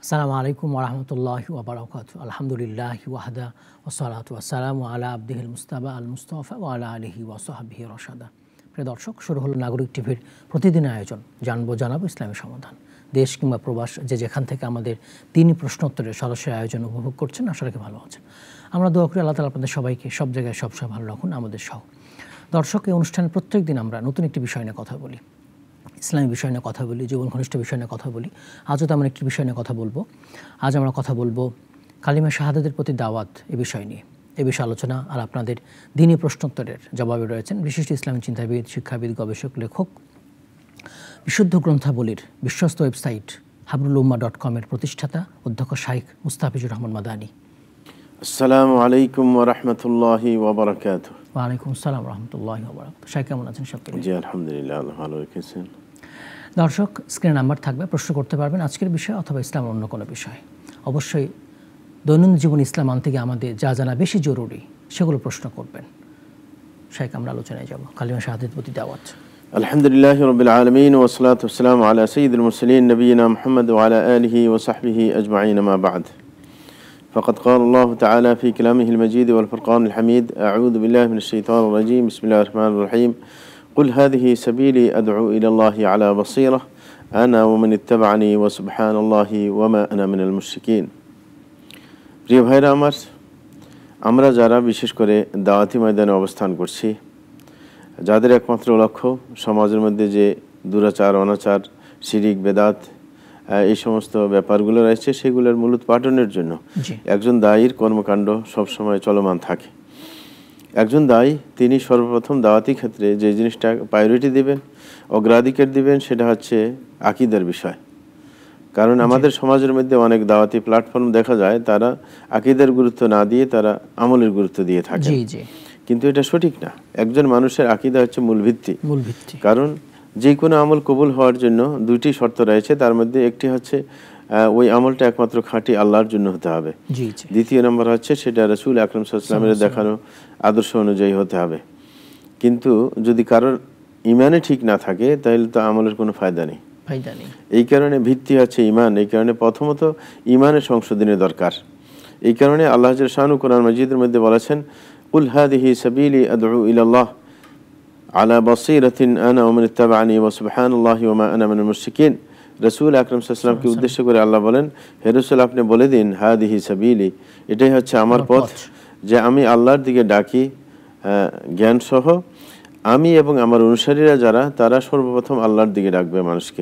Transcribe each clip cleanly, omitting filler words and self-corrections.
আসসালামু আলাইকুম ওরহমতুল্লাহি ওয়াবারাকাতুহু। আলহামদুলিল্লাহি ওয়াহদা ওয়াসসালাতু ওয়াসসালামু আলা আবদিহিল মুস্তাবা আল মুস্তাফা ওয়া আলা আলিহি ওয়া সাহবিহি রাশাদা। প্রিয় দর্শক, শুরু হলো নাগরিক টিভির প্রতিদিনের আয়োজন জানবো জানাবো ইসলামী সমাধান। দেশ কিংবা প্রবাস যে যেখান থেকে আমাদের দিনই প্রশ্নোত্তরের সরাসরি আয়োজন উপভোগ করছেন, আশা রাখি ভালো আছেন। আমরা দোয়া করি আল্লাহ তাআলা আপনাদের সবাইকে সব জায়গায় সবসময় ভালো রাখুন, আমাদের সহ। দর্শক, এই অনুষ্ঠানে প্রত্যেক দিন আমরা নতুন একটি বিষয় নিয়ে কথা বলি, ইসলামী বিষয় নিয়ে কথা বলি, জীবন ঘনিষ্ঠ বিষয় নিয়ে কথা বলি। আজও তেমন একটি বিষয় নিয়ে কথা বলবো। আজ আমরা কথা বলবো কালিমা শাহাদাতের প্রতি দাওয়াত এই বিষয় নিয়ে। এ বিষয়ে আলোচনা আর আপনাদের দিনই প্রশ্নোত্তরের জবাবে রয়েছেন বিশিষ্ট ইসলামী চিন্তাবিদ, শিক্ষাবিদ, গবেষক, লেখক, বিশুদ্ধ গ্রন্থাবলীর বিশ্বস্ত ওয়েবসাইট habrulumma.com-এর প্রতিষ্ঠাতা অধ্যক্ষ শাইখ মুস্তাফিজুর রহমান মাদানী। আসসালামু আলাইকুম ওয়া রাহমাতুল্লাহি ওয়া বারাকাতুহু। ওয়া আলাইকুম আসসালাম ওয়া রাহমাতুল্লাহি ওয়া বারাকাতুহু। শাইখ কেমন আছেন? সব জি আলহামদুলিল্লাহ, আল্লাহ ভালো রেখেছেন। দর্শক, স্ক্রিনে নাম্বার থাকবে, প্রশ্ন করতে পারবেন আজকের বিষয় অথবা ইসলামের অন্য কোনো বিষয়। অবশ্যই দৈনন্দিন জীবন ইসলাম আনতে গিয়ে আমাদের যা জানা বেশি জরুরি সেগুলো প্রশ্ন করবেন। শাইখ, আমরা আলোচনায় যাব কালিমা শাহাদাতের প্রতি দাওয়াত। আলহামদুলিল্লাহি রাব্বিল আলামিন ওয়া সলাতু ওয়াসসালামু আলা সাইয়্যিদিল মুরসালিন নবিয়িনা মুহাম্মদ ওয়া আলা আলিহি ওয়া সাহবিহি আজমাইন, মা বা'দ। فقد قال الله تعالى في كلامه المجيد والفرقان الحميد: أعوذ بالله من الشيطان الرجيم، بسم الله الرحمن الرحيم. قل هذه سبيلي أدعو إلى الله على بصيرة أنا ومن اتبعني وسبحان الله وما أنا من المشركين. প্রিয় ভাইরা আমার, আমরা যারা বিশেষ করে দাওয়াতি ময়দানে অবস্থান করছি, যাদের একমাত্র লক্ষ্য সমাজের মধ্যে যে দুরাচার, অনাচার, শিরিক, বেদাত এই সমস্ত ব্যাপারগুলো রয়েছে সেগুলোর মূলোৎপাটনের জন্য একজন দায়ীর কর্মকাণ্ড সবসময় চলমান থাকে। একজন দায়ী তিনি সর্বপ্রথম দাওয়াতি ক্ষেত্রে যে জিনিসটা প্রায়োরিটি দিবেন, অগ্রাধিকার দিবেন, সেটা হচ্ছে আকীদার বিষয়। কারণ আমাদের সমাজের মধ্যে অনেক দাওয়াতি প্ল্যাটফর্ম দেখা যায় তারা আকীদার গুরুত্ব না দিয়ে তারা আমলের গুরুত্ব দিয়ে থাকে, কিন্তু এটা সঠিক না। একজন মানুষের আকীদা হচ্ছে মূল ভিত্তি। কারণ যে কোনো আমল কবুল হওয়ার জন্য দুইটি শর্ত রয়েছে, তার মধ্যে একটি হচ্ছে ওই আমলটা একমাত্র খাঁটি আল্লাহর জন্য হতে হবে। দ্বিতীয় নম্বর হচ্ছে সেটা রাসূল আকরাম সাল্লাল্লাহু আলাইহি ওয়াসাল্লামের দেখানো আদর্শ অনুযায়ী হতে হবে। কিন্তু যদি কারোর ইমানে ঠিক না থাকে তাহলে তো আমলের কোনো ফায়দা নেই। এই কারণে ভিত্তি হচ্ছে ইমান। এই কারণে প্রথমত ইমানের সংশোধনের দরকার। এই কারণে আল্লাহ জাল্লা শানহু কোরআন মাজিদের মধ্যে বলেছেন, কুল হাদিহি সাবিলি আদউ ইলাল্লাহ আলা বাসীরাতিন আনা ওয়া মান ইত্তাবা'আনি ওয়া সুবহানাল্লাহি ওয়া মা আনা মিনাল মুশরিকিন। রাসূল আকরাম সাল্লাল্লাহু আলাইহি ওয়াসাল্লামকে উদ্দেশ্য করে আল্লাহ বলেন, হে রাসূল, আপনি বলে দিন হাদিহি সাবিলি, এটাই হচ্ছে আমার পথ, যে আমি আল্লাহর দিকে ডাকি জ্ঞান সহ। আমি এবং আমার অনুসারীরা যারা, তারা সর্বপ্রথম আল্লাহর দিকে ডাকবে মানুষকে।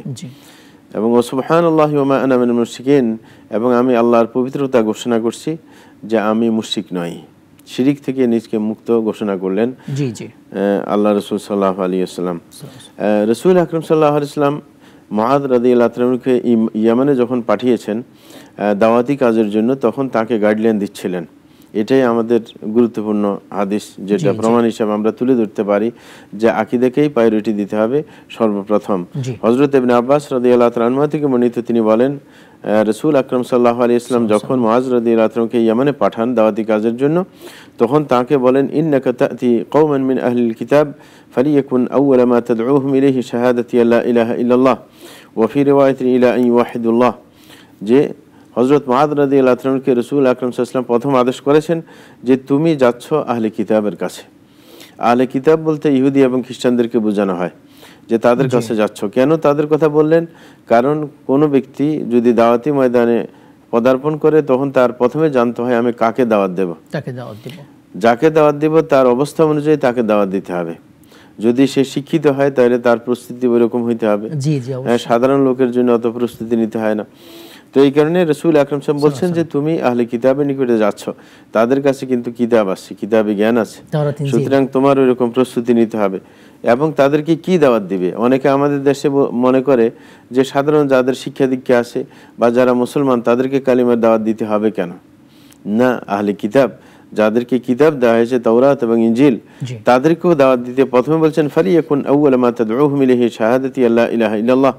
এবং ওয়া সুবহানাল্লাহি ওয়া মা আনা মিনাল মুশরিকিন, এবং আমি আল্লাহর পবিত্রতা ঘোষণা করছি যে আমি মুশরিক নই। শিরিক থেকে নিজকে মুক্ত ঘোষণা করলেন আল্লাহ রাসূল সাল্লাল্লাহু আলাইহি ওয়াসাল্লাম। রাসূল আকরাম সাল্লাল্লাহু আলাইহি ওয়াসাল্লাম মুআদ রাদিয়াল্লাহু তাআলাকে ইয়ামানে যখন পাঠিয়েছেন দাওয়াতি কাজের জন্য, তখন তাকে গাইডলাইন দিচ্ছিলেন। এটাই আমাদের গুরুত্বপূর্ণ হাদিস, যেটা প্রমাণ হিসেবে আমরা তুলে ধরতে পারি যে আকীদাকেই প্রায়োরিটি দিতে হবে সর্বপ্রথম। হযরত ইবনে আব্বাস রাদিয়াল্লাহু তাআলা আনহু থেকে বর্ণিত, তিনি বলেন, রাসূল আকরাম সাল্লাল্লাহু আলাইহি ওয়াসাল্লাম যখন মুআজ রাদিয়াল্লাহু তাআলাকে ইয়ামানে পাঠান দাওয়াতি কাজের জন্য, তখন তাকে বলেন, ইন্নাকা তা'তি কওমান মিন আহলিল কিতাব ফালিয়াকুন আউওয়ালা মা তাদউহুম ইলাইহি শাহাদাতু লা ইলাহা ইল্লাল্লাহ ওয়া ফি রিওয়ায়াতিন ইলা আন ইউওয়াহিদুল্লাহ। যে হযরত মুআদ রাদিয়াল্লাহু তাআলাকে রাসূল আকরাম সাল্লাল্লাহু আলাইহি ওয়াসাল্লাম প্রথম আদেশ করেছেন যে তুমি যাচ্ছ আহলে কিতাবের কাছে। আহলে কিতাব বলতে ইহুদি এবং খ্রিস্টানদেরকে বোঝানো হয়, যে তাদের কাছে যাচ্ছ। কেন তাদের কথা বললেন? কারণ কোনো ব্যক্তি যদি দাওয়াতি ময়দানে পদার্পণ করে, তখন তার প্রথমে জানতে হয় আমি কাকে দাওয়াত দেব। যাকে দাওয়াত দেব তার অবস্থা অনুযায়ী তাকে দাওয়াত দিতে হবে। যদি সে শিক্ষিত হয় তাহলে তার প্রস্তুতি ওইরকম হইতে হবে। সাধারণ লোকের জন্য অত প্রস্তুতি নিতে হয় না। তো এই কারণে রাসূল আকরাম সাল্লাল্লাহু আলাইহি ওয়াসাল্লাম বলছেন যে তুমি আহলে কিতাবের নিকটে যাচ্ছ, তাদের কাছে কিন্তু কিতাব আছে, কিতাবে জ্ঞান আছে, সুতরাং তোমার ওইরকম প্রস্তুতি নিতে হবে। এবং তাদেরকে কি দাওয়াত দিবে? অনেকে আমাদের দেশে মনে করে যে সাধারণ যাদের শিক্ষা দীক্ষা আছে বা যারা মুসলমান তাদেরকে কালিমার দাওয়াত দিতে হবে কেন? না, আহলে কিতাব যাদেরকে কিতাব দেওয়া হয়েছে তাওরাত এবং ইনজিল, তাদেরকেও দাওয়াত দিতে প্রথমে বলছেন ফালিয়াকুন আউওয়ালা মা তাদউহুম ইলাইহি শাহাদাতু লা ইলাহা ইল্লাল্লাহ,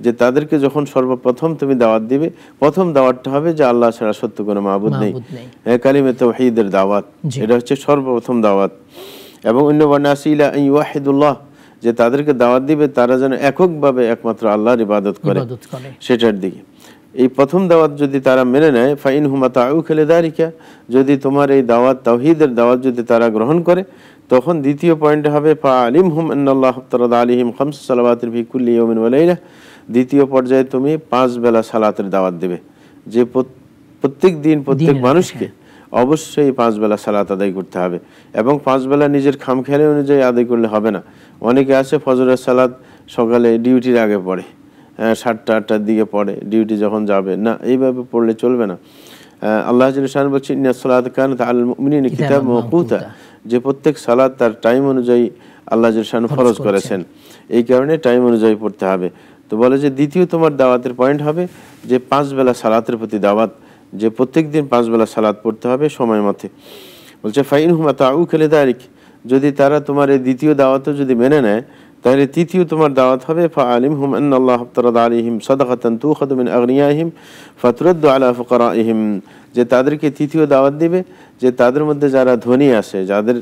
যে তাদেরকে যখন সর্বপ্রথম তুমি দাওয়াত দিবে, প্রথম দাওয়াতটা হবে যে আল্লাহ ছাড়া সত্য কোনো মাবুদ নেই, কালিমে তাওহীদের দাওয়াত। এটা হচ্ছে সর্বপ্রথম দাওয়াত। এবং অন্য বর্ণনা আছে ইলা আন ইউওয়াহিদুল্লাহ, যে তাদেরকে দাওয়াত দিবে তারা যেন এককভাবে একমাত্র আল্লাহর ইবাদত করে, সেটার দিকে। এই প্রথম দাওয়াত যদি তারা মেনে নেয়, ফাইন হুমা তাউকা লিযালিকা, যদি তোমার এই দাওয়াত তাওহীদের দাওয়াত যদি তারা গ্রহণ করে, তখন দ্বিতীয় পয়েন্টে হবে ফাআলিমহুম আন্নাল্লাহ ফারাদা আলাইহিম খামস সালাওয়াতিন ফি কুল্লি ইয়াউমিন ওয়া লাইলা। দ্বিতীয় পর্যায়ে তুমি 5 বেলা সালাতের দাওয়াত দেবে, যে প্রত্যেক দিন প্রত্যেক মানুষকে অবশ্যই 5 বেলা সালাত আদায় করতে হবে। এবং 5 বেলা নিজের খামখেয়ালি অনুযায়ী আদায় করলে হবে না। অনেকে আছে ফজরের সালাত সকালে ডিউটির আগে পড়ে, 7টা 8টার দিকে পড়ে, ডিউটি যখন যাবে না, এইভাবে পড়লে চলবে না। আল্লাহ জাল্লা শাআনহু বলছেন ইন্নাস সালাতা কানাত আলাল মুমিনিনা কিতাব মাওকুতা, যে প্রত্যেক সালাত তার টাইম অনুযায়ী আল্লাহ জাল্লা শাআনহু ফরজ করেছেন, এই কারণে টাইম অনুযায়ী পড়তে হবে। তো বলে যে দ্বিতীয় তোমার দাওয়াতের পয়েন্ট হবে যে 5 বেলা সালাতের প্রতি দাওয়াত, যে প্রত্যেক দিন 5 বেলা সালাত পড়তে হবে সময় মতে। বলছে ফাইন হুমা তাউকা লিযালিক, যদি তারা তোমার এই দ্বিতীয় দাওয়াতও যদি মেনে নেয়, তাহলে তৃতীয় তোমার দাওয়াত হবে ফাআলিমহুম আন্নাল্লাহ ফারাদা আলাইহিম সাদাকাতান তুখাযু মিন আগনিয়াহিম ফাতুরাদ্দু আলা ফুকারাইহিম, যে তাদেরকে তৃতীয় দাওয়াত দিবে যে তাদের মধ্যে যারা ধনী আছে, যাদের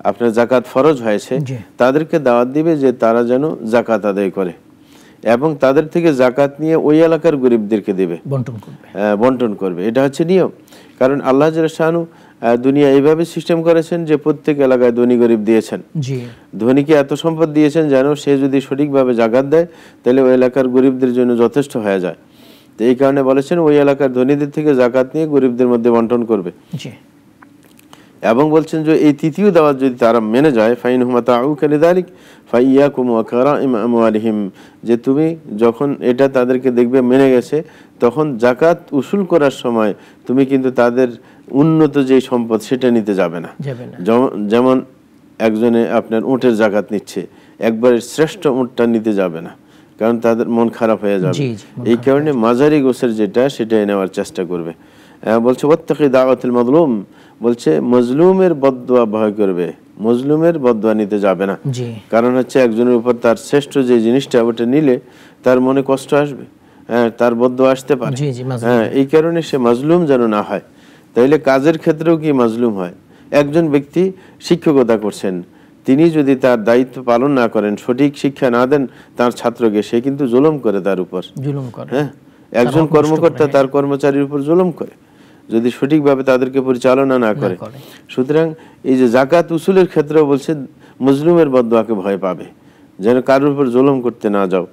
আপনার যাকাত ফরজ হয়েছে, তাদেরকে দাওয়াত দিবে যে তারা যেন যাকাত আদায় করে এবং তাদের থেকে যাকাত নিয়ে ওই এলাকার গরিবদেরকে দেবে, বন্টন করবে। এটা হচ্ছে নিয়ম। কারণ আল্লাহ জাল্লা শাআনহু দুনিয়া এইভাবে সিস্টেম করেছেন যে প্রত্যেক এলাকায় ধনী গরিব দিয়েছেন। ধনীকে এত সম্পদ দিয়েছেন যেন সে যদি সঠিকভাবে যাকাত দেয় তাহলে ওই এলাকার গরিবদের জন্য যথেষ্ট হয়ে যায়। তো এই কারণে বলেছেন ওই এলাকার ধনীদের থেকে যাকাত নিয়ে গরিবদের মধ্যে বন্টন করবে। এবং বলছেন যে এই তৃতীয় দাওয়াত যদি তারা মেনে যায়, ফাইন হুমা তাউকা লিযালিক ফাইয়াকুম ওয়া কারাইম আমওয়ালিহিম, যে তুমি যখন এটা তাদেরকে দেখবে মেনে গেছে, তখন যাকাত উসুল করার সময় তুমি কিন্তু তাদের উন্নত যে সম্পদ সেটা নিতে যাবে না। যেমন একজনে আপনার উটের যাকাত নিচ্ছে, একবারে শ্রেষ্ঠ উটটা নিতে যাবে না, কারণ তাদের মন খারাপ হয়ে যাবে। এই কারণে মাঝারি গোছের যেটা সেটাই নেওয়ার চেষ্টা করবে। বলছে ওয়াত্তাকি দাওয়াতুল মাজলুম, বলছে মজলুমের বদদুয়া ভয় করবে, মজলুমের বদদুয়া নিতে যাবে না। কারণ হচ্ছে একজনের উপর তার শ্রেষ্ঠ যে জিনিসটা ওটা নিলে তার মনে কষ্ট আসবে, তার বদদুয়া আসতে পারে। এই কারণে সে মাজলুম যেন না হয়। তাইলে কাজের ক্ষেত্রেও কি মাজলুম হয়? একজন ব্যক্তি শিক্ষকতা করছেন, তিনি যদি তার দায়িত্ব পালন না করেন, সঠিক শিক্ষা না দেন তার ছাত্রকে, সে কিন্তু জুলুম করে তার উপর। হ্যাঁ, একজন কর্মকর্তা তার কর্মচারীর উপর জুলুম করে যদি সঠিকভাবে তাদেরকে পরিচালনা না করে। সুতরাং এই যে যাকাত উসুলের ক্ষেত্রেও বলছে মজলুমের বদদুয়াকে ভয় পাবে, যেন কারোর উপর জুলুম করতে না যাও।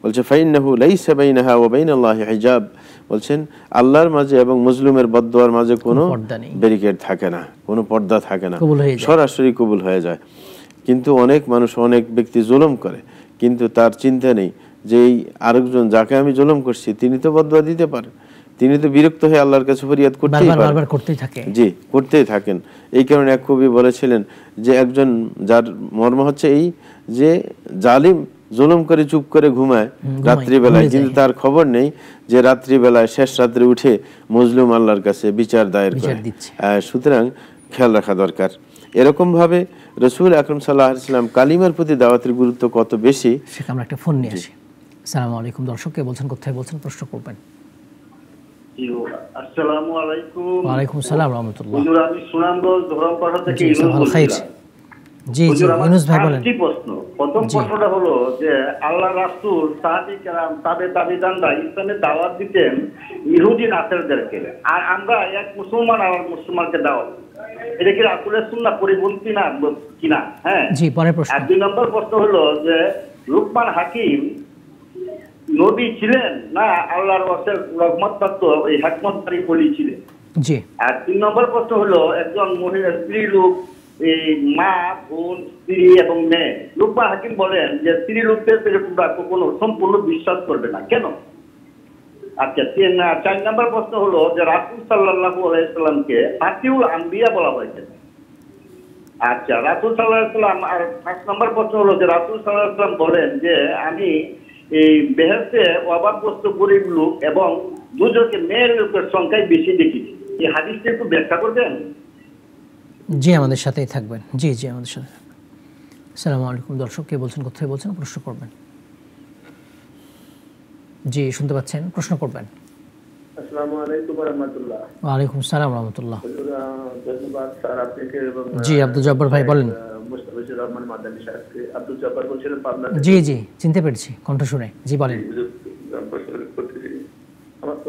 বলছে ফাইন্নাহু লাইসা বাইনাহা ওয়া বাইনাল্লাহি হিজাব, বলছেন আল্লাহর মাঝে এবং মজলুমের বদদুয়ার মাঝে কোনো ব্যারিকেড থাকে না, কোনো পর্দা থাকে না, সরাসরি কবুল হয়ে যায়। কিন্তু অনেক মানুষ, অনেক ব্যক্তি জুলুম করে, কিন্তু তার চিন্তা নেই যে এই আরেকজন যাকে আমি জুলুম করছি তিনি তো বদদুয়া দিতে পারেন, তিনি তো বিরক্ত হয়ে আল্লাহর কাছে ফরিয়াদ করতেই পারেন। জি, করতেই থাকেন। এই কারণে এক কবি বলেছিলেন যে একজন, যার মর্ম হচ্ছে এই যে জালিম জুলুম করে চুপ করে ঘুমায় রাত্রিবেলায়, কিন্তু তার খবর নেই যে রাত্রিবেলায় শেষ রাত্রে উঠে মজলুম আল্লাহর কাছে বিচার দায়ের করে। সুতরাং খেয়াল রাখা দরকার। এরকম ভাবে রাসূল আকরাম সাল্লাল্লাহু আলাইহি ওয়াসাল্লাম কালিমার প্রতি দাওয়াতের গুরুত্ব কত বেশি। সেটা আমরা একটা ফোন নিয়ে আসি। আসসালামু আলাইকুম, দর্শক কে বলছেন, কোথায় বলছেন, প্রশ্ন করবেন। আসসালামু আলাইকুম। ওয়া আলাইকুম আসসালাম ওয়া রাহমাতুল্লাহ। হুজুর, আমি সুনামগঞ্জ ধরমপাড়া থেকে ইউনুস বলছি। জি জি, ইউনুস ভাই বলেন। প্রথম প্রশ্নটা হলো যে আল্লাহ রাসূল সাহাবী কেরাম তাবেঈনরা ইসলামের দাওয়াত দিতেন ইহুদি নাসারাদেরকে, আর আমরা এক মুসলমান আর মুসলমানকে দাওয়াত, এটা কি রাসূলের সুন্নাহ পরিপন্থী না কিনা? হ্যাঁ জি, পরের প্রশ্ন। আর 2 নম্বর প্রশ্ন হলো যে লুকমান হাকিম নবী ছিলেন না আল্লাহর রহমতপ্রাপ্ত এই হিকমতকারী ওলি ছিলেন? জি। আর 3 নম্বর প্রশ্ন হলো একজন মহিলা স্ত্রী লোক, এই মা, বোন, স্ত্রী এবং মেয়ে, লুকমান হাকিম বলেন যে স্ত্রী লোকদের তোমরা কোনো সম্পূর্ণ বিশ্বাস করবে না, কেন? আচ্ছা, 4 নম্বর প্রশ্ন হলো যে রাসূল সাল্লাল্লাহু আলাইহি ওয়াসাল্লামকে ফাতিহুল আম্বিয়া বলা হয়েছে। আচ্ছা, রাসূল সাল্লাল্লাহু আলাইহি ওয়াসাল্লাম। আর 5 নম্বর প্রশ্ন হলো যে রাসূল সাল্লাল্লাহু আলাইহি ওয়াসাল্লাম বলেন যে আমি এই বেহেশতে অভাবগ্রস্ত গরিব লোক এবং দুজনকে মেয়ের লোকের সংখ্যায় বেশি দেখেছি। এই হাদিসটা একটু ব্যাখ্যা করবেন? জি, আমাদের সাথেই থাকবেন। জি জি, আমাদের সাথে। আসসালামু আলাইকুম, দর্শক কে বলছেন, কোথায় বলছেন, প্রশ্ন করবেন। জি, শুনতে পাচ্ছেন, প্রশ্ন করবেন। আসসালামু আলাইকুম ওয়া রাহমাতুল্লাহ। ওয়া আলাইকুম আসসালাম ওয়া রাহমাতুল্লাহ। ধন্যবাদ স্যার আপনাকে এবং জি, আব্দুল জব্বার ভাই বলেন। মুস্তাফিজুর রহমান মাদানী সাহেবকে। আব্দুল জব্বার বলছিলেন পাবনা। জি জি, চিনতে পেরেছি কণ্ঠ শুনে। জি বলেন।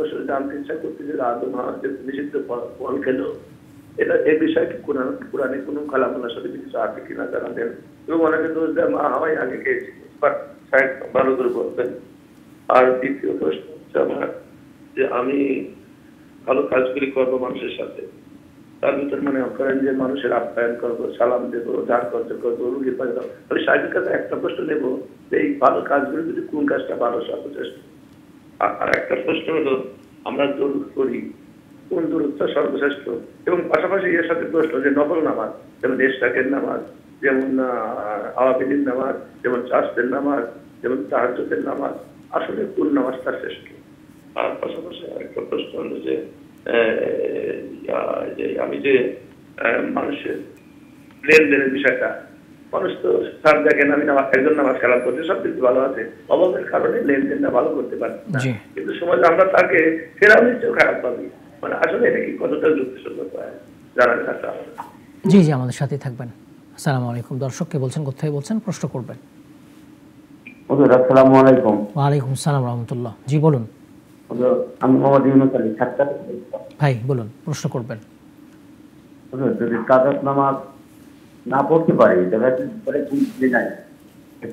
প্রশ্ন জানতে ইচ্ছা করতে যে আদম হাওয়া যে নিষিদ্ধ ফল খেলো, এটা এই বিষয়টি কোরআনে কোনো কালামুল্লার সাথে কিছু আছে কিনা জানাবেন। এবং অনেকে দোষ দেয় মা হাওয়াই আগে খেয়েছি, বাট সাহেব ভালো করে বলবেন। আর দ্বিতীয় প্রশ্ন হচ্ছে আমার, যে আমি ভালো কাজগুলি করবো মানুষের সাথে, তার ভিতর মনে করেন যে মানুষের আপ্যায়ন করবো, সালাম দেবো, ধার খরচ করবো, রুগী পাই দাও, তাহলে সাহেবের কাছে একটা প্রশ্ন নেবো যে এই ভালো কাজগুলি যদি কোন কাজটা ভালো সর্বশ্রেষ্ঠ। আর একটা প্রশ্ন হলো, আমরা দরুদ করি, কোন দরুদটা সর্বশ্রেষ্ঠ? এবং পাশাপাশি এর সাথে প্রশ্ন যে নফল নামাজ, যেমন ইশরাকের নামাজ, যেমন আওয়াবিনের নামাজ, যেমন চাষের নামাজ, যেমন তাহাজ্জুদের নামাজ, আসলে কোন নামাজটা শ্রেষ্ঠ? আর পাশাপাশি একটা প্রশ্ন হলো যে আমি যে মানুষের লেনদেনের বিষয়টা, মানুষ তো সার দেখেন আমি একজন নামাজ কালাম করতে সব কিছু ভালো আছে, অভাবের কারণে লেনদেনটা ভালো করতে পারছি না, কিন্তু সমাজে আমরা তাকে ফেরাও নিশ্চয় খারাপ পাবি। মানে আসলে এটা কি কতটা যুক্তিসঙ্গত হয় জানার কাছে? জি জি, আমাদের সাথে থাকবেন। আসসালামু আলাইকুম। দর্শককে বলছেন, কোথায় বলছেন, প্রশ্ন করবেন। আসসালামু আলাইকুম। ওয়ালাইকুম আসসালাম রাহমাতুল্লাহ। জি বলুন। আমি মোহাম্মদ ইউনুস আলী, ঢাকা। ভাই বলুন, প্রশ্ন করবেন। যদি কাজাত নামাজ না পড়তে পারি,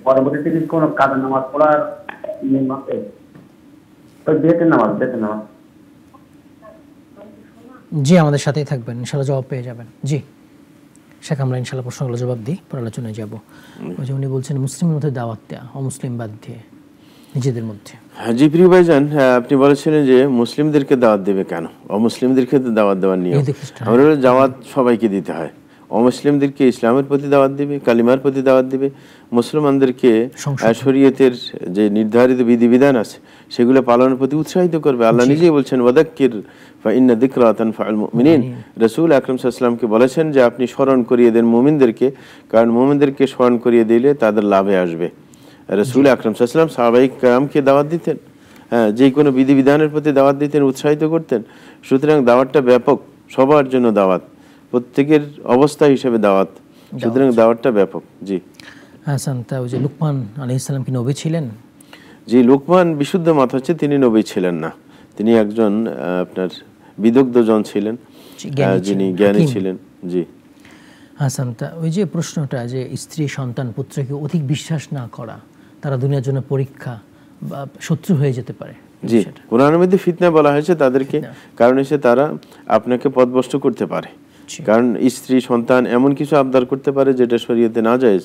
পরবর্তীতে কি কোনো কাজা নামাজ পড়ার নিয়ম আছে? বেতের নামাজ জি, আমাদের সাথেই থাকবেন, ইনশাআল্লাহ জবাব পেয়ে যাবেন। জি শেখ, আমরা ইনশাআল্লাহ প্রশ্নগুলো জবাব দিই, পর আলোচনায় যাব। ওই যে উনি বলছেন মুসলিমের মধ্যে দাওয়াত দেওয়া, অমুসলিম বাদ দিয়ে নিজেদের মধ্যে। জি প্রিয় ভাইজান, আপনি বলেছিলেন যে মুসলিমদেরকে দাওয়াত দেবে কেন, অমুসলিমদেরকে তো দাওয়াত দেওয়ার নিয়ম। আমরা দাওয়াত সবাইকে দিতে হয়। অমুসলিমদেরকে ইসলামের প্রতি দাওয়াত দিবে, কালিমার প্রতি দাওয়াত দিবে। মুসলমানদেরকে শরীয়তের যে নির্ধারিত বিধিবিধান আছে সেগুলো পালনের প্রতি উৎসাহিত করবে। আল্লাহ নিজেই বলছেন ওয়াদাক্কির ফাইন্না যিকরা তানফাউল মুমিনিন। রাসূল আকরাম সাল্লাল্লাহু আলাইহি ওয়াসাল্লামকে বলেছেন যে আপনি স্মরণ করিয়ে দেন মুমিনদেরকে, কারণ মুমিনদেরকে স্মরণ করিয়ে দিলে তাদের লাভে আসবে। রাসূল আকরাম সাল্লাল্লাহু আলাইহি ওয়াসাল্লাম সাহাবায়ে কেরামকে দাওয়াত দিতেন, যে কোনো বিধিবিধানের প্রতি দাওয়াত দিতেন, উৎসাহিত করতেন। সুতরাং দাওয়াতটা ব্যাপক, সবার জন্য দাওয়াত, প্রত্যেকের অবস্থা হিসেবে দাওয়াত, সুতরাং দাওয়াতটা ব্যাপক। জি হাসান, তা ওই যে লুকমান আলাইহিস সালাম কি নবী ছিলেন? জি, লুকমান বিশুদ্ধ মত হচ্ছে তিনি নবী ছিলেন না, তিনি একজন আপনার বিদগ্ধজন ছিলেন, যিনি জ্ঞানী ছিলেন। জি হাসান, তা ওই যে প্রশ্নটা যে স্ত্রী সন্তান পুত্রকে অধিক বিশ্বাস না করা, তারা দুনিয়ার জন্য পরীক্ষা বা শত্রু হয়ে যেতে পারে। জি, কোরআনের মধ্যে ফিতনা বলা হয়েছে তাদেরকে, কারণ এসে তারা আপনাকে পথভ্রষ্ট করতে পারে। কারণ স্ত্রী সন্তান এমন কিছু আবদার করতে পারে যেটা শরীয়তে না জায়েজ,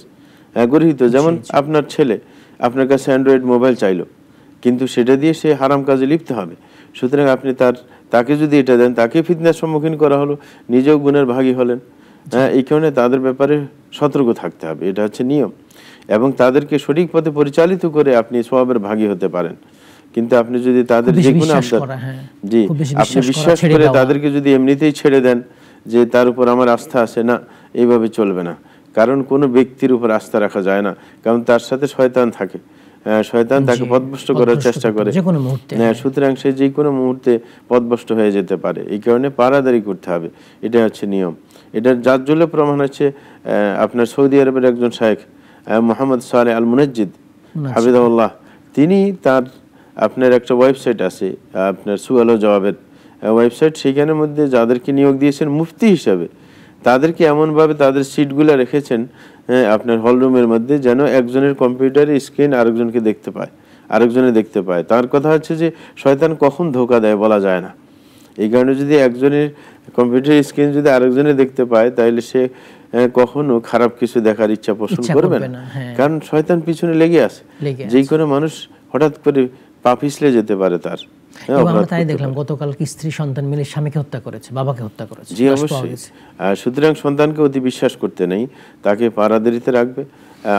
গর্হিত। যেমন আপনার ছেলে আপনার কাছে অ্যান্ড্রয়েড মোবাইল চাইলো, কিন্তু সেটা দিয়ে সে হারাম কাজে লিপ্ত হবে। সুতরাং আপনি তাকে যদি এটা দেন, তাকে ফিতনার সম্মুখীন করা হলো, নিজেও গুনার ভাগী হলেন। এই কারণে তাদের ব্যাপারে সতর্ক থাকতে হবে, এটা হচ্ছে নিয়ম। এবং তাদেরকে সঠিক পথে পরিচালিত করে আপনি সওয়াবের ভাগী হতে পারেন। কিন্তু আপনি যদি তাদের যে কোনো আবদার, জি আপনি বিশ্বাস করে তাদেরকে যদি এমনিতেই ছেড়ে দেন যে তার উপর আমার আস্থা আছে, না, এইভাবে চলবে না। কারণ কোনো ব্যক্তির উপর আস্থা রাখা যায় না, কারণ তার সাথে শয়তান থাকে, শয়তান তাকে পথভ্রষ্ট করার চেষ্টা করে। সুতরাং সে যে কোনো মুহূর্তে পথভ্রষ্ট হয়ে যেতে পারে। এই কারণে পারাদারি করতে হবে, এটা হচ্ছে নিয়ম। এটার জাজ্জুল্য প্রমাণ হচ্ছে আপনার সৌদি আরবের একজন শায়েখ মোহাম্মদ সালেহ আল মুনাজ্জিদ হাফিজাহুল্লাহ, তিনি তার আপনার একটা ওয়েবসাইট আছে, আপনার সুয়াল ও জবাবের ওয়েবসাইট, সেখানের মধ্যে যাদেরকে নিয়োগ দিয়েছেন মুফতি হিসাবে, তাদেরকে এমনভাবে তাদের সিটগুলো রেখেছেন আপনার হলরুমের মধ্যে, যেন একজনের কম্পিউটারে স্ক্রিন আরেকজনকে দেখতে পায়, আরেকজনে দেখতে পায়। তার কথা হচ্ছে যে শয়তান কখন ধোঁকা দেয় বলা যায় না। এই কারণে যদি একজনের কম্পিউটার স্ক্রিন যদি আরেকজনে দেখতে পায়, তাহলে সে কখনো খারাপ কিছু দেখার ইচ্ছা পোষণ করবে না, কারণ শয়তান পিছনে লেগে আছে। যে কোনো মানুষ হঠাৎ করে পা পিছলে যেতে পারে তার। আমরা তাই দেখলাম গতকাল স্ত্রী সন্তান মিলে স্বামীকে হত্যা করেছে, বাবাকে হত্যা করেছে। জি অবশ্যই। সুতরাং সন্তানকে অতি বিশ্বাস করতে নেই, তাকে পারাদারিতে রাখবে,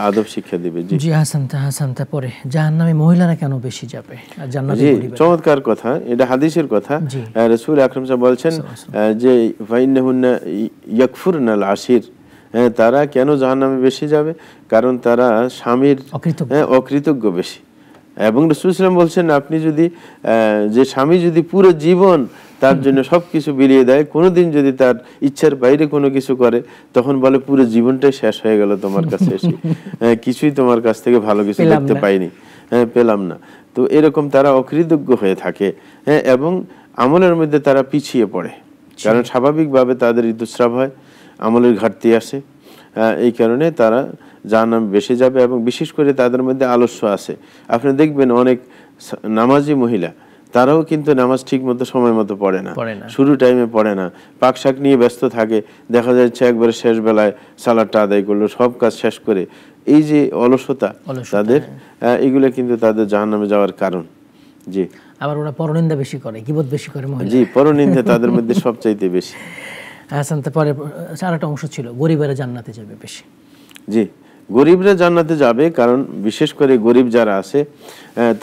আদব শিক্ষা দিবে। জি হাসান, তারপরে জাহান্নামে মহিলারা কেন বেশি যাবে আর জান্নাতে পরিবার? চমৎকার কথা, এটা হাদিসের কথা। রাসূল আকরাম সাল্লাল্লাহু আলাইহি ওয়াসাল্লাম বলছেন যে ফাইন্নাহুন্না ইয়াকফুরনাল আশির, তারা কেন জাহান্নামে বেশি যাবে? কারণ তারা স্বামীর অকৃতজ্ঞ বেশি। এবং রাসূল সাল্লাল্লাহু আলাইহি ওয়াসাল্লাম বলছেন আপনি যদি যে স্বামী যদি পুরো জীবন তার জন্য সবকিছু বিলিয়ে দেয়, কোনোদিন যদি তার ইচ্ছার বাইরে কোনো কিছু করে, তখন বলে পুরো জীবনটাই শেষ হয়ে গেল তোমার কাছে এসে, কিছুই তোমার কাছ থেকে ভালো কিছু দেখতে পাইনি, পেলাম না। তো এরকম তারা অকৃতজ্ঞ হয়ে থাকে, হ্যাঁ, এবং আমলের মধ্যে তারা পিছিয়ে পড়ে, কারণ স্বাভাবিকভাবে তাদের ঋতুস্রাব হয়, আমলের ঘাটতি আসে, এই কারণে তারা জাহান্নামে বেশি যাবে। এবং বিশেষ করে তাদের মধ্যে আলস্য আছে। আপনি দেখবেন অনেক নামাজি মহিলা তারাও কিন্তু নামাজ ঠিক মতো সময় মতো পড়ে না, শুরু টাইমে পড়ে না, পাক শাক নিয়ে ব্যস্ত থাকে, দেখা যাচ্ছে একবারে শেষ বেলায় সালাদটা আদায় করলো, সব কাজ শেষ করে। এই যে অলসতা তাদের, এগুলো কিন্তু তাদের জাহান্নামে যাওয়ার কারণ। জি, আবার ওরা পরনিন্দা বেশি করে, গীবত বেশি করে মহিলা। জি, পরনিন্দা তাদের মধ্যে সবচাইতে বেশি। হাসান, তারপরে আরেকটা অংশ ছিল গরিবেরা জান্নাতে যাবে বেশি। জি, গরিবরা জান্নাতে যাবে, কারণ বিশেষ করে গরিব যারা আছে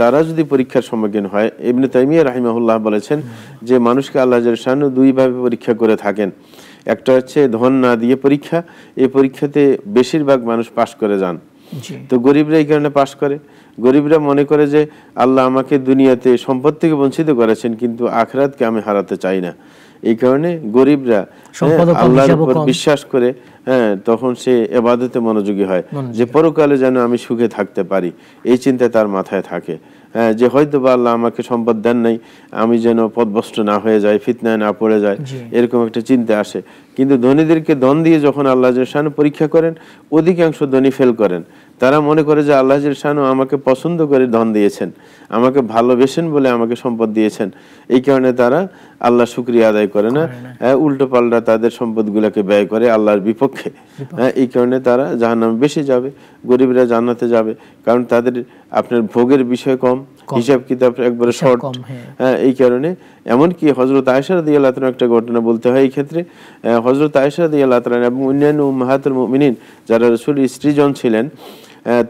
তারা যদি পরীক্ষার সম্মুখীন হয়, ইবনে তাইমিয়া রাহিমাহুল্লাহ বলেছেন যে মানুষকে আল্লাহ জাল্লাহু শাআনহু দুইভাবে পরীক্ষা করে থাকেন। একটা হচ্ছে ধন না দিয়ে পরীক্ষা, এই পরীক্ষাতে বেশিরভাগ মানুষ পাশ করে যান। তো গরিবরা এই কারণে পাশ করে, গরিবরা মনে করে যে আল্লাহ আমাকে দুনিয়াতে সম্পদ থেকে বঞ্চিত করেছেন, কিন্তু আখিরাতকে আমি হারাতে চাই না। এই কারণে গরিবরা আল্লাহর উপর বিশ্বাস করে, হ্যাঁ, তখন সে ইবাদতে মনোযোগী হয়, যে পরকালে যেন আমি সুখে থাকতে পারি, এই চিন্তা তার মাথায় থাকে। হ্যাঁ, যে হয়তো বা আল্লাহ আমাকে সম্পদ দেন নাই, আমি যেন পথভ্রষ্ট না হয়ে যাই, ফিতনায় না পড়ে যায়, এরকম একটা চিন্তা আসে। কিন্তু ধনীদেরকে ধন দিয়ে যখন আল্লাহ জাল্লাহু শাআনহু পরীক্ষা করেন, অধিকাংশ ধনী ফেল করেন। তারা মনে করে যে আল্লাহ জাল্লাহু শাআনহু আমাকে পছন্দ করে ধন দিয়েছেন, আমাকে ভালোবেসেন বলে আমাকে সম্পদ দিয়েছেন। এই কারণে তারা আল্লাহ শুকরিয়া আদায় করে না, উল্টো পাল্টা তাদের সম্পদগুলোকে ব্যয় করে আল্লাহর বিপক্ষে। এই কারণে তারা জাহান্নামে বেশি যাবে, গরিবরা জান্নাতে যাবে, কারণ তাদের আপনার ভোগের বিষয় কম, হিসাব কিতাব একবারে শর্ট। হ্যাঁ, এই কারণে এমনকি হযরত আয়েশা রাদিয়াল্লাহু তাআলা একটা ঘটনা বলতে হয় এই ক্ষেত্রে। হযরত আয়েশা রাদিয়াল্লাহু তাআলা এবং অন্যান্য উম্মাহাতুল মুমিনিন যারা রাসূলের স্ত্রীজন ছিলেন,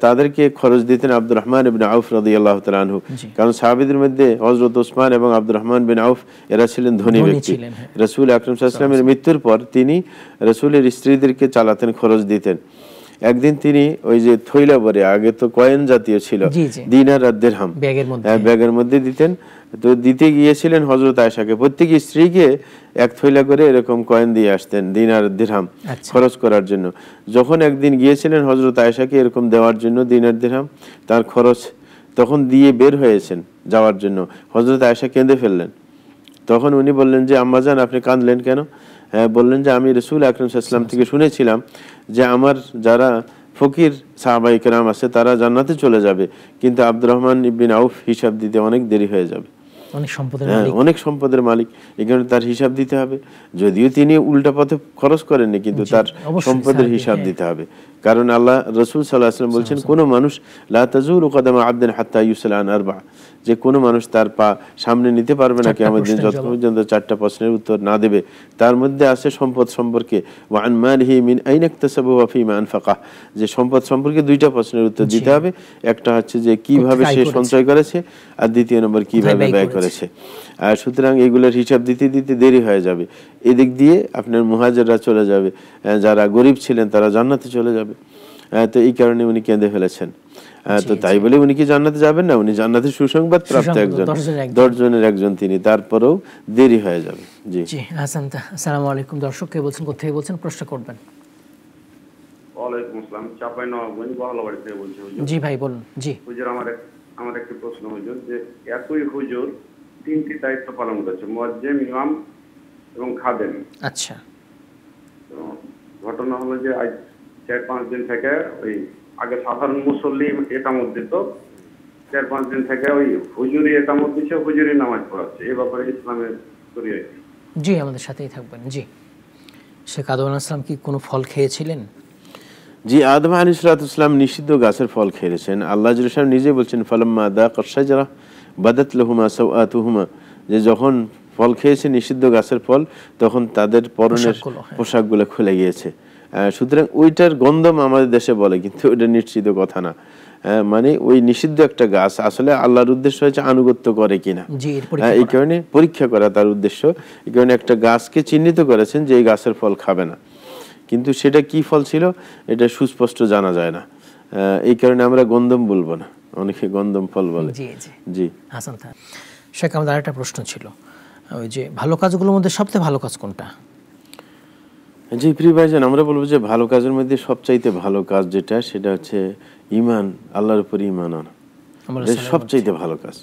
তাদেরকে খরচ দিতেন আব্দুর রহমান ইবনে আউফ রাদিয়াল্লাহু তাআলা আনহু। কারণ সাহাবীদের মধ্যে হযরত ওসমান এবং আব্দুর রহমান বিন আউফ এরা ছিলেন ধনী ব্যক্তি। রাসূল আকরাম সাল্লাল্লাহু আলাইহি ওয়াসাল্লামের মৃত্যুর পর তিনি রাসূলের স্ত্রীদেরকে চালাতেন, খরচ দিতেন। একদিন তিনি ওই যে থৈলা ভরে, আগে তো কয়েন জাতীয় ছিল, দিনার আর দিরহাম, ব্যাগের মধ্যে দিতেন। তো দিতে গিয়েছিলেন হযরত আয়েশাকে, প্রত্যেক স্ত্রীকে এক থৈলা করে এরকম কয়েন দিয়ে আসতেন, দিনার দিরহাম খরচ করার জন্য। যখন একদিন গিয়েছিলেন হযরত আয়েশাকে এরকম দেওয়ার জন্য দিনার দিরহাম, তার খরচ, তখন দিয়ে বের হয়েছেন যাওয়ার জন্য, হযরত আয়েশা কেঁদে ফেললেন। তখন উনি বললেন যে আম্মাজান, আপনি কাঁদলেন কেন? বললেন যে আমি রাসূল আকরাম সাল্লাল্লাহু আলাইহি ওয়াসাল্লাম থেকে শুনেছিলাম যে আমার যারা ফকির সাহাবায়ে কেরাম আছে তারা জান্নাতে চলে যাবে, কিন্তু আব্দুর রহমান ইবনে আউফ হিসাব দিতে অনেক দেরি হয়ে যাবে, অনেক সম্পদের মালিক, এখানে তার হিসাব দিতে হবে। যদিও তিনি উল্টা পথে খরচ করেননি, কিন্তু তার সম্পদের হিসাব দিতে হবে। কারণ আল্লাহ রাসূল সাল্লাল্লাহু আলাইহি ওয়াসাল্লাম বলছেন, কোনো মানুষ লা তাজুলু কদামা আবদিন হাত্তা ইউসালা আন আরবা, যে কোনো মানুষ তার পা সামনে নিতে পারবে না কিয়ামত দিন যতক্ষণ পর্যন্ত চারটা প্রশ্নের উত্তর না দেবে। তার মধ্যে আছে সম্পদ সম্পর্কে, ওয়া আন মালিহি মিন আইনা ইকতাসাবাহু ওয়া ফিমা আনফাকা, যে সম্পদ সম্পর্কে দুইটা প্রশ্নের উত্তর দিতে হবে। একটা হচ্ছে যে কিভাবে সে সঞ্চয় করেছে, আর দ্বিতীয় নম্বর কিভাবে ব্যয় করেছে। আর সুতরাং এগুলোর হিসাব দিতে দিতে দেরি হয়ে যাবে। এদিক দিয়ে আপনার মুহাজিররা চলে যাবে, যারা গরিব ছিলেন তারা জান্নাতে চলে যাবে। তো এই কারণে উনি কেঁদে ফেলেছেন। তো তাই বলে উনি কি জান্নাতে যাবেন না? উনি জান্নাতের সুসংবাদ প্রাপ্ত একজন, 10 জনের একজন তিনি, তারপরেও দেরি হয়ে যাবে। জি জি, হাসান, আসসালামু আলাইকুম। দর্শক কে বলছেন, কোথা থেকে বলছেন, প্রশ্ন করবেন। ওয়ালাইকুম আসসালাম, চাঁপাইনবাবগঞ্জ বহলাবাড়ি থেকে বলছি হুজুর। জি ভাই বলুন। জি হুজুর, আমার একটা প্রশ্ন হুজুর, যে একই হুজুর 3টি দায়িত্ব পালন করছে, মুয়াজ্জিম, ইমাম এবং খাদেম। আচ্ছা। তো ঘটনা হলো যে আজ 4-5 দিন থেকে ওই আগে সাধারণ মুসল্লি একামত দিত, 4-5 দিন থেকে ওই হুজুরি একামত দিচ্ছে, হুজুরি নামাজ পড়াচ্ছে। এই ব্যাপারে ইসলামের শরীয়ত কি? জি, আমাদের সাথেই থাকবেন। জি, শেখ আদম আলাইহিস সালাম কি কোনো ফল খেয়েছিলেন? জি, আদম আলাইহিস সালাম নিষিদ্ধ গাছের ফল খেয়েছেন। আল্লাহ জাল্লাহু শাআনহু নিজে বলছেন, ফালাম্মা দাকাশ শাজারা বাদাত লাহুমা সাওআতুহুমা, যে যখন ফল খেয়েছে নিষিদ্ধ গাছের ফল, তখন তাদের পরনের পোশাকগুলো খুলে গিয়েছে। সুতরাং ওইটার গন্ধম আমাদের দেশে বলে, কিন্তু ওইটা নিশ্চিত কথা না। মানে ওই নিষিদ্ধ একটা গাছ আসলে আল্লাহর উদ্দেশ্য হচ্ছে আনুগত্য করে কিনা, এই কারণে পরীক্ষা করা তার উদ্দেশ্য। এই কারণে একটা গাছকে চিহ্নিত করেছেন যে এই গাছের ফল খাবে না, কিন্তু সেটা কি ফল ছিল এটা সুস্পষ্ট জানা যায় না। এই কারণে আমরা গন্ধম বলবো না, অনেকে গন্ধম ফল বলে। জি জি জি। হাসান, শেখ আমাদের আরেকটা প্রশ্ন ছিল, ওই যে ভালো কাজগুলোর মধ্যে সবচেয়ে ভালো কাজ কোনটা? জি প্রিয় ভাইজান, আমরা বলবো যে ভালো কাজের মধ্যে সবচাইতে ভালো কাজ যেটা, সেটা হচ্ছে ঈমান, আল্লাহর উপর ঈমান আনা। সবচেয়ে ভালো কাজ।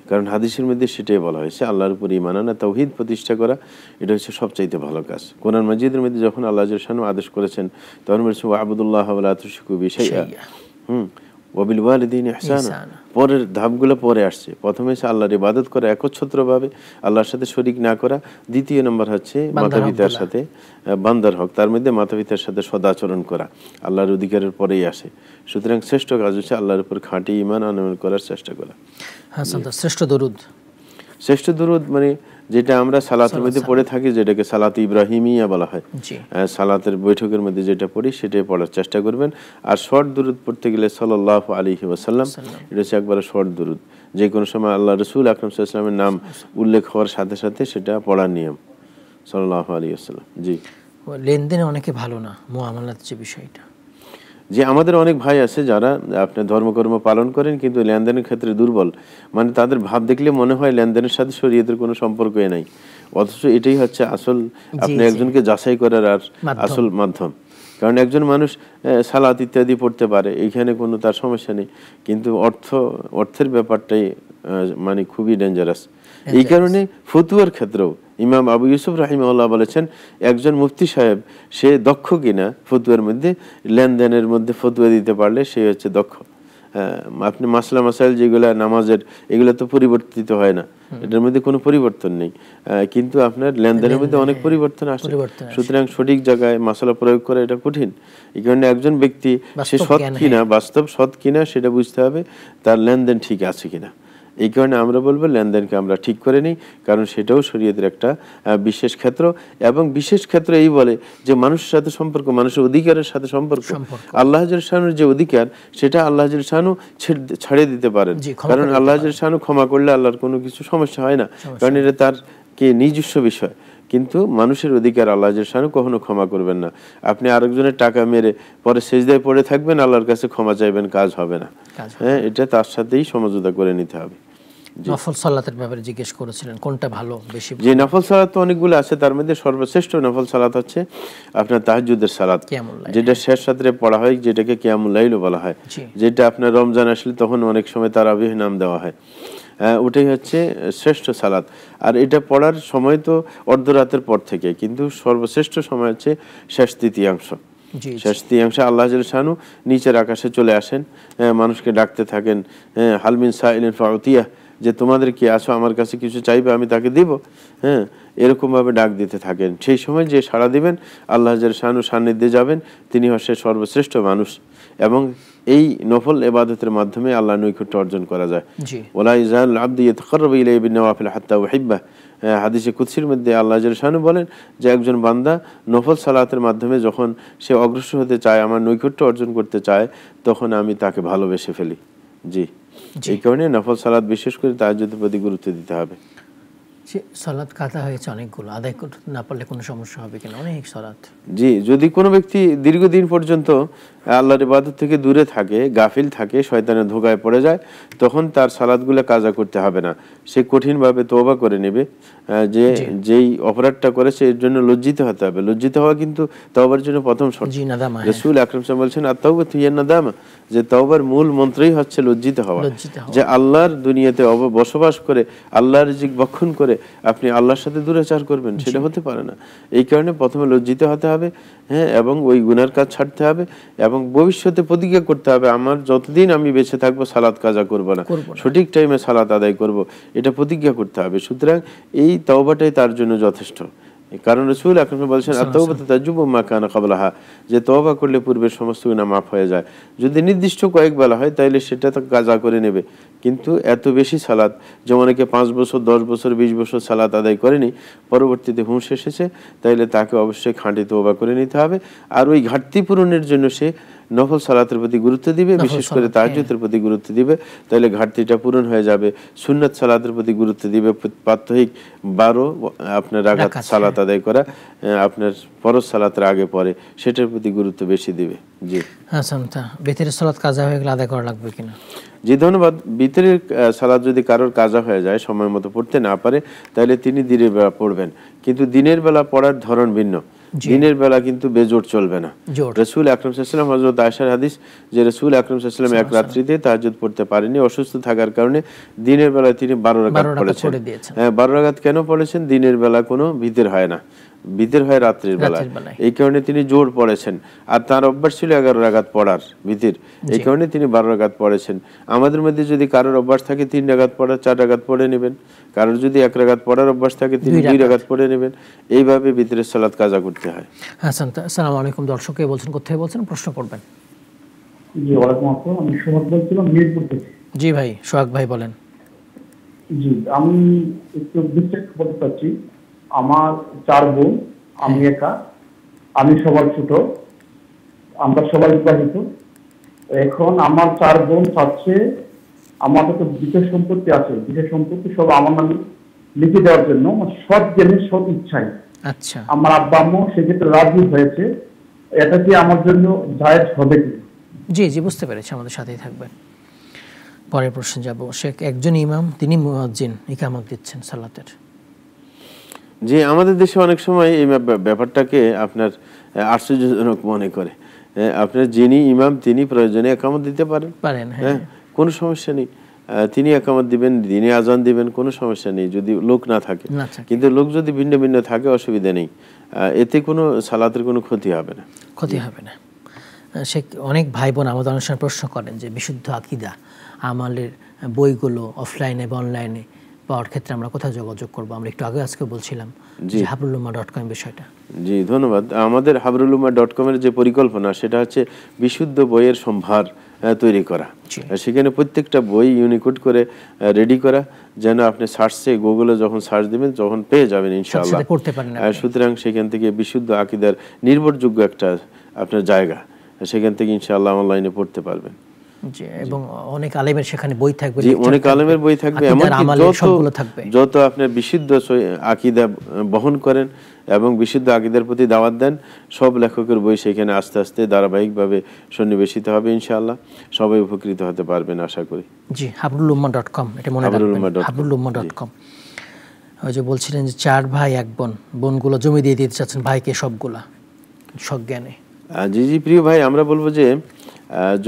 কারণ হাদিসের মধ্যে সেটাই বলা হয়েছে, আল্লাহর উপর ঈমান আনা, তাওহীদ প্রতিষ্ঠা করা, এটা হচ্ছে সবচাইতে ভালো কাজ। কোরআন মাজিদের মধ্যে যখন আল্লাহ জাল্লাহু শানহু আদেশ করেছেন তখন বলেছেন ওয়া'বুদুল্লাহ ওয়া লা তুশরিকু বিহি শাইআ ওয়া বিল ওয়ালিদাইনি ইহসানা। পরের ধাপগুলো পরে আসছে। প্রথমে হচ্ছে আল্লাহর ইবাদত করা একচ্ছত্রভাবে, আল্লাহর সাথে শরীক না করা। দ্বিতীয় নম্বর হচ্ছে মাতা-পিতার সাথে বান্দার হক, তার মধ্যে মাতা-পিতার সাথে সদাচরণ করা আল্লাহর অধিকারের পরেই আসে। সুতরাং শ্রেষ্ঠ কাজ হচ্ছে আল্লাহর উপর খাঁটি ঈমান আনয়ন করার চেষ্টা করা। হ্যাঁ, শ্রেষ্ঠ দরুদ, শ্রেষ্ঠ দরুদ মানে যেটা আমরা সালাতের মধ্যে পড়ে থাকি, যেটাকে সালাত ইব্রাহিমিয়া বলা হয়, সালাতের বৈঠকের মধ্যে যেটা পড়ি সেটাই পড়ার চেষ্টা করবেন। আর শর্ট দরুদ পড়তে গেলে সাল্লাল্লাহু আলাইহি ওয়াসাল্লাম, এটা হচ্ছে একবারে শর্ট দরুদ। যে কোনো সময় আল্লাহ রাসূল আকরাম সাল্লাল্লাহু আলাইহি ওয়াসাল্লামের নাম উল্লেখ হওয়ার সাথে সাথে সেটা পড়ার নিয়ম, সাল্লাল্লাহু আলাইহি ওয়াসাল্লাম। জি, লেনদেনে অনেকে ভালো না, মুআমালাত যে বিষয়টা, যে আমাদের অনেক ভাই আছে যারা আপনার ধর্মকর্ম পালন করেন কিন্তু লেনদেনের ক্ষেত্রে দুর্বল, মানে তাদের ভাব দেখলে মনে হয় লেনদেনের সাথে শরীয়তের কোনো সম্পর্কই নাই, অথচ এটাই হচ্ছে আসল আপনি একজনকে যাচাই করার আর আসল মাধ্যম। কারণ একজন মানুষ সালাত ইত্যাদি পড়তে পারে, এইখানে কোনো তার সমস্যা নেই, কিন্তু অর্থের ব্যাপারটাই মানে খুবই ডেঞ্জারাস। এই কারণে ফতুয়ার ক্ষেত্রেও ইমাম আবু ইউসুফ রাহিমাহুল্লাহ বলেছেন, একজন মুফতি সাহেব সে দক্ষ কিনা ফতুয়ার মধ্যে, লেনদেনের মধ্যে ফতুয়া দিতে পারলে সে হচ্ছে দক্ষ। আপনি মাসলা মাসাইল যেগুলো নামাজের, এগুলো তো পরিবর্তিত হয় না, এটার মধ্যে কোনো পরিবর্তন নেই, কিন্তু আপনার লেনদেনের মধ্যে অনেক পরিবর্তন আসে। সুতরাং সঠিক জায়গায় মাসালা প্রয়োগ করা এটা কঠিন। এই কারণে একজন ব্যক্তি সে সৎ কিনা, বাস্তব সৎ কিনা সেটা বুঝতে হবে, তার লেনদেন ঠিক আছে কিনা। এই কারণে আমরা বলবো লেনদেনকে আমরা ঠিক করে নিই, কারণ সেটাও শরীয়তের একটা বিশেষ ক্ষেত্র। এবং বিশেষ ক্ষেত্র এই বলে যে মানুষের সাথে সম্পর্ক, মানুষের অধিকারের সাথে সম্পর্ক, আল্লাহ জাল্লাহু শানুর যে অধিকার সেটা আল্লাহ জাল্লাহু শানু ছাড়িয়ে দিতে পারেন, কারণ আল্লাহ জাল্লাহু শানু ক্ষমা করলে আল্লাহর কোনো কিছু সমস্যা হয় না, কারণ এটা তার কি নিজস্ব বিষয়। কিন্তু মানুষের অধিকার আল্লাহ জাল্লাহু শানু কখনো ক্ষমা করবেন না। আপনি আরেকজনের টাকা মেরে পরে সেজদায় পড়ে থাকবেন, আল্লাহর কাছে ক্ষমা চাইবেন, কাজ হবে না। হ্যাঁ, এটা তার সাথেই সমঝোতা করে নিতে হবে। নফল সালাতের ব্যাপারে জিজ্ঞেস করেছিলেন, কোনটা ভালো বেশি? যে নফল সালাত তো অনেকগুলো আছে, তার মধ্যে সর্বশ্রেষ্ঠ নফল সালাত হচ্ছে আপনার তাহাজ্জুদের সালাত, যেটা শেষ রাতে পড়া হয়, যেটাকে কিয়ামুল লাইলও বলা হয়, যেটা আপনার রমজান আসলে তখন অনেক সময় তারাবিহ নাম দেওয়া হয়। ওটাই হচ্ছে শ্রেষ্ঠ সালাত। আর এটা পড়ার সময় তো অর্ধরাতের পর থেকে, কিন্তু সর্বশ্রেষ্ঠ সময় হচ্ছে শেষ তৃতীয়াংশ। শেষ তৃতীয়াংশে আল্লাহ জাল্লাহু শানু নিচের আকাশে চলে আসেন, মানুষকে ডাকতে থাকেন, হালমিন সাইলিন ফাউতিয়াহ, যে তোমাদের কি আছো, আমার কাছে কিছু চাইবে আমি তাকে দিব। হ্যাঁ, এরকমভাবে ডাক দিতে থাকেন। সেই সময় যে সাড়া দিবেন, আল্লাহ জাল্লাহু শানুর সান্নিধ্যে যাবেন, তিনি হচ্ছে সর্বশ্রেষ্ঠ মানুষ। এবং এই নফল ইবাদতের মাধ্যমে আল্লাহ নৈকট্য অর্জন করা যায়। ওয়ালা ইয়াজালু আবদু ইয়াতাকাররাবু ইলাইহি বিন-নওয়াফিল হাত্তা উহিব্বাহ। হাদিসে কুদসির মধ্যে আল্লাহ জাল্লাহু শানু বলেন যে একজন বান্দা নফল সালাতের মাধ্যমে যখন সে অগ্রসর হতে চায়, আমার নৈকট্য অর্জন করতে চায়, তখন আমি তাকে ভালোবেসে ফেলি। জি, এই কারণে নফল সালাত বিশেষ করে তাহাজ্জুদের প্রতি গুরুত্ব দিতে হবে। সালাত কাজা হয়েছে অনেকগুলো, আদায় করতে না পারলে কোনো সমস্যা হবে কিনা? অনেক সালাত। জি, যদি কোনো ব্যক্তি দীর্ঘদিন পর্যন্ত আল্লাহর ইবাদত থেকে দূরে থাকে, গাফিল থাকে, শয়তানের ধোঁকায় পড়ে যায়, তখন তার সালাতগুলো কাজা করতে হবে না, সে কঠিনভাবে তওবা করে নেবে। যেই অপরাধটা করেছে এর জন্য লজ্জিত হতে হবে। লজ্জিত হওয়া কিন্তু তওবার জন্য প্রথম শর্ত। রাসূল আকরাম সাল্লাল্লাহু আলাইহি ওয়াসাল্লাম বলছেন আত-তাওবাতু হিয়া নাদামা, যে তওবার মূল মন্ত্রই হচ্ছে লজ্জিত হওয়া। যে আল্লাহর দুনিয়াতে বসবাস করে, আল্লাহর রিজিক ভক্ষণ করে আপনি আল্লাহর সাথে দুরাচার করবেন, সেটা হতে পারে না। এই কারণে প্রথমে লজ্জিত হতে হবে, হ্যাঁ, এবং ওই গুনার কাজ ছাড়তে হবে, এবং ভবিষ্যতে প্রতিজ্ঞা করতে হবে আমার যতদিন আমি বেঁচে থাকবো সালাত কাজা করব না, সঠিক টাইমে সালাত আদায় করব, এটা প্রতিজ্ঞা করতে হবে। সুতরাং এই তওবাটাই তার জন্য যথেষ্ট। কারণ রাসূল আকরাম বলেছেন আত-তাওবাতু তাজুবু মা কানা ক্বাবলাহা, যে তওবা করলে পূর্বের সমস্ত গুনাহ মাফ হয়ে যায়। যদি নির্দিষ্ট কয়েক বেলা হয় তাহলে সেটা তো কাজা করে নেবে, কিন্তু এত বেশি সালাত, যেমন অনেকে 5 বছর 10 বছর 20 বছর সালাত আদায় করেনি, পরবর্তীতে হুঁশ এসেছে, তাইলে তাকে অবশ্যই খাঁটি তওবা করে নিতে হবে। আর ওই ঘাটতি পূরণের জন্য সে নফল সালাতের প্রতি গুরুত্ব দিবে, বিশেষ করে তাহাজ্জুদের প্রতি গুরুত্ব দিবে, তাহলে ঘাটতিটা পূরণ হয়ে যাবে। সুন্নাত সালাতের প্রতি গুরুত্ব দিবে, প্রাত্যহিক 12 আপনার রাকাত সালাত আদায় করা, আপনার ফরজ সালাতের আগে পরে, সেটার প্রতি গুরুত্ব বেশি দিবে। জি, হ্যাঁ, বিতরের সালাত কাজা হয়ে গেলে আদায় করা লাগবে কিনা? জি, ধন্যবাদ। বিতরের সালাত যদি কারোর কাজা হয়ে যায়, সময় মতো পড়তে না পারে, তাহলে তিনি দিনের বেলা পড়বেন, কিন্তু দিনের বেলা পড়ার ধরন ভিন্ন। দিনের বেলা কিন্তু বেজোট চলবে না। রাসূল আকরাম সাল্লাল্লাহু আলাইহি ওয়াসাল্লাম, হযরত আয়েশার হাদিস যে রাসূল আকরাম সাল্লাল্লাহু আলাইহি ওয়াসাল্লাম এক রাত্রিতে তাহাজ্জুদ পড়তে পারেনি, অসুস্থ থাকার কারণে দিনের বেলা তিনি 12 রাকাত পড়েছেন। 12 রাকাত কেন পড়েছেন? দিনের বেলা কোনো ভিতর হয় না, ভিতর হয় রাত্রির বেলা, এই কারণে তিনি জোর পড়েছেন। আর তার অভ্যাস ছিল 11 রাকাত পড়ার ভিতর, এই কারণে তিনি 12 রাকাত পড়েছেন। আমাদের মধ্যে যদি কারোর অভ্যাস থাকে 3 রাকাত পড়ার, 4 রাকাত পড়ে নেবেন। কারোর যদি 1 রাকাত পড়ার অভ্যাস থাকে তিনি 2 রাকাত পড়ে নেবেন। এইভাবে ভিতরের সালাত কাজা করতে হয়। হাসান, আসসালামু আলাইকুম। দর্শককে বলছেন, কোথায় বলছেন, প্রশ্ন করবেন। জি, ওয়ালাইকুম আসসালাম। আমি সোহাগ বলছিলাম মিরপুর থেকে। জি ভাই, সোহাগ ভাই বলেন। জি, আমি একটু বিস্তারিত বলতে চাচ্ছি। আমার 4 বোন, আমি একা, আমি সবার ছোট, আমরা সবাই বিবাহিত। এখন আমার 4 বোন চাচ্ছে আমাদের তো বিশেষ সম্পত্তি আছে, বিশেষ সম্পত্তি সব আমার নামে লিখে দেওয়ার জন্য, সব জেনে সব ইচ্ছায়। আচ্ছা, আমার আব্বা আম্মু সেক্ষেত্রে রাজি হয়েছে। এটা কি আমার জন্য জায়েজ হবে কি? জি জি, বুঝতে পেরেছি, আমাদের সাথেই থাকবেন। পরের প্রশ্ন যাব। শেখ একজন ইমাম, তিনি মুয়াজ্জিন, ইকামত দিচ্ছেন সালাতের। জি, আমাদের দেশে অনেক সময় এই ব্যাপারটাকে আপনার আশ্চর্যজনক মনে করে। আপনার যিনি ইমাম তিনি প্রয়োজনে একামত দিতে পারেন, হ্যাঁ, কোনো সমস্যা নেই। তিনি একামত দিবেন, তিনি আজান দিবেন, কোনো সমস্যা নেই যদি লোক না থাকে। কিন্তু লোক যদি ভিন্ন ভিন্ন থাকে অসুবিধা নেই, এতে কোনো সালাতের কোনো ক্ষতি হবে না। ক্ষতি হবে না। সে অনেক ভাই বোন আমাদের অনুষ্ঠানে প্রশ্ন করেন যে বিশুদ্ধ আকীদা আমালের বইগুলো অফলাইনে বা অনলাইনে পাওয়ার ক্ষেত্রে আমরা কোথায় যোগাযোগ করবো? আমরা একটু আগে আজকে বলছিলাম যে habrulumma.com বিষয়টা। জি, ধন্যবাদ। আমাদের habrulumma.com এর যে পরিকল্পনা সেটা হচ্ছে বিশুদ্ধ বইয়ের সম্ভার তৈরি করা। সেখানে প্রত্যেকটা বই ইউনিকোড করে রেডি করা, যেন আপনি সার্চে গুগলে যখন সার্চ দিবেন তখন পেয়ে যাবেন ইনশাআল্লাহ। সুতরাং সেখান থেকে বিশুদ্ধ আকীদার নির্ভরযোগ্য একটা আপনার জায়গা, সেখান থেকে ইনশাআল্লাহ অনলাইনে পড়তে পারবেন। জি, এবং অনেক আলেমের সেখানে বই থাকবে। জি, অনেক আলেমের বই থাকবে, এমনকি যত আপনার বিশুদ্ধ আকীদা বহন করেন এবং বিশুদ্ধ আকীদার প্রতি দাওয়াত দেন, সব লেখকের বই সেখানে আস্তে আস্তে ধারাবাহিকভাবে সন্নিবেশিত হবে ইনশাআল্লাহ। সবাই উপকৃত হতে পারবেন আশা করি। জি, habrulumma.com, এটা মনে রাখবেন, habrulumma.com। ওই যে বলছিলেন যে 4 ভাই 1 বোন, বোনগুলো জমি দিয়ে দিতে চাচ্ছেন ভাইকে সবগুলা সজ্ঞানে। জি জি, প্রিয় ভাই, আমরা বলবো যে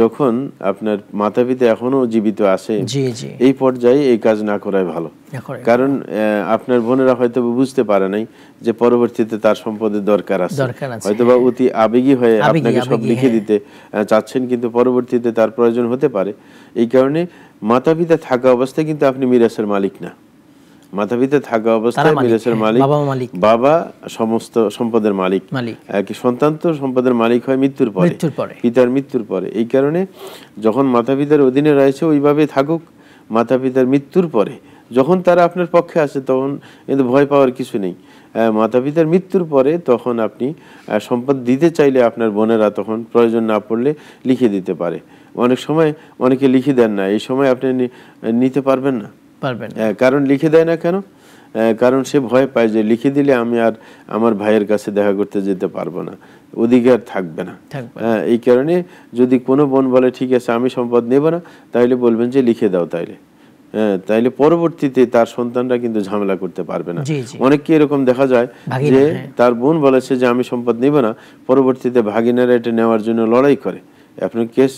যখন আপনার মাতা পিতা এখনো জীবিত আছে এই পর্যায়ে এই কাজ না করাই ভালো। কারণ আপনার বোনেরা হয়তো বুঝতে পারে নাই যে পরবর্তীতে তার সম্পদের দরকার আছে, হয়তোবা অতি আবেগী হয়ে আপনাকে সব লিখে দিতে চাচ্ছেন, কিন্তু পরবর্তীতে তার প্রয়োজন হতে পারে। এই কারণে মাতা পিতা থাকা অবস্থায় কিন্তু আপনি মিরাসের মালিক না। মাতা পিতা থাকা অবস্থায় মিরাসের মালিক বাবা, সমস্ত সম্পদের মালিক। সন্তান তো সম্পদের মালিক হয় মৃত্যুর পরে, পিতার মৃত্যুর পরে। এই কারণে যখন মাতা পিতার অধীনে রয়েছে ওইভাবে থাকুক। মাতা পিতার মৃত্যুর পরে যখন তারা আপনার পক্ষে আসে তখন কিন্তু ভয় পাওয়ার কিছু নেই। মাতা পিতার মৃত্যুর পরে তখন আপনি সম্পদ দিতে চাইলে আপনার বোনেরা তখন প্রয়োজন না পড়লে লিখে দিতে পারে। অনেক সময় অনেকে লিখে দেন না, এই সময় আপনি নিতে পারবেন না। কারণ লিখে দেয় না কেন? কারণ সে ভয় পায় যে লিখে দিলে আমি আর আমার ভাইয়ের কাছে দেখা করতে যেতে পারবো না, অধিকার থাকবে না। এই কারণে যদি কোনো বোন বলে ঠিক আছে আমি সম্পদ নেব না, তাইলে বলবেন যে লিখে দাও, তাইলে পরবর্তীতে তার সন্তানরা কিন্তু ঝামেলা করতে পারবে না। অনেককে এরকম দেখা যায় যে তার বোন বলেছে যে আমি সম্পদ নেব না, পরবর্তীতে ভাগিনারা এটা নেওয়ার জন্য লড়াই করে, আপনার কেস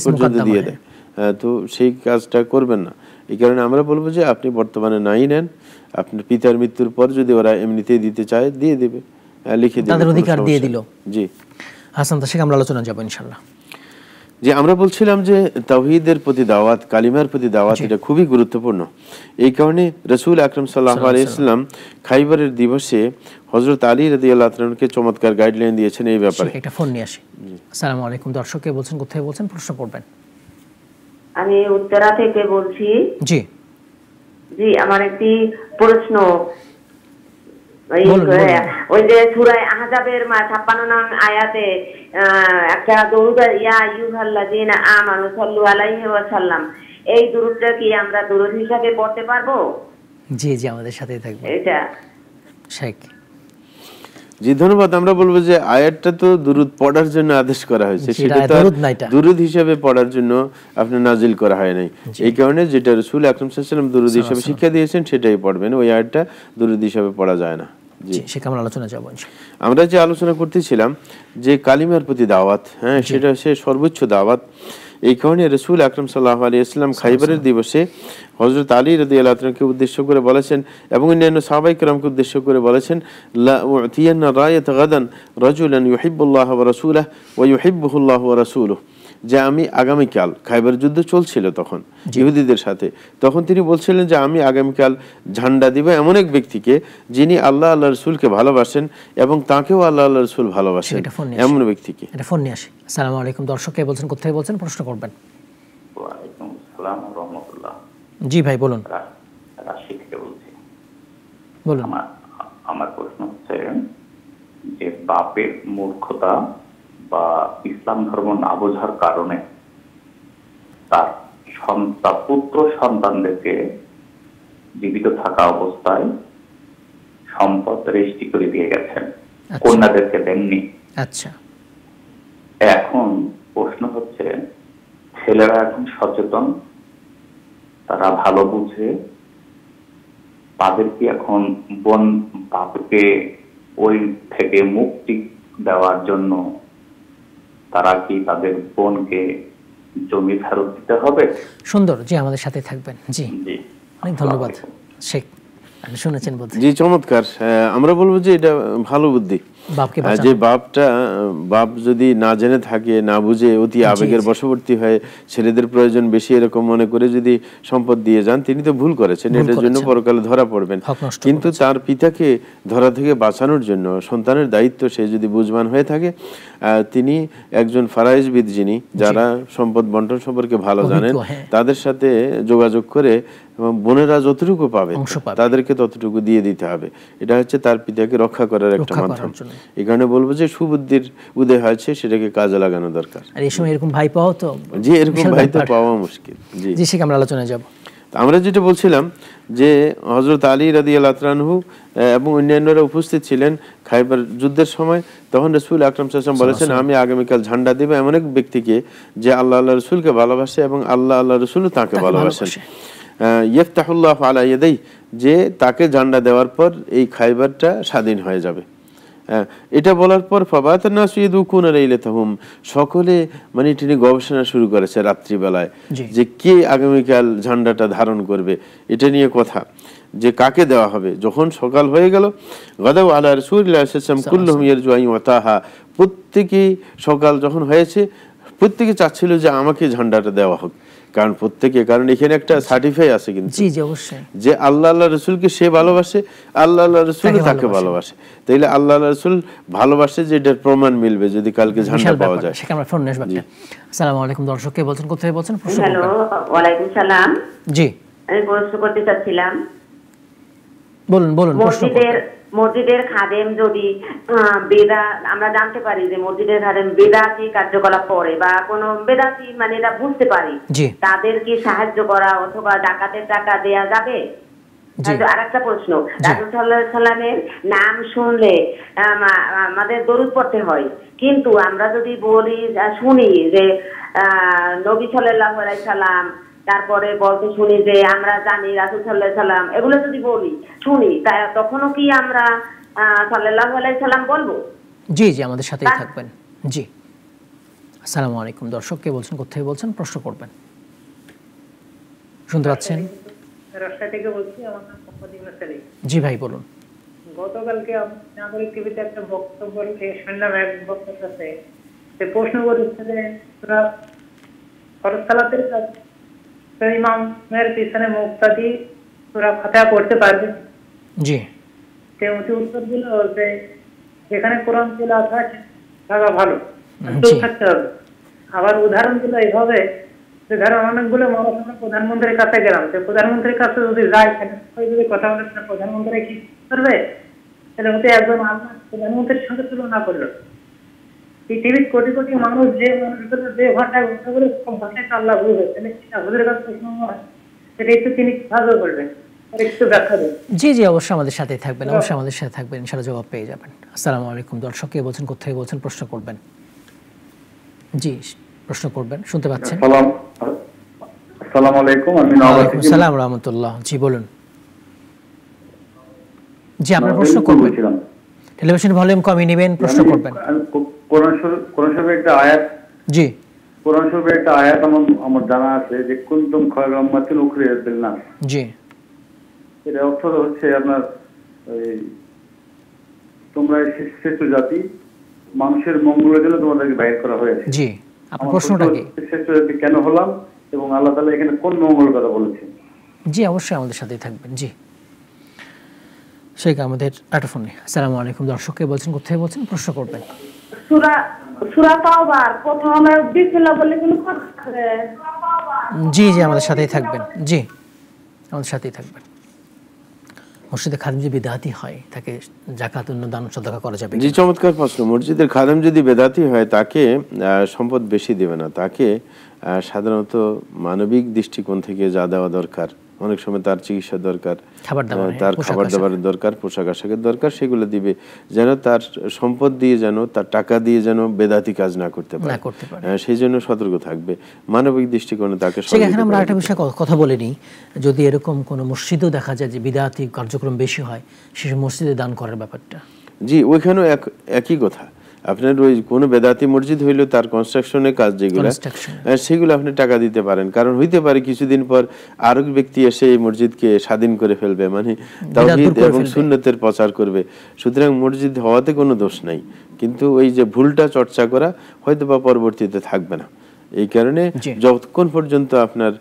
পর্যন্ত দিয়ে দেয়। তো সেই কাজটা করবেন না। এই কারণে আমরা বলবো যে আপনি বর্তমানে নাই নেন, আপনার পিতার মৃত্যুর পর যদি ওরা এমনিতেই দিতে চায় দিয়ে দেবে, লিখে দেবে, তাদের অধিকার দিয়ে দিল। জি হাসান, তার সাথে আমরা আলোচনা যাব ইনশাআল্লাহ। যে আমরা বলছিলাম যে তাওহীদের প্রতি দাওয়াত, কালিমার প্রতি দাওয়াত, এটা খুবই গুরুত্বপূর্ণ। এই কারণে রাসূল আকরাম সাল্লাল্লাহু আলাইহি ওয়াসাল্লাম খাইবারের দিবসে হযরত আলী রাদিয়াল্লাহু তাআলাকে চমৎকার গাইডলাইন দিয়েছেন এই ব্যাপারে। একটা ফোন নিয়ে আসি। আসসালামু আলাইকুম। দর্শককে বলছেন, কোথায় বলছেন, প্রশ্ন করবেন। আমি উত্তরা থেকে বলছি। জি জি, আমার একটি প্রশ্ন। ওই যে সূরা আহজাবের 56 নং আয়াতে একটা দরুদ, ইয়া আইয়ুহাল্লাযীনা আমানু সাল্লু আলাইহি ওয়া সাল্লাম, এই দরুদটা কি আমরা দরুদ হিসাবে পড়তে পারবো? জি জি, আমাদের সাথেই থাকবে এটা শেখ। জি ধন্যবাদ। আমরা বলবো যে আয়াতটা তো দুরুদ পড়ার জন্য আদেশ করা হয়েছে, সেটা তো দুরুদ হিসেবে পড়ার জন্য আপনি নাজিল করা হয় নাই। এই কারণে যেটা রাসূল আকরাম সাল্লাল্লাহু আলাইহি ওয়াসাল্লাম দুরুদ হিসেবে শিক্ষা দিয়েছেন সেটাই পড়বেন, ওই আয়াতটা দুরুদ হিসেবে পড়া যায় না। জি শেখ আমরা আলোচনা যাব। আমরা যে আলোচনা করতেছিলাম যে কালিমার প্রতি দাওয়াত, হ্যাঁ সেটা সে সর্বোচ্চ দাওয়াত। এই কারণে রাসূল আকরাম সাল্লাল্লাহু আলাইহি ওয়াসাল্লাম খাইবারের দিবসে হযরত আলী রাদিয়াল্লাহু আনহুকে উদ্দেশ্য করে বলেছেন এবং অন্যান্য সাহাবায়ে কেরামকে উদ্দেশ্য করে বলেছেন, লা উতিয়ান্না রায়াত গাদান রাজুলান ইউহিব্বুল্লাহ ওয়া রাসূলুহু ওয়া ইউহিব্বুহুল্লাহু ওয়া রাসূলুহু, যে আমি আগামীকাল, খাইবার যুদ্ধ চলছিল তখন ইহুদিদের সাথে, তখন তিনি বলছিলেন যে আমি আগামীকাল ঝান্ডা দিব এমন এক ব্যক্তিকে যিনি আল্লাহ আল্লাহ রসুলকে ভালোবাসেন এবং তাকেও আল্লাহ আল্লাহ রসুল ভালোবাসেন, এমন ব্যক্তিকে। এটা ফোন নিয়ে আসি। আসসালামু আলাইকুম, দর্শক কে বলছেন, কোথায় বলছেন, প্রশ্ন করবেন। ওয়ালাইকুম আসসালাম ওয়া রাহমাতুল্লাহ। জি ভাই বলুন। রাশি থেকে বলছি। বলুন। আমার প্রশ্ন হচ্ছে যে বাপের মূর্খতা বা ইসলাম ধর্ম না বোঝার কারণে তার পুত্র সন্তানদেরকে জীবিত থাকা অবস্থায় সম্পদ রেজিস্ট্রি করে দিয়ে গেছেন, কন্যাদেরকে দেননি। আচ্ছা, এখন প্রশ্ন হচ্ছে ছেলেরা এখন সচেতন, তারা ভালো বুঝে, তাদের কি এখন বোন বাপকে ওই থেকে মুক্তি দেওয়ার জন্য তারা কি তাদের বোনকে জমি ফেরত দিতে হবে? সুন্দর, জি আমাদের সাথে থাকবেন। জি জি, অনেক ধন্যবাদ শেখ, শুনেছেন বলতে। জি চমৎকার। আমরা বলবো যে এটা ভালো বুদ্ধি, যে বাপ যদি না জেনে থাকে, না বুঝে, অতি আবেগের বশবর্তী হয়ে ছেলেদের প্রয়োজন বেশি এরকম মনে করে যদি সম্পদ দিয়ে যান, তিনি তো ভুল করেছেন, এটার জন্য পরকালে ধরা পড়বেন। কিন্তু তার পিতাকে ধরা থেকে বাঁচানোর জন্য সন্তানের দায়িত্ব সে যদি বুঝবান হয়ে থাকে, তিনি একজন ফারাইজবিদ যিনি, যারা সম্পদ বন্টন সম্পর্কে ভালো জানেন, তাদের সাথে যোগাযোগ করে বোনেরা যতটুকু পাবে তাদেরকে ততটুকু দিয়ে দিতে হবে। এটা হচ্ছে তার পিতাকে রক্ষা করার একটা মাধ্যম। এই কারণে বলবো যে সুবুদ্ধির উদয় হয়েছে, সেটাকে কাজে লাগানো দরকার। আর এই সময় এরকম ভাই পাওয়া তো, জি এরকম ভাই তো পাওয়া মুশকিল। জি জি শেখ আমরা আলোচনায় যাব। আমরা যেটা বলছিলাম যে হযরত আলী রাদিয়াল্লাহু আনহু এবং অন্যান্যরা উপস্থিত ছিলেন খাইবার যুদ্ধের সময়, তখন রাসূল আকরাম সাল্লাল্লাহু আলাইহি ওয়াসাল্লাম বলেছেন আমি আগামীকাল ঝান্ডা দেব এমন এক ব্যক্তিকে যে আল্লাহ আল্লাহ রাসূলকে ভালোবাসে এবং আল্লাহ আল্লাহ রাসূলও তাকে ভালোবাসেন। ইফতাহুল্লাহু আলা ইয়াদাই, যে তাকে ঝান্ডা দেওয়ার পর এই খাইবারটা স্বাধীন হয়ে যাবে। এটা বলার পর সকলে মানে তিনি গবেষণা শুরু করেছে রাত্রিবেলায়, যে কে আগামীকাল ঝান্ডাটা ধারণ করবে, এটা নিয়ে কথা, যে কাকে দেওয়া হবে। যখন সকাল হয়ে গেল, গাদাউ আলা রাসূলিল্লাহি সাল্লাল্লাহু আলাইহি ওয়াসাল্লাম কুল্লুহুম ইয়ারজু আন ইউতাহা, প্রত্যেকেই সকাল যখন হয়েছে প্রত্যেকে চাচ্ছিল যে আমাকে ঝান্ডাটা দেওয়া হোক, কারণ কারণ এখানে একটা সার্টিফাই আছে কিন্তু, জি জি অবশ্যই, যে আল্লাহ আল্লাহ রাসূলকে সে ভালোবাসে, আল্লাহ আল্লাহ রাসূল তাকে ভালোবাসে। তাইলে আল্লাহ আল্লাহ রাসূল ভালোবাসে যে এটার প্রমাণ মিলবে যদি কালকে ঝান্ডা পাওয়া যায়। সেখানে আমরা ফোন নেব। আসসালামু আলাইকুম, দর্শক কে বলছেন, কোথায় বলছেন, প্রশ্ন করবেন। হ্যালো, ওয়ালাইকুম সালাম। জি আমি প্রশ্ন করতে চাচ্ছিলাম, বলুন বলুন। মসজিদের খাদেম যদি বেদা, আমরা জানতে পারি যে মসজিদের খাদেম বেদাতি কার্যকলাপ করে বা কোনো বেদাতি মানে এটা বুঝতে পারি, তাদের কি সাহায্য করা অথবা ডাকাতের টাকা দেয়া যাবে? আর একটা প্রশ্ন, রাসূল সাল্লাল্লাহু আলাইহি সাল্লামের নাম শুনলে আমাদের দরুদ পড়তে হয়, কিন্তু আমরা যদি বলি শুনি যে নবী সাল্লাল্লাহু আলাইহি সাল্লাম, তারপরে বলতে শুনি যে আমরা জানি রাসূল সাল্লাল্লাহু আলাইহি সাল্লাম, এগুলো যদি বলি শুনি, তখনও কি আমরা সাল্লাল্লাহু আলাইহি সাল্লাম বলবো? জি জি আমাদের সাথেই থাকবেন। জি আসসালামু আলাইকুম, দর্শক কে বলছেন, কোথায় বলছেন, প্রশ্ন করবেন। শুনতে পাচ্ছেন? রাস্তা থেকে বলছি, আমার নাম মোহাম্মদ ইউনূস আলী। জি ভাই বলুন। গতকালকে নাগরিক টিভিতে একটা বক্তব্য শুনলাম, এক বক্তার কাছে সে প্রশ্ন করেছে যে ফরজ সালাতের ইমামের পিছনে মুক্তাদি সূরা ফাতিহা পড়তে পারবে? জি। সে উত্তর দিল যে যেখানে কোরআন তিলাওয়াত হয় থাকা ভালো, চুপ থাকতে হবে। আবার উদাহরণ দিল এইভাবে যে ধরো অনেকগুলো মানুষ আমরা প্রধানমন্ত্রীর কাছে গেলাম, তো প্রধানমন্ত্রীর কাছে যদি যাই, যদি কথা বলে প্রধানমন্ত্রী কি করবে? তাহলে হতে একজন আল্লাহ প্রধানমন্ত্রীর সঙ্গে তুলনা করলো। পৃথিবীর কোটি কোটি মানুষ, যে মানুষগুলো যে ভাষায় কথা বলে সব ভাষায় তো আল্লাহ বুঝবে, তাহলে হুজুরের কাছে প্রশ্ন হয় সেটা একটু তিনি কিভাবে করবেন, একটু ব্যাখ্যা দেন। জি জি অবশ্যই আমাদের সাথেই থাকবেন, অবশ্যই আমাদের সাথে থাকবেন, ইনশাআল্লাহ জবাব পেয়ে যাবেন। আসসালামু আলাইকুম, দর্শক কে বলছেন, কোথায় বলছেন, প্রশ্ন করবেন। জি প্রশ্ন করবেন, শুনতে পাচ্ছেন? আসসালামু আলাইকুম, আমি নওগাঁ থেকে। আসসালামু রাহমাতুল্লাহ। জি বলুন। জি, আপনার প্রশ্ন করবেন। টেলিভিশন ভলিউম কমিয়ে নেবেন, প্রশ্ন করবেন। কোরআন শরীফের একটা আয়াত, জি, কোরআন শরীফের একটা আয়াত আমার জানা আছে যে কুনতুম খায়রা উম্মাতিন উখরিজাত লিন-নাস। জি, এর অর্থ হচ্ছে আপনার তোমরা শ্রেষ্ঠ জাতি, মানুষের মঙ্গলের জন্য তোমাদেরকে বাইর করা হয়েছে। জি, আপনার প্রশ্নটা কি? শ্রেষ্ঠ জাতি কেন হলাম এবং আল্লাহ তাআলা এখানে কোন মঙ্গলের কথা বলেছেন? জি, অবশ্যই আমাদের সাথেই থাকবেন। জি, শেখ আমাদের একটা ফোন নেই। আসসালামু আলাইকুম, দর্শককে বলছেন, কোথায় বলছেন, প্রশ্ন করবেন। সূরা তাওবার প্রথমে বিসমিল্লাহ বলে কোন কথা আছে? জি জি, আমাদের সাথেই থাকবেন। জি, আমাদের সাথেই থাকবেন। মসজিদে খাদেম যে বিদআতি হয় তাকে যাকাত অন্য দান সাদাকা করা যাবে? জি, চমৎকার প্রশ্ন। মসজিদের খাদেম যদি বেদাতি হয় তাকে সম্পদ বেশি দেবে না, তাকে সাধারণত মানবিক দৃষ্টিকোণ থেকে যা দেওয়া দরকার, অনেক সময় তার চিকিৎসা দরকার, তার খাবার দাবারের দরকার, পোশাক আশাকের দরকার, সেগুলো দিবে, যেন তার সম্পদ দিয়ে, যেন তার টাকা দিয়ে যেন বেদাতি কাজ না করতে পারে, সেই জন্য সতর্ক থাকবে, মানবিক দৃষ্টিকোণে তাকে। সেখানে আমরা একটা বিষয় কথা বলে নিই, যদি এরকম কোনো মসজিদও দেখা যায় যে বিদআতি কার্যক্রম বেশি হয়, সেই মসজিদে দান করার ব্যাপারটা। জি, ওইখানেও একই কথা। আপনার ওই কোনো বেদাতি মসজিদ হইলেও তার কনস্ট্রাকশনের কাজ যেগুলো, সেগুলো আপনি টাকা দিতে পারেন, কারণ হইতে পারে কিছুদিন পর আরেক ব্যক্তি এসে এই মসজিদকে স্বাধীন করে ফেলবে, মানে তাওহীদ এবং সুন্নতের প্রচার করবে। সুতরাং মসজিদ হওয়াতে কোনো দোষ নাই, কিন্তু ওই যে ভুলটা চর্চা করা হয়তো বা পরবর্তীতে থাকবে না। এই কারণে যতক্ষণ পর্যন্ত আপনার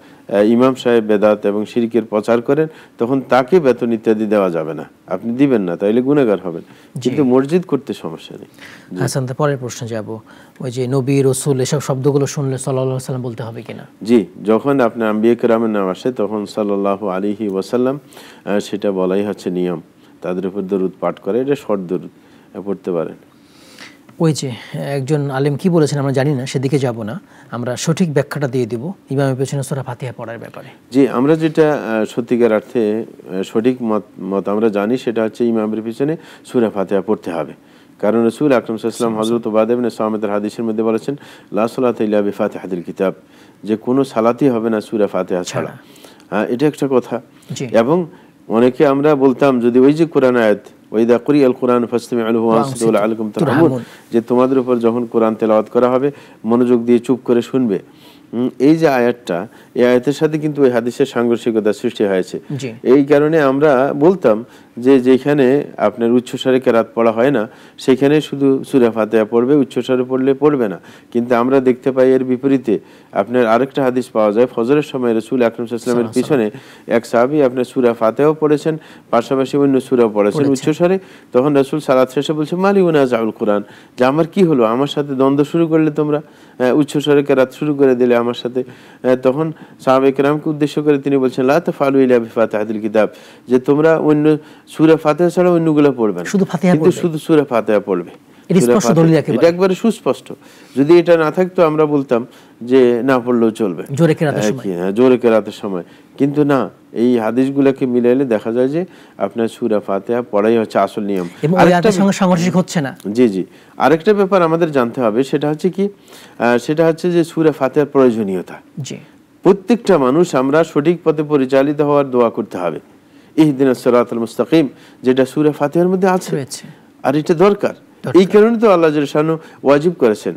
ইমাম সাহেব বেদাত এবং শিরকের প্রচার করেন, তখন তাকে বেতন ইত্যাদি দেওয়া যাবে না, আপনি দিবেন না, তাইলে গুনাহগার হবেন, কিন্তু মসজিদ করতে সমস্যা নেই। হাসান, পরের প্রশ্ন যাব, ওই যে নবী রাসূল এসব শব্দগুলো শুনলে সাল্লাল্লাহু আলাইহি ওয়াসাল্লাম বলতে হবে কিনা? জি, যখন আপনার আম্বিয়া কেরামের নাম আসে তখন সাল্লাল্লাহু আলাইহি ওয়াসাল্লাম সেটা বলাই হচ্ছে নিয়ম, তাদের উপর দরুদ পাঠ করে, এটা শর্ট দরুদ পড়তে পারেন। ওই যে একজন আলেম কি বলেছেন আমরা জানি না, সেদিকে যাব না, আমরা সঠিক ব্যাখ্যাটা দিয়ে দিব ইমামের পেছনে সূরা ফাতিহা পড়ার ব্যাপারে। জি, আমরা যেটা সত্যিকার অর্থে সঠিক মত আমরা জানি, সেটা হচ্ছে ইমামের পিছনে সূরা ফাতিহা পড়তে হবে, কারণ রাসূল আকরাম সাল্লাল্লাহু আলাইহি ওয়াসাল্লাম হযরত উবাদা ইবনে সামিতের হাদিসের মধ্যে বলেছেন, লা সালাতা ইল্লা বিফাতিহাতিল কিতাব, যে কোনো সালাতই হবে না সূরা ফাতিহা ছাড়া। এটা একটা কথা। এবং অনেকে আমরা বলতাম, যদি ওই যে কোরআন আয়াত ওয়াইদা কুরিয়াল কুরআন ফাসতামিউ লাহু ওয়া আনসিতু লাআল্লাকুম তুরহামুন, যে তোমাদের উপর যখন কোরআন তেলাওয়াত করা হবে মনোযোগ দিয়ে চুপ করে শুনবে, এই যে আয়াতটা, এই আয়াতের সাথে কিন্তু ওই হাদিসের সাংঘর্ষিকতা সৃষ্টি হয়েছে। এই কারণে আমরা বলতাম যে যেখানে আপনার উচ্চস্বরে কেরাত পড়া হয় না, সেখানে শুধু সূরা ফাতিহা পড়বে, উচ্চস্বরে পড়লে পড়বে না। কিন্তু আমরা দেখতে পাই এর বিপরীতে আপনার আরেকটা হাদিস পাওয়া যায়, ফজরের সময় রাসূল আকরাম সাল্লাল্লাহু আলাইহি ওয়াসাল্লামের পিছনে এক সাহাবী আপনার সূরা ফাতিহাও পড়েছেন, পাশাপাশি অন্য সূরাও পড়েছেন উচ্চস্বরে। তখন রাসূল সালাত শেষে বলছে, মালি উনাজাউল কুরআন, যে আমার কি হলো, আমার সাথে দ্বন্দ্ব শুরু করলে তোমরা, উচ্চস্বরে কেরাত শুরু করে দিলে আমার সাথে। তখন সাহাবায়ে কেরামকে উদ্দেশ্য করে তিনি বলছেন, লা তাফআলু ইল্লা বিফাতিহাতিল কিতাব, যে তোমরা অন্য সূরা ফাতিহা ছাড়া অন্যগুলো পড়বে না, কিন্তু শুধু সূরা ফাতিহা পড়বে। এটা একবারে সুস্পষ্ট। যদি এটা না থাকতো আমরা বলতাম যে না পড়লেও চলবে জোরে কেরাতের সময়, কিন্তু না, এই হাদিসগুলোকে মিলাইলে দেখা যায় যে আপনার সূরা ফাতিহা পড়াই হচ্ছে আসল নিয়ম। সাংঘর্ষিক হচ্ছে না। জি জি, আরেকটা ব্যাপার আমাদের জানতে হবে, সেটা হচ্ছে কি, সেটা হচ্ছে যে সূরা ফাতিহার প্রয়োজনীয়তা। প্রত্যেকটা মানুষ আমরা সঠিক পথে পরিচালিত হওয়ার দোয়া করতে হবে, ইহদিনাস সিরাতাল মুস্তাকিম, যেটা সূরা ফাতিহার মধ্যে আছে, আর এটা দরকার। এই কারণে তো আল্লাহ জাল্লা শানু ওয়াজিব করেছেন,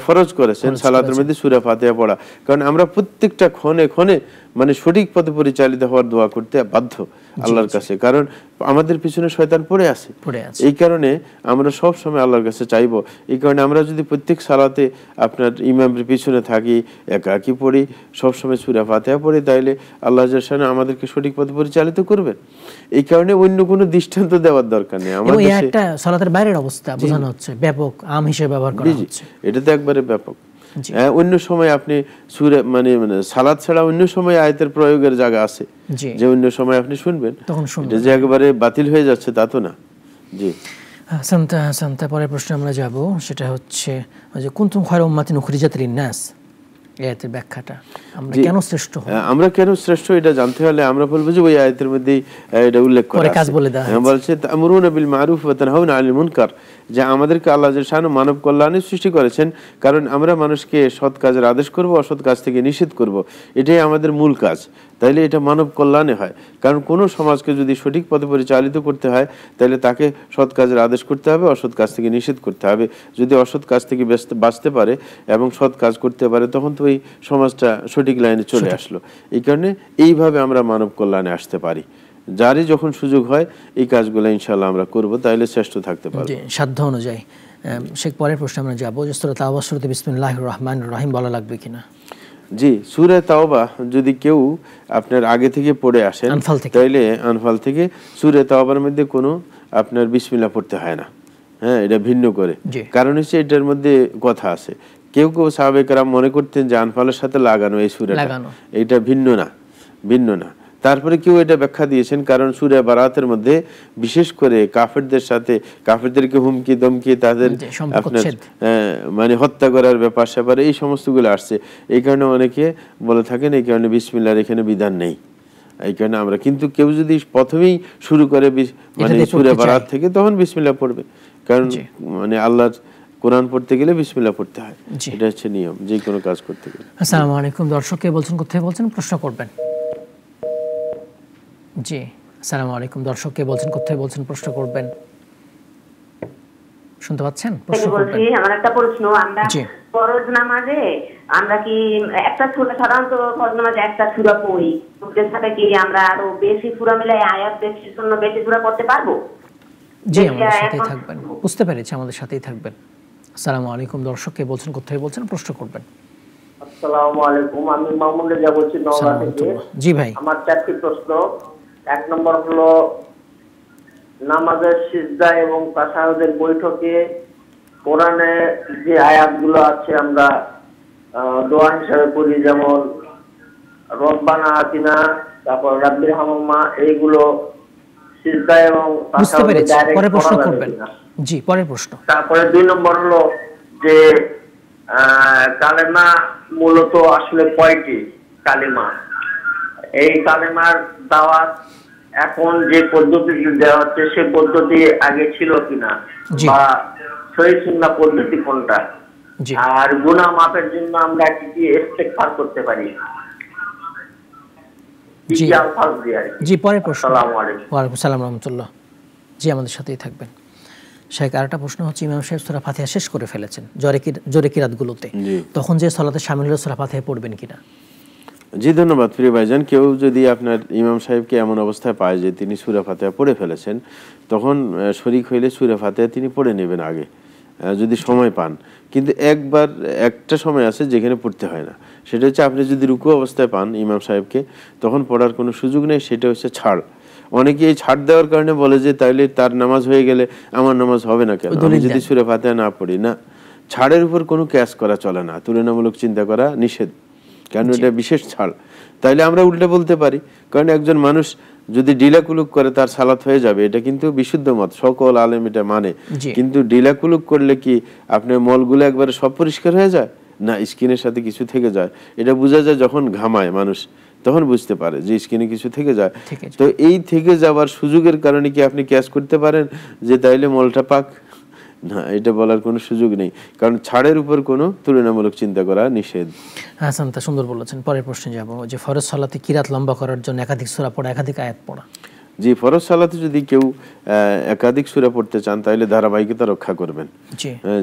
ফরজ করেছেন সালাতের মধ্যে সূরা ফাতিহা পড়া, কারণ আমরা প্রত্যেকটা ক্ষণে ক্ষণে মানে সঠিক পথে পরিচালিত হওয়ার দোয়া করতে বাধ্য আল্লাহর কাছে, কারণ আমাদের পিছনে শয়তান পড়ে আছে। এই কারণে আমরা সব সময় আল্লাহর কাছে চাইবো। এই কারণে আমরা যদি প্রত্যেক সালাতে আপনার ইমামের পিছনে থাকি, একাকি পড়ি, সব সময় সূরা ফাতিহা পড়ি, তাইলে আল্লাহ জাল্লা শানু আমাদেরকে সঠিক পথে পরিচালিত করবেন। এই কারণে অন্য কোনো দৃষ্টান্ত দেওয়ার দরকার নেই। আমাদের একটা সালাতের বাইরের অবস্থা বোঝানো হচ্ছে, ব্যাপক আম হিসেবে ব্যবহার করা হচ্ছে, এটা তো একবারে ব্যাপক। অন্য সময় আপনি সূরা মানে সালাত ছাড়া অন্য সময় আয়াতের প্রয়োগের জায়গা আছে, যে অন্য সময় আপনি শুনবেন, এটা যে একবারে বাতিল হয়ে যাচ্ছে তা তো না। জি, হাসান, পরের প্রশ্নে আমরা যাব, সেটা হচ্ছে যে কুনতুম খায়রা উম্মাতিন উখরিজাত লিন-নাস, আয়াতের ব্যাখ্যাটা, আমরা কেন শ্রেষ্ঠ, আমরা কেন শ্রেষ্ঠ এটা জানতে হলে আমরা বলবো যে ওই আয়াতের মধ্যেই এটা উল্লেখ করা আছে। কাজ বলে দেওয়া হয়েছে, বলছে তা'মুরুনা বিল মা'রুফ ওয়া তানহাউনা আনিল মুনকার, যে আমাদেরকে আল্লাহ জাল্লা শানু মানব কল্যাণের সৃষ্টি করেছেন, কারণ আমরা মানুষকে সৎ কাজের আদেশ করব, অসৎ কাজ থেকে নিষেধ করব, এটাই আমাদের মূল কাজ। তাইলে এটা মানব কল্যাণে হয়। কারণ কোনো সমাজকে যদি সঠিক পথে পরিচালিত করতে হয় তাহলে তাকে সৎ কাজের আদেশ করতে হবে, অসৎ কাজ থেকে নিষেধ করতে হবে। যদি অসৎ কাজ থেকে বাঁচতে পারে এবং সৎ কাজ করতে পারে তখন তো এই সমাজটা সঠিক লাইনে চলে আসলো। এই কারণে এইভাবে আমরা মানব কল্যাণে আসতে পারি। যারই যখন সুযোগ হয় এই কাজগুলো ইনশাআল্লাহ আমরা করব, তাইলে শ্রেষ্ঠ থাকতে পারবো সাধ্য অনুযায়ী। শেখ, পরের প্রশ্ন আমরা যাবো যে সূরা তাওবা শুরুতে বিসমিল্লাহির রহমানির রহিম বলা লাগবে কিনা? জি, সূরা তাওবা যদি কেউ আপনার আগে থেকে পড়ে আসেন তাইলে আনফাল থেকে সূরা তাওবার মধ্যে কোনো আপনার বিসমিল্লাহ পড়তে হয় না। হ্যাঁ, এটা ভিন্ন করে, কারণ হচ্ছে এটার মধ্যে কথা আছে। কেউ কেউ সাহাবে কেরাম মনে করতেন যে আনফালের সাথে লাগানো এই সূরাটা, এটা ভিন্ন না। তারপরে কেউ এটা ব্যাখ্যা দিয়েছেন কারণ সূরা বারাতের মধ্যে বিশেষ করে কাফেরদের সাথে, কাফেরদেরকে হুমকি দমকি তাদের আপনার মানে হত্যা করার ব্যাপার স্যাপারে এই সমস্তগুলো আসছে। এই কারণে অনেকে বলে থাকেন এই কারণে বিসমিল্লাহর এখানে বিধান নেই। এই কারণে আমরা, কিন্তু কেউ যদি প্রথমেই শুরু করে মানে সূরা বারাত থেকে তখন বিসমিল্লাহ পড়বে, কারণ মানে আল্লাহর কোরআন পড়তে গেলে বিসমিল্লাহ পড়তে হয়, এটা হচ্ছে নিয়ম যে কোনো কাজ করতে গেলে। আসসালামু আলাইকুম, দর্শক কে বলছেন, কোথায় বলছেন, প্রশ্ন করবেন। জি, আসসালামু আলাইকুম, দর্শক কে বলছেন, কোথায় বলছেন, প্রশ্ন করবেন। শুনতে পাচ্ছেন? প্রশ্ন করবেন। আমার একটা প্রশ্ন, আমরা ফরজ নামাজে আমরা কি একটা সূরা, সাধারণত ফরজ নামাজে একটা সূরা পড়ি, ওদের সাথে কি আমরা আরো বেশি সূরা মিলাই আয়াত বেশির জন্য বেশি সূরা পড়তে পারবো? জি, আমাদের সাথেই থাকবেন। বুঝতে পেরেছি, আমাদের সাথেই থাকবেন। আসসালামু আলাইকুম, দর্শক কে বলছেন, কোথায় বলছেন, প্রশ্ন করবেন। আসসালামু আলাইকুম, আমি মামুন রেজা বলছি নওগাঁ থেকে। জি ভাই, আমার চারটি প্রশ্ন। এক নম্বর হলো নামাজের সিজদা এবং তাশাহুদের বৈঠকে কোরআনে যে আয়াতগুলো আছে আমরা দোয়া হিসাবে পড়ি, যেমন রব্বানা আতিনা, তারপর রাব্বির হামমা, এইগুলো সিজদা এবং তাশাহুদে ডাইরেক্ট পড়া যাবে কিনা? জি, পরের প্রশ্ন। তারপরে 2 নম্বর হলো যে কালেমা মূলত আসলে কয়টি কালেমা, এই কালেমার দাওয়াত এখন যে পদ্ধতিতে দেওয়া হচ্ছে সে পদ্ধতি আগে ছিল কিনা, বা সহিহ সুন্নাহ পদ্ধতি কোনটা, আর গুনাহ মাফের জন্য আমরা কি কি ইস্তেগফার করতে পারি? জি, পরের প্রশ্ন। আসসালামু আলাইকুম। ওয়া আলাইকুম আসসালাম ওয়া রাহমাতুল্লাহ। জি, আমাদের সাথেই থাকবেন। শেখ, আরেকটা প্রশ্ন হচ্ছে, ইমাম সাহেব সূরা ফাতিহা শেষ করে ফেলেছেন জোরে কিরাতগুলোতে, তখন যে সালাতে শামিল হলে সূরা ফাতিহা পড়বেন কিনা? জি, ধন্যবাদ প্রিয় ভাইজান। কেউ যদি আপনার ইমাম সাহেবকে এমন অবস্থায় পায় যে তিনি সূরা ফাতিহা পড়ে ফেলেছেন, তখন শরীক হইলে সূরা ফাতিহা তিনি পড়ে নেবেন আগে, যদি সময় পান। কিন্তু একটা সময় আছে যেখানে পড়তে হয় না, সেটা হচ্ছে আপনি যদি রুকু অবস্থায় পান ইমাম সাহেবকে, তখন পড়ার কোনো সুযোগ নেই, সেটা হচ্ছে ছাড়। অনেকে এই ছাড় দেওয়ার কারণে বলে যে তাইলে তার নামাজ হয়ে গেলে আমার নামাজ হবে না কেন, আমি যদি সূরা ফাতিহা না পড়ি। না, ছাড়ের উপর কোনো ক্যাশ করা চলে না, তুলনামূলক চিন্তা করা নিষেধ, কারণ এটা বিশেষ ছাড়। তাইলে আমরা উল্টে বলতে পারি, কারণ একজন মানুষ যদি ডিলাকুলুক করে তার সালাত হয়ে যাবে, এটা কিন্তু বিশুদ্ধ মত, সকল আলেম এটা মানে। কিন্তু ডিলাকুলুক করলে কি আপনার মলগুলো একবারে সব পরিষ্কার হয়ে যায়? না, স্কিনের সাথে কিছু থেকে যায়। এটা বোঝা যায় যখন ঘামায় মানুষ, তখন বুঝতে পারে যে স্কিনে কিছু থেকে যায়। তো এই থেকে যাওয়ার সুযোগের কারণে কি আপনি ক্যাশ করতে পারেন যে তাইলে মলটা পাক? না, এটা বলার কোনো সুযোগ নেই, কারণ ছাড়ের উপর কোনো তুলনামূলক চিন্তা করা নিষেধ। হাসান, তা সুন্দর বলেছেন। পরের প্রশ্নে যাব, যে ফরজ সালাতে কিরাত লম্বা করার জন্য একাধিক সূরা পড়া, একাধিক আয়াত পড়া। জি, ফরজ সালাতে যদি কেউ একাধিক সূরা পড়তে চান তাহলে ধারাবাহিকতা রক্ষা করবেন,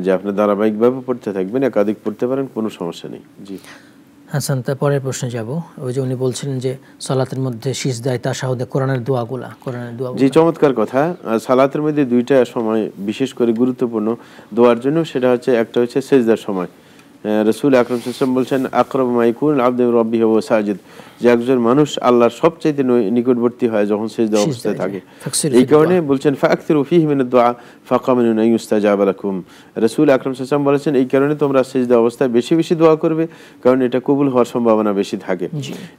যে আপনি ধারাবাহিকভাবে পড়তে থাকবেন, একাধিক পড়তে পারেন, কোনো সমস্যা নেই। জি হাসান, তার পরের প্রশ্নে যাব। ওই যে উনি বলছিলেন যে সালাতের মধ্যে সিজদায় তাশাহুদে কোরআনের দোয়া। জি, চমৎকার কথা। সালাতের মধ্যে দুইটা সময় বিশেষ করে গুরুত্বপূর্ণ দোয়ার জন্য, সেটা হচ্ছে একটা হচ্ছে সিজদার সময়। রাসূল আকরাম সাল্লাল্লাহু আলাইহি ওয়াসাল্লাম বলছেন আকরাবু মা ইয়াকুনুল আবদু মির রাব্বিহি ওয়া সাজিদ, যে একজন মানুষ আল্লাহর সবচেয়ে নিকটবর্তী হয় যখন সিজদা অবস্থায় থাকে। এই কারণে বলছেন ফাকসিরু ফীহি মিনাদ দুআ ফাকামিনু আন ইউস্তাজাবা লাকুম। রাসূল আকরাম সাল্লাল্লাহু আলাইহি ওয়াসাল্লাম বলেছেন এই কারণে তোমরা সিজদা অবস্থায় বেশি বেশি দোয়া করবে, কারণ এটা কবুল হওয়ার সম্ভাবনা বেশি থাকে।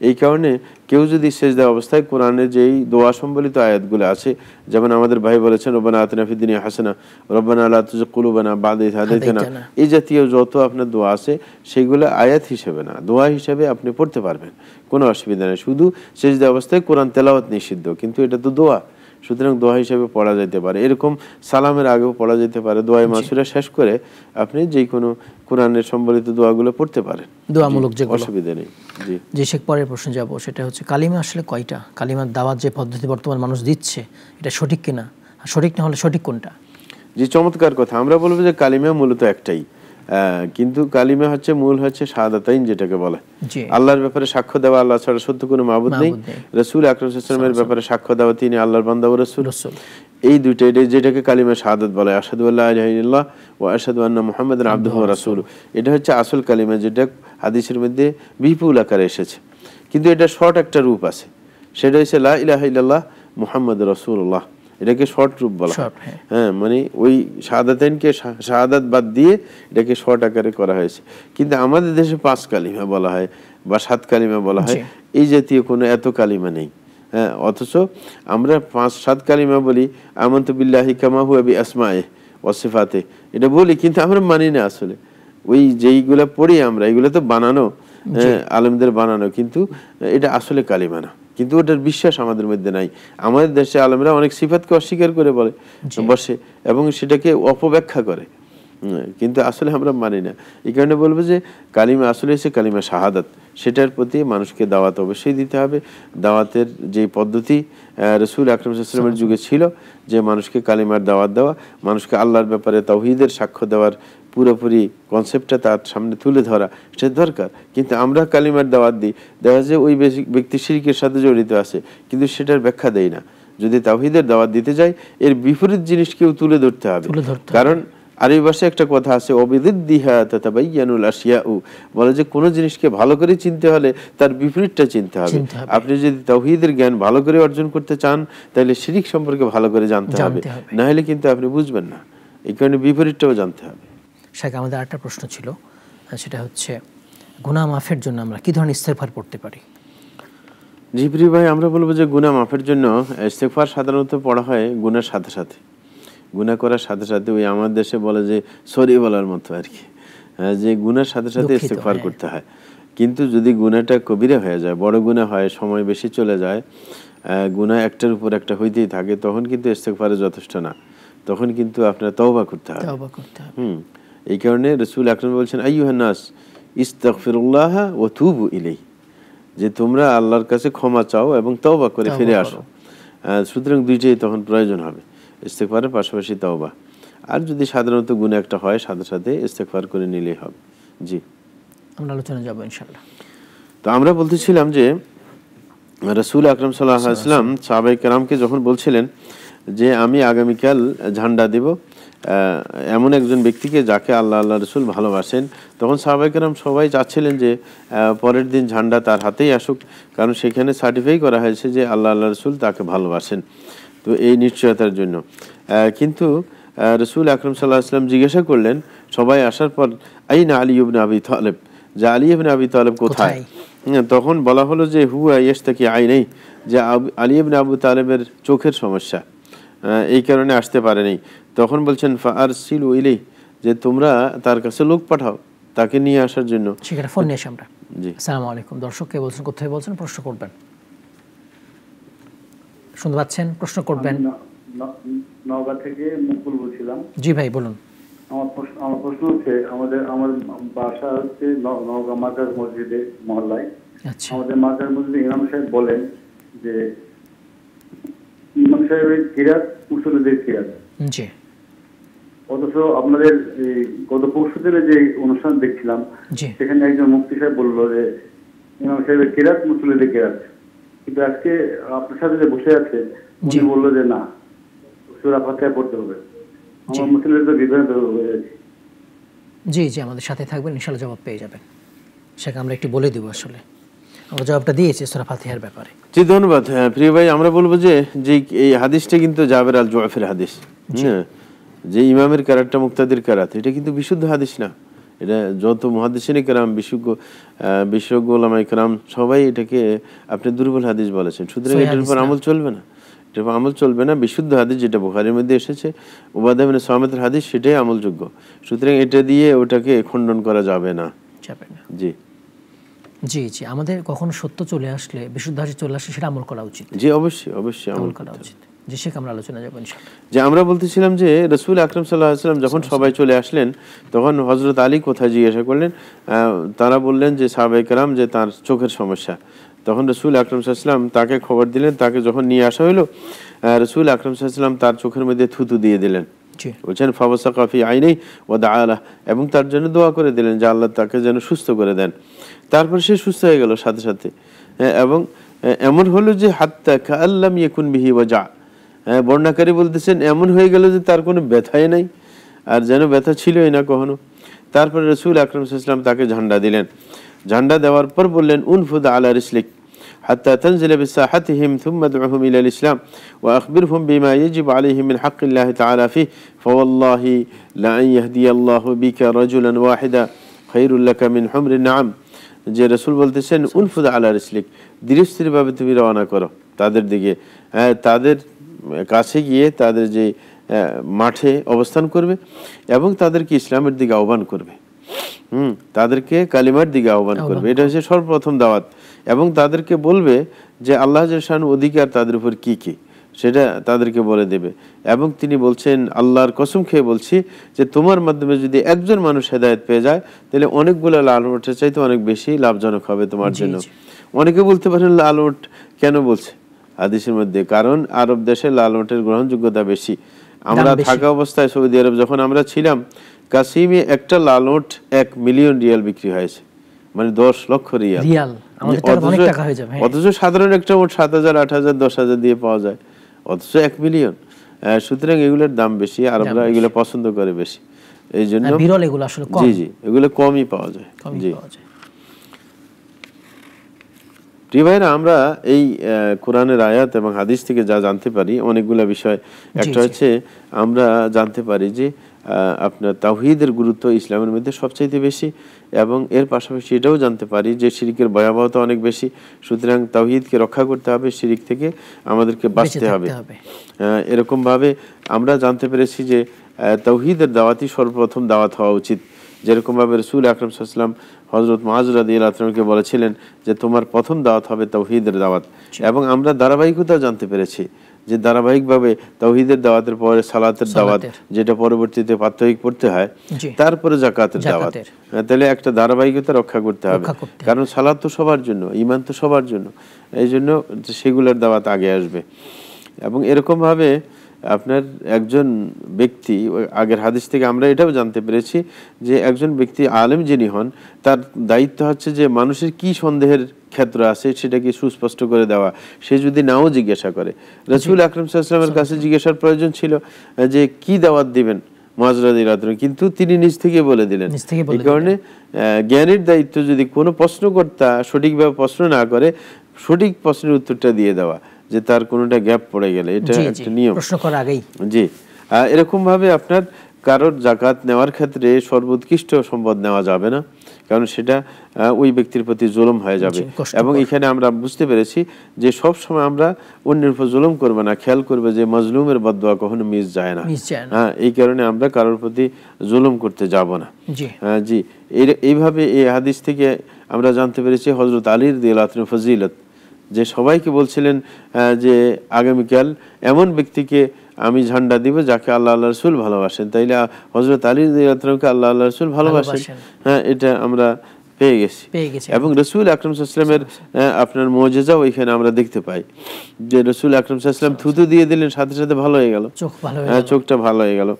এই কারণে কেউ যদি সিজদা অবস্থায় কোরআনের যেই দোয়া সম্বলিত আয়াতগুলো আছে, যেমন আমাদের ভাই বলেছেন রব্বানা আতিনা ফিদ দুনিয়া হাসানা, রব্বানা লা তুযিগ কুলুবানা বা'দা ইয হাদাইতানা, এই জাতীয় যত আপনার দোয়া আছে সেগুলো আয়াত হিসেবে না, দোয়া হিসেবে আপনি পড়তে পারবেন, কোনো অসুবিধা নেই। শুধু সিজদা অবস্থায় কোরআন তেলাওয়াত নিষিদ্ধ, কিন্তু এটা তো দোয়া, সুতরাং দোয়া হিসেবে পড়া যেতে পারে। এরকম সালামের আগেও পড়া যেতে পারে। দোয়া মাসুরা শেষ করে আপনি যে কোনো কোরআনের সম্বলিত দোয়াগুলো পড়তে পারেন, দোয়ামূলক যেগুলো, অসুবিধা নেই। জি যে শেখ পরের প্রশ্ন যাব, সেটা হচ্ছে কালিমা আসলে কয়টা? কালিমার দাওয়াত যে পদ্ধতি বর্তমান মানুষ দিচ্ছে এটা সঠিক কিনা, সঠিক না হলে সঠিক কোনটা? জি, চমৎকার কথা। আমরা বলবো যে কালিমা মূলত একটাই, কিন্তু কালিমা হচ্ছে মূল হচ্ছে শাহাদাতাইন যেটাকে বলে। আল্লাহর ব্যাপারে সাক্ষ্য দেওয়া আল্লাহ ছাড়া সত্য কোনো মাবুদ নেই, রাসূল আকরাম সাল্লাল্লাহু আলাইহি ওয়াসাল্লামের ব্যাপারে সাক্ষ্য দেওয়া তিনি আল্লাহর বান্দা ও রাসূল। এই দুইটাই যেটাকে কালিমা শাহাদাত বলে, আশহাদু আল্লা ইলাহা ইল্লাল্লাহ ওয়া আশহাদু আন্না মুহাম্মাদান আবদুহু ওয়া রাসূলুহু। এটা হচ্ছে আসল কালিমা, যেটা হাদিসের মধ্যে বিপুল আকারে এসেছে। কিন্তু এটা শর্ট একটা রূপ আছে, সেটা হচ্ছে লা ইলাহা ইল্লাল্লাহ মুহাম্মাদুর রাসূলুল্লাহ। এটাকে শর্ট রূপ বলা হয়। হ্যাঁ, মানে ওই শাহাদাতাইনকে শাহাদাত বাদ দিয়ে এটাকে শর্ট আকারে করা হয়েছে। কিন্তু আমাদের দেশে 5 কালিমা বলা হয় বা 7 কালিমা বলা হয়, এই জাতীয় কোনো এত কালিমা নেই। হ্যাঁ, অথচ আমরা 5-7 কালিমা বলি, আমানতু বিল্লাহি কামা হুয়া বিআসমাইহি ওয়া সিফাতিহি, এটা বলি, কিন্তু আমরা মানি না আসলে। ওই যেইগুলা পড়ি আমরা, এগুলো তো বানানো, আলেমদের বানানো, কিন্তু এটা আসলে কালিমা না। কিন্তু ওটার বিশ্বাস আমাদের মধ্যে নাই। আমাদের দেশে আলেমরা অনেক সিফাতকে অস্বীকার করে বসে এবং সেটাকে অপব্যাখ্যা করে, কিন্তু আসলে আমরা মানি না। এই কারণে বলবো যে কালিমা আসলে হচ্ছে কালিমা শাহাদাত, সেটার প্রতি মানুষকে দাওয়াত অবশ্যই দিতে হবে। দাওয়াতের যে পদ্ধতি রাসূল আকরাম সাল্লাল্লাহু আলাইহি ওয়াসাল্লামের যুগে ছিল, যে মানুষকে কালিমার দাওয়াত দেওয়া, মানুষকে আল্লাহর ব্যাপারে তাওহীদের সাক্ষ্য দেওয়ার পুরোপুরি কনসেপ্টটা তার সামনে তুলে ধরা, সেটা দরকার। কিন্তু আমরা কালিমার দাওয়াত দিই, দেখা যায় ওই ব্যক্তি শিরকের সাথে জড়িত আছে, কিন্তু সেটার ব্যাখ্যা দেয় না। যদি তাওহীদের দাওয়াত দিতে যাই, এর বিপরীত জিনিসকেও তুলে ধরতে হবে। কারণ আরবি ভাষায় একটা কথা আছে, অবিদিদ্দিহা তাতাবায়ানুল আশিয়াউ, বলে যে কোনো জিনিসকে ভালো করে চিনতে হলে তার বিপরীতটা চিনতে হবে। আপনি যদি তাওহীদের জ্ঞান ভালো করে অর্জন করতে চান, তাহলে শিরক সম্পর্কে ভালো করে জানতে হবে, না হলে কিন্তু আপনি বুঝবেন না। এই কারণে বিপরীতটাও জানতে হবে। শেখ, আমাদের আরেকটা প্রশ্ন ছিল, সেটা হচ্ছে গুনাহ মাফের জন্য আমরা কি ধরনের ইস্তেগফার পড়তে পারি? জি প্রিয় ভাই, আমরা বলবো যে গুনাহ মাফের জন্য ইস্তেগফার সাধারণত পড়া হয় গুনার সাথে সাথে, গুনাহ করার সাথে সাথে। ওই আমাদের দেশে বলে যে সরি বলার মতো আর কি, যে গুনার সাথে সাথে ইস্তেগফার করতে হয়। কিন্তু যদি গুনাহটা কবিরা হয়ে যায়, বড় গুনাহ হয়, সময় বেশি চলে যায়, গুনাহ একটার উপর একটা হইতেই থাকে, তখন কিন্তু ইস্তেগফারে যথেষ্ট না, তখন কিন্তু আপনার তওবা করতে হবে। এই কারণে রাসূল আকরাম বলছেন, আইয়ুহান নাস ইস্তাগফিরুল্লাহ ওয়া তুবু ইলাইহি, যে তোমরা আল্লাহর কাছে ক্ষমা চাও এবং তওবা করে ফিরে আসো। সুতরাং দুইটাই তখন প্রয়োজন হবে, ইস্তেগফারের পাশাপাশি তওবা। আর যদি সাধারণত গুনাহ একটা হয়, সাথে সাথে ইস্তেগফার করে নিলেই হবে। জি, আমরা আলোচনা যাব ইনশাআল্লাহ। তো আমরা বলতেছিলাম যে রাসূল আকরাম সাল্লাল্লাহু আলাইহি ওয়াসাল্লাম সাহাবায়ে কেরামকে যখন বলছিলেন যে আমি আগামীকাল ঝান্ডা দেব এমন একজন ব্যক্তিকে যাকে আল্লাহ আল্লাহ রাসূল ভালোবাসেন, তখন সাহাবায়ে কেরাম সবাই চাচ্ছিলেন যে পরের দিন ঝান্ডা তার হাতেই আসুক, কারণ সেখানে সার্টিফাই করা হয়েছে যে আল্লাহ আল্লাহ রাসূল তাকে ভালোবাসেন। তো এই নিশ্চয়তার জন্য কিন্তু রাসূল আকরাম সাল্লাল্লাহু আলাইহি ওয়াসাল্লাম জিজ্ঞাসা করলেন সবাই আসার পর, আইনা আলী ইবনে আবি তালেব, যে আলী ইবনে আবি তালেব কোথায়? তখন বলা হলো যে হুয়া ইয়াশতাকি আইনাই, যে আলী ইবনে আবু তালেবের চোখের সমস্যা, এই কারণে আসতে পারেনি। তখন বলছেন ফাআরসিলু ইলাইহি, যে তোমরা তার কাছে লোক পাঠাও তাকে নিয়ে আসার জন্য। সেখানে ফোন নিয়ে আসি আমরা। জি, আসসালামু আলাইকুম। দর্শক কে বলছেন, কোথায় বলছেন, প্রশ্ন করবেন, শুনতে পাচ্ছেন? প্রশ্ন করবেন। নওগাঁ থেকে মুকুল বলছিলাম। জি ভাই বলুন। আমার প্রশ্ন হচ্ছে, আমার বাসা হচ্ছে নওগাঁ মাজার মসজিদে মহল্লায়। আমাদের মাজার মসজিদে ইমাম সাহেব বলেন যে ইমাম সাহেবের কিরাত মুসল্লিদের কিরাত। জি। অথচ আপনাদের গত পরশু দিনে যে অনুষ্ঠান দেখছিলাম, সেখানে একজন মুফতি সাহেব বললো যে ইমাম সাহেবের কিরাত মুসল্লিদের কিরাত, কিন্তু আজকে আপনার সাথে যে বসে আছে উনি বললো যে না, সূরা ফাতিহা পড়তে হবে। আমার মুসল্লিদের তো বিভ্রান্ত হয়ে যাচ্ছে। জি জি, আমাদের সাথে থাকবেন, ইনশাআল্লাহ জবাব পেয়ে যাবেন। সেটা আমরা একটু বলে দিব, আসলে আমরা জবাবটা দিয়েছি সূরা ফাতিহার ব্যাপারে। জি ধন্যবাদ। প্রিয় ভাই, আমরা বলবো যে এই হাদিসটা কিন্তু জাবের আল জুআফির হাদিস, যে ইমামের কারাতটা মুক্তাদির কারাত, এটা কিন্তু বিশুদ্ধ হাদিস না। এটা যত মুহাদ্দিসিনে কেরাম, বিশেষজ্ঞ উলামায়ে কেরাম সবাই এটাকে আপনি দুর্বল হাদিস বলেছেন। সুতরাং এটার উপর আমল চলবে না, এটার উপর আমল চলবে না। বিশুদ্ধ হাদিস যেটা বুখারীর মধ্যে এসেছে, উবাদা ইবনে সামিতের হাদিস, সেটাই আমলযোগ্য। সুতরাং এটা দিয়ে ওটাকে খণ্ডন করা যাবে না। জি জি জি, আমাদের কখনো সত্য চলে আসলে, বিশুদ্ধ হাদিস চলে আসলে সেটা আমল করা উচিত। জি অবশ্যই অবশ্যই আমল করা উচিত। যে শেখ আমরা আলোচনা যাব ইনশাআল্লাহ। যে আমরা বলতেছিলাম যে রাসূল আকরাম সাল্লাল্লাহু আলাইহি ওয়াসাল্লাম যখন সবাই চলে আসলেন তখন হযরত আলী কোথায় জিজ্ঞাসা করলেন, তারা বললেন যে সাহাবায়ে কেরাম যে তার চোখের সমস্যা। তখন রাসূল আকরাম সাল্লাল্লাহু আলাইহি ওয়াসাল্লাম তাকে খবর দিলেন, তাকে যখন নিয়ে আসা হলো রাসূল আকরাম সাল্লাল্লাহু আলাইহি ওয়াসাল্লাম তার চোখের মধ্যে থুতু দিয়ে দিলেন, বলছেন ফাওয়াসাকা ফি আইনি ওয়া দাআলা, এবং তার জন্য দোয়া করে দিলেন যে আল্লাহ তাকে যেন সুস্থ করে দেন। তারপর সে সুস্থ হয়ে গেল সাথে সাথে, এবং এমন হলো যে হাত্তা কাআল্লাম ইয়াকুন বিহি ওয়াজা, বর্ণাকারী বলতেছেন এমন হয়ে গেল যে তার কোনো ব্যথাই নাই, আর যেন ব্যথা ছিলই না কখনো। তারপরে রাসূল আকরাম সাল্লাল্লাহু আলাইহি ওয়াসাল্লাম তাকে ঝান্ডা দিলেন। ঝান্ডা দেওয়ার পর বললেন উনফুদ আলা রিসলিক হাত্তা তানজিলা বিসাহাতিহিম থুম্মা দু'হুম ইলা আল-ইসলাম ওয়া আখবিরহুম বিমা ইয়াজিবু আলাইহিম মিন হাক্কিল্লাহি তাআলা ফিহি ফাওয়াল্লাহি লা আন ইয়াহদিয়াল্লাহু বিকা রাজুলান ওয়াহিদা খায়রুল লাকা মিন হুমরিন নাআম। যে রাসূল বলতেছেন উনফুদ আলা রিসলিক, ধীরস্থিরভাবে তুমি রওনা করো তাদের দিকে, তাদের কাছে গিয়ে তাদের যে মাঠে অবস্থান করবে এবং তাদেরকে ইসলামের দিকে আহ্বান করবে, তাদেরকে কালিমার দিকে আহ্বান করবে, এটা হচ্ছে সর্বপ্রথম দাওয়াত। এবং তাদেরকে বলবে যে আল্লাহ জাল্লাহু অধিকার তাদের উপর কি কি সেটা তাদেরকে বলে দেবে। এবং তিনি বলছেন আল্লাহর কসম খেয়ে বলছি যে তোমার মাধ্যমে যদি একজন মানুষ হেদায়েত পেয়ে যায় তাহলে অনেকগুলো লাল ওটের চাইতে অনেক বেশি লাভজনক হবে তোমার জন্য। অনেকে বলতে পারেন লাল ওট কেন বলছে হাদিসের মধ্যে, কারণ আরব দেশে লাল ওটের গ্রহণযোগ্যতা বেশি। আমরা থাকা অবস্থায় সৌদি আরব যখন আমরা ছিলাম, কাসিমে একটা লাল ওট 1 মিলিয়ন রিয়াল বিক্রি হয়েছে, মানে 10 লক্ষ রিয়াল। অথচ সাধারণ একটা ওট 7,000, 8,000, 10,000 দিয়ে পাওয়া যায়, অথচ 1 মিলিয়ন। সুতরাং এগুলোর দাম বেশি, আরবরা এগুলো পছন্দ করে বেশি, এই জন্য বিরল এগুলো আসলে কম। জি জি, এগুলো কমই পাওয়া যায়। জি প্রিয় ভাইরা, আমরা এই কোরআনের আয়াত এবং হাদিস থেকে যা জানতে পারি অনেকগুলো বিষয়। একটা হচ্ছে আমরা জানতে পারি যে আপনার তাওহীদের গুরুত্ব ইসলামের মধ্যে সবচাইতে বেশি, এবং এর পাশাপাশি এটাও জানতে পারি যে শিরকের ভয়াবহতা অনেক বেশি। সুতরাং তাওহীদকে রক্ষা করতে হবে, শিরক থেকে আমাদেরকে বাঁচতে হবে। এরকম ভাবে আমরা জানতে পেরেছি যে তাওহীদের দাওয়াতই সর্বপ্রথম দাওয়াত হওয়া উচিত। যেরকম ভাবে রাসূল আকরাম সাল্লাল্লাহু আলাইহি ওয়াসাল্লাম হযরত মুআজ রাদিয়াল্লাহু আনহুকে বলেছিলেন যে তোমার প্রথম দাওয়াত হবে তাওহীদের দাওয়াত। এবং আমরা ধারাবাহিকতা জানতে পেরেছি যে ধারাবাহিকভাবে তাওহীদের দাওয়াতের পরে সালাতের দাওয়াত, যেটা পরবর্তীতে প্রাত্যহিক পড়তে হয়, তারপরে যাকাতের দাওয়াত। তাহলে একটা ধারাবাহিকতা রক্ষা করতে হবে, কারণ সালাত তো সবার জন্য, ঈমান তো সবার জন্য, এই জন্য সেগুলোর দাওয়াত আগে আসবে। এবং এরকম ভাবে আপনার একজন ব্যক্তি, আগের হাদিস থেকে আমরা এটাও জানতে পেরেছি যে একজন ব্যক্তি আলেম যিনি হন তার দায়িত্ব হচ্ছে যে মানুষের কি সন্দেহের ক্ষেত্র আছে সেটাকে সুস্পষ্ট করে দেওয়া। সে যদি নাও জিজ্ঞাসা করে, রাসূল আকরাম সাল্লাল্লাহু আলাইহি ওয়াসাল্লামের কাছে জিজ্ঞাসার প্রয়োজন ছিল যে কি দাওয়াত দিবেন মুআজ রাদিয়াল্লাহু আনহু, কিন্তু তিনি নিজ থেকে বলে দিলেন। এই কারণে জ্ঞানের দায়িত্ব যদি কোনো প্রশ্নকর্তা সঠিকভাবে প্রশ্ন না করে সঠিক প্রশ্নের উত্তরটা দিয়ে দেওয়া, যে তার কোনোটা গ্যাপ পড়ে গেলে, এটা একটা নিয়ম প্রশ্ন করার আগেই। জি, এরকম ভাবে আপনার কারোর যাকাত নেওয়ার ক্ষেত্রে সর্বোৎকৃষ্ট সম্পদ নেওয়া যাবে না, কারণ সেটা ওই ব্যক্তির প্রতি জুলুম হয়ে যাবে। এবং এখানে আমরা বুঝতে পেরেছি যে সব সময় আমরা অন্যের উপর জুলুম করবে না, খেয়াল করবে যে মাজলুমের বদদোয়া কখনো মিস যায় না। এই কারণে আমরা কারোর প্রতি জুলুম করতে যাব না। জি, এইভাবে এই হাদিস থেকে আমরা জানতে পেরেছি হযরত আলী রাদিয়াল্লাহু আনহু ফজিলত, যে সবাইকে বলছিলেন যে আগামীকাল এমন ব্যক্তিকে আমি ঝান্ডা দিব যাকে আল্লাহ আল্লাহ রাসূল ভালোবাসেন। তাইলে হযরত আলী রাদিয়াল্লাহু আনহুকে আল্লাহ আল্লাহ রাসূল ভালোবাসেন, এটা আমরা পেয়ে গেছি। এবং রাসূল আকরাম সাল্লাল্লাহু আলাইহি ওয়াসাল্লামের আপনার মুজিজাও এখানে আমরা দেখতে পাই যে রাসূল আকরাম সাল্লাল্লাহু আলাইহি ওয়াসাল্লাম থুতু দিয়ে দিলেন, সাথে সাথে ভালো হয়ে গেল, চোখটা ভালো হয়ে গেল।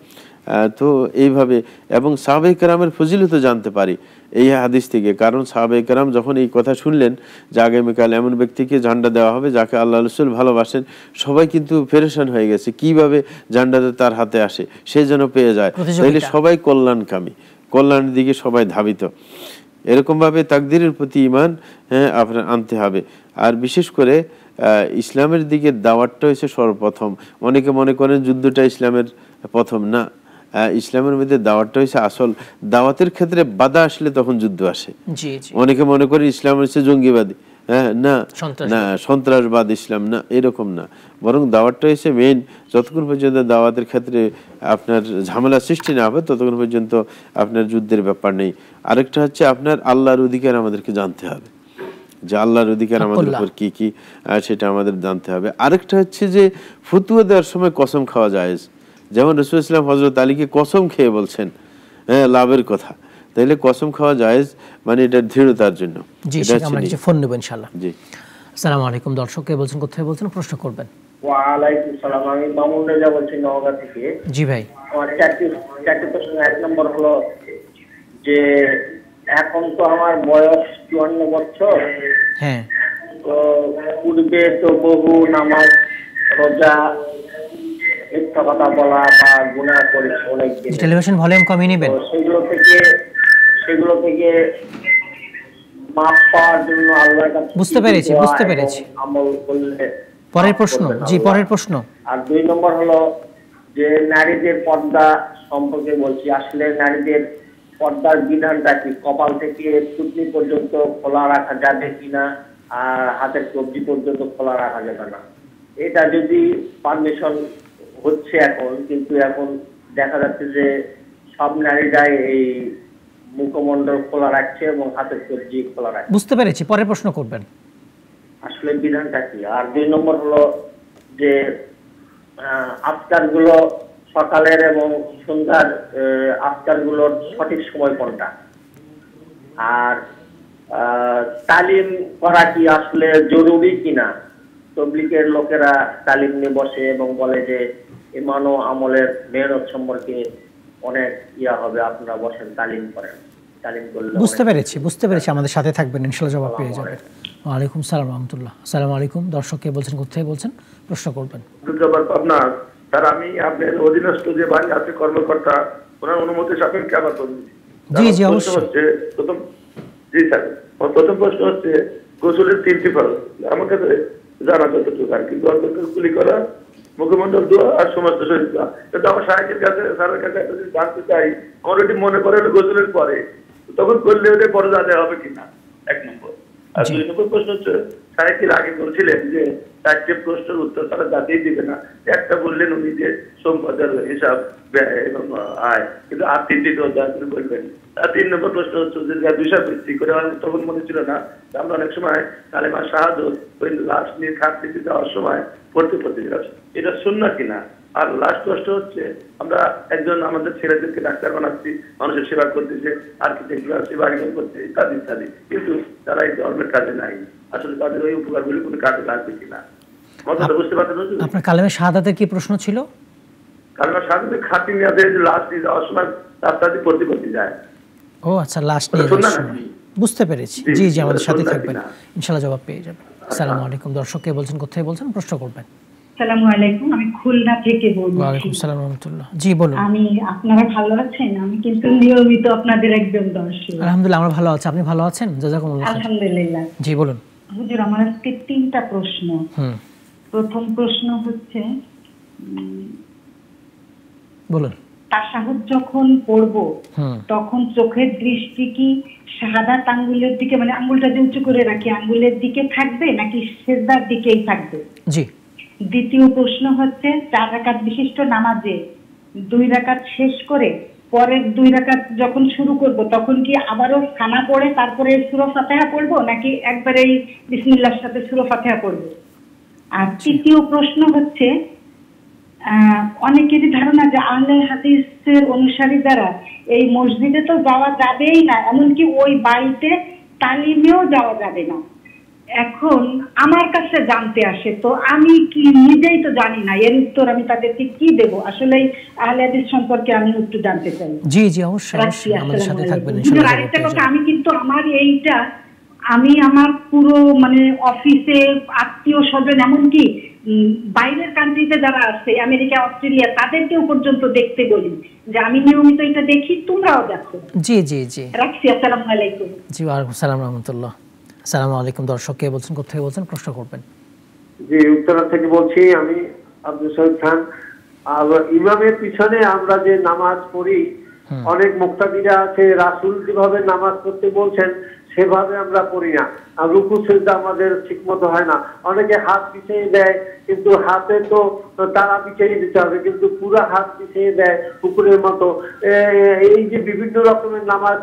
তো এইভাবে এবং সাহাবায়ে কেরামের ফজিলত জানতে পারি এই হাদিস থেকে, কারণ সাহাবায়ে কেরাম যখন এই কথা শুনলেন যে আগামীকাল এমন ব্যক্তিকে ঝান্ডা দেওয়া হবে যাকে আল্লাহ রাসূল ভালোবাসেন, সবাই কিন্তু পেরেশান হয়ে গেছে কিভাবে ঝান্ডাটা তার হাতে আসে, সে যেন পেয়ে যায়। তাইলে সবাই কল্যাণকামী, কল্যাণের দিকে সবাই ধাবিত। এরকম ভাবে তাকদীরের প্রতি ঈমান আপনার আনতে হবে। আর বিশেষ করে ইসলামের দিকে দাওয়াতটা হচ্ছে সর্বপ্রথম। অনেকে মনে করেন যুদ্ধটা ইসলামের প্রথম, না, ইসলামের মধ্যে দাওয়াতটা হচ্ছে আসল। দাওয়াতের ক্ষেত্রে বাধা আসলে তখন যুদ্ধ আসে। অনেকে মনে করে ইসলাম হচ্ছে জঙ্গিবাদী, না না, সন্ত্রাসবাদ ইসলাম না, এরকম না, বরং দাওয়াতটা হচ্ছে মেইন। যতক্ষণ পর্যন্ত দাওয়াতের ক্ষেত্রে আপনার ঝামেলা সৃষ্টি না হবে ততক্ষণ পর্যন্ত আপনার যুদ্ধের ব্যাপার নেই। আরেকটা হচ্ছে আপনার আল্লাহর অধিকার আমাদেরকে জানতে হবে। যে আল্লাহর অধিকার আমাদের উপর কি কি সেটা আমাদের জানতে হবে। আরেকটা হচ্ছে যে ফতুয়া দেওয়ার সময় কসম খাওয়া জায়েজ, যেমন রাসূলুল্লাহ সাল্লাল্লাহু আলাইহি ওয়াসাল্লাম হযরত আলীকে কসম খেয়ে বলছেন হ্যাঁ লাভের কথা, তাইলে কসম খাওয়া জায়েজ, মানে এটা দৃঢ়তার জন্য। জি আমরা কিছু ফোন নেব ইনশাআল্লাহ। জি আসসালামু আলাইকুম, দর্শক কে বলছেন, কোথায় বলছেন, প্রশ্ন করবেন। ওয়া আলাইকুম সালাম, আমি মামুন রেজা বলছি নওগাঁ থেকে। জি ভাই। আমার চারটি প্রশ্ন। এক নম্বর হলো যে এখন তো আমার বয়স 54 বছর। হ্যাঁ। তো পূর্বে তো বহু নামাজ রোজা মিথ্যা কথা বলা বা গুনাহ করেছি অনেক দিন। টেলিভিশন ভলিউম কমিয়ে নেবেন। সেগুলো থেকে মাফ পাওয়ার জন্য আল্লাহর কাছে বুঝতে পেরেছি আমল করলে। পরের প্রশ্ন। জি পরের প্রশ্ন। আর 2 নম্বর হলো যে নারীদের পর্দা সম্পর্কে বলছি। আসলে নারীদের পর্দার বিধানটা কি? কপাল থেকে টুকনি পর্যন্ত খোলা রাখা যাবে কিনা, আর হাতের কবজি পর্যন্ত খোলা রাখা যাবে না। এটা যদি পারমিশন হচ্ছে এখন, কিন্তু এখন দেখা যাচ্ছে যে সব নারীরাই এই মুখমণ্ডল খোলা রাখছে এবং হাতের কবজি খোলা রাখছে। বুঝতে পেরেছি, পরের প্রশ্ন করবেন। আসলে বিধানটা কি? আর 2 নম্বর হলো যে আফতারগুলো সকালের এবং সন্ধ্যার আফতারগুলোর সঠিক সময় কোনটা? আর তালিম করা কি আসলে জরুরি কিনা? তাবলীগের লোকেরা তালিম নিয়ে বসে এবং বলে যে ইমান ও আমলের মেহনত সম্পর্কে অনেক হবে, আপনারা বসেন তালিম করেন। তালিম করলে বুঝতে পেরেছি আমাদের সাথে থাকবেন, ইনশাআল্লাহ জবাব পেয়ে যাবেন। ওয়া আলাইকুম সালাম ওয়া রাহমাতুল্লাহ। আসসালামু আলাইকুম, দর্শক কে বলছেন, কোথায় বলছেন, প্রশ্ন করবেন। আপনার স্যার আমি আপনার অধীনস্থ যে বাড়ি আছে কর্মকর্তা, ওনার অনুমতি সাপেক্ষে আবার করছি। জি অবশ্যই। জি স্যার, প্রথম প্রশ্ন হচ্ছে গোসলের 3টি ফরজ আমার কাছে জানা যতটুকু আর কি, কুলি করা, মুখমণ্ডল ধোয়া আর সমস্ত শরীর ধোয়া। কিন্তু আমার সাহেবের কাছে স্যারের কাছে একটা জিনিস জানতে চাই, আমার ওটি মনে করে গোসলের পরে, তখন করলে ওটা ফরজ আদায় হবে কিনা, 1 নম্বর। আর 2 নম্বর প্রশ্ন হচ্ছে সাহেবের আগে বলছিলেন যে 4টে প্রশ্নের উত্তর তারা যাতেই দিবে না, একটা বললেন উনি যে সম্পদের হিসাব ব্যয় এবং আয়, কিন্তু আর 3টি তো বলবেন। আর 3 নম্বর প্রশ্ন হচ্ছে যে বিষয় ভিত্তি করে তখন মনে ছিল না, আমরা অনেক সময় কালেমা শাহাদাত ওই লাশ নিয়ে খাট দিতে যাওয়ার সময় পড়তে এটা সুন্নাহ কিনা। আর লাস্ট প্রশ্ন হচ্ছে আমরা একজন আমাদের ছেলেদেরকে ডাক্তার বানাচ্ছি, মানুষের সেবা করতেছে, আর্কিটেক্টরা সেবা করছে ইত্যাদি ইত্যাদি, কিন্তু তারা এই ধর্মের কাজে নাই। আসলে তাদের ওই উপকারগুলি কোনো কাজে লাগবে কিনা, কথাটা বুঝতে পারছেন? আপনার কালেমা শাহাদাতের কি প্রশ্ন ছিল? কালেমা শাহাদাতের খাটি নিয়ে লাশ নিয়ে যাওয়ার সময় রাস্তা দিয়ে পড়তে যায়। ও আচ্ছা, লাশ নিয়ে যাওয়ার সময়। বুঝতে পেরেছি। জি আমাদের সাথে থাকবেন, ইনশাআল্লাহ জবাব পেয়ে যাবেন। আসসালামু আলাইকুম, দর্শক কে বলছেন, কোথায় বলছেন, প্রশ্ন করবেন। আসসালামু আলাইকুম, আমি খুলনা থেকে বলছি। ওয়া আলাইকুম আসসালাম ওয়া রাহমাতুল্লাহ। জি বলুন। আমি আপনারা ভালো আছেন? আমি কিন্তু নিয়মিত আপনাদের একজন দর্শক। আলহামদুলিল্লাহ আমরা ভালো আছি, আপনি ভালো আছেন? জাযাকুমুল্লাহ খাইর। আলহামদুলিল্লাহ। জি বলুন। হুজুর আমার আজকে 3টা প্রশ্ন। প্রথম প্রশ্ন হচ্ছে বলুন। তাশাহুদ যখন পড়ব তখন চোখের দৃষ্টি কি শাহাদাত আঙ্গুলের দিকে, মানে আঙ্গুলটা যে উঁচু করে রাখি আঙ্গুলের দিকে থাকবে নাকি সিজদার দিকেই থাকবে? জি। দ্বিতীয় প্রশ্ন হচ্ছে 4 রাকাত বিশিষ্ট নামাজে 2 রাকাত শেষ করে পরের 2 রাকাত যখন শুরু করব তখন কি আবারও খানা পড়ে তারপরে সূরা ফাতিহা পড়ব নাকি একবারেই বিসমিল্লাহর সাথে সূরা ফাতিহা পড়ব? আর তৃতীয় প্রশ্ন হচ্ছে অনেকেরই ধারণা যে আহলে হাদিসের অনুসারী দ্বারা এই মসজিদে তো যাওয়া যাবেই না, এমনকি ওই বাড়িতে তালিমেও যাওয়া যাবে না। এখন আমার কাছে জানতে আসে, তো আমি কি নিজেই তো জানি না, এর উত্তর আমি তাদেরকে কি দেব? আসলে আহলে হাদিস সম্পর্কে আমি একটু জানতে চাই। জি অবশ্যই আমাদের সাথে থাকবেন ইনশাআল্লাহ। আরেকটা কথা, আমি কিন্তু আমার এইটা আমি আমার পুরো মানে অফিসে আত্মীয় স্বজন এমনকি বাইরের কান্ট্রিতে যারা আছে আমেরিকা অস্ট্রেলিয়া তাদেরকেও পর্যন্ত দেখতে বলি যে আমি নিয়মিত এটা দেখি, তোমরাও দেখো। জি রাখছি। আসসালামু আলাইকুম। জি ওয়া আলাইকুম আসসালাম ওয়া রাহমাতুল্লাহ। আসসালামু আলাইকুম, দর্শক কে বলছেন, কোথায় বলছেন, প্রশ্ন করবেন। জি উত্তরা থেকে বলছি আমি আব্দুল শহীদ খান। আর ইমামের পিছনে আমরা যে নামাজ পড়ি, অনেক মুক্তাদিরা আছে রাসূল যেভাবে নামাজ পড়তে বলছেন সেভাবে আমরা পড়ি না। রুকু সিজদা আমাদের ঠিক মতো হয় না। অনেকে হাত পিছিয়ে দেয়, কিন্তু হাতে তো তারা পিছিয়ে দিতে হবে, কিন্তু পুরো হাত পিছিয়ে দেয় পুকুরের মতো। এই যে বিভিন্ন রকমের নামাজ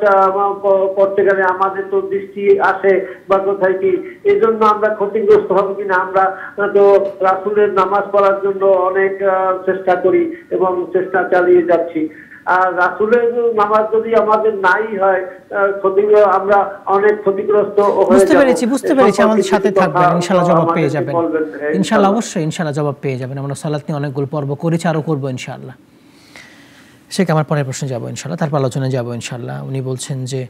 পড়তে গেলে আমাদের তো দৃষ্টি আসে বা কোথায় কি, এই জন্য আমরা ক্ষতিগ্রস্ত হবো কিনা। আমরা তো রাসূলের নামাজ পড়ার জন্য অনেক চেষ্টা করি এবং চেষ্টা চালিয়ে যাচ্ছি। আর রাসূলের নামাজ যদি আমাদের নাই হয়, আমরা অনেক ক্ষতিগ্রস্ত হয়ে যাব। বুঝতে পেরেছি। আমাদের সাথে থাকবেন, ইনশাআল্লাহ জবাব পেয়ে যাবেন। ইনশাআল্লাহ, অবশ্যই ইনশাআল্লাহ জবাব পেয়ে যাবেন। আমরা সালাত নিয়ে অনেকগুলো পর্ব করেছি, আরও করবো ইনশাআল্লাহ। শেখ, আমার পরের প্রশ্নে যাবো ইনশাআল্লাহ, তারপর আলোচনায় যাবো ইনশাআল্লাহ। উনি বলছেন যে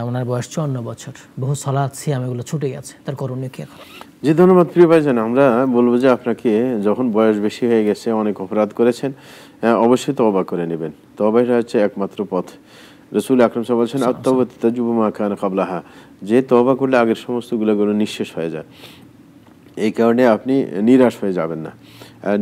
ওনার বয়স 54 বছর, বহু সালাত সিয়াম এগুলো ছুটে গেছে, তার করণীয় কি এখন? জি, ধন্যবাদ প্রিয় ভাইজান। আমরা বলবো যে আপনাকে যখন বয়স বেশি হয়ে গেছে, অনেক অপরাধ করেছেন, অবশ্যই তওবা করে নেবেন। তওবাই হচ্ছে একমাত্র পথ। রাসূল আকরাম সাল্লাল্লাহু আলাইহি ওয়াসাল্লাম বলছেন, আত-তাওবাতু তাজুবু মা কানা ক্বাবলাহা, যে তওবা করলে আগের সমস্ত গুনাহগুলো নিঃশেষ হয়ে যায়। এই কারণে আপনি নিরাশ হয়ে যাবেন না।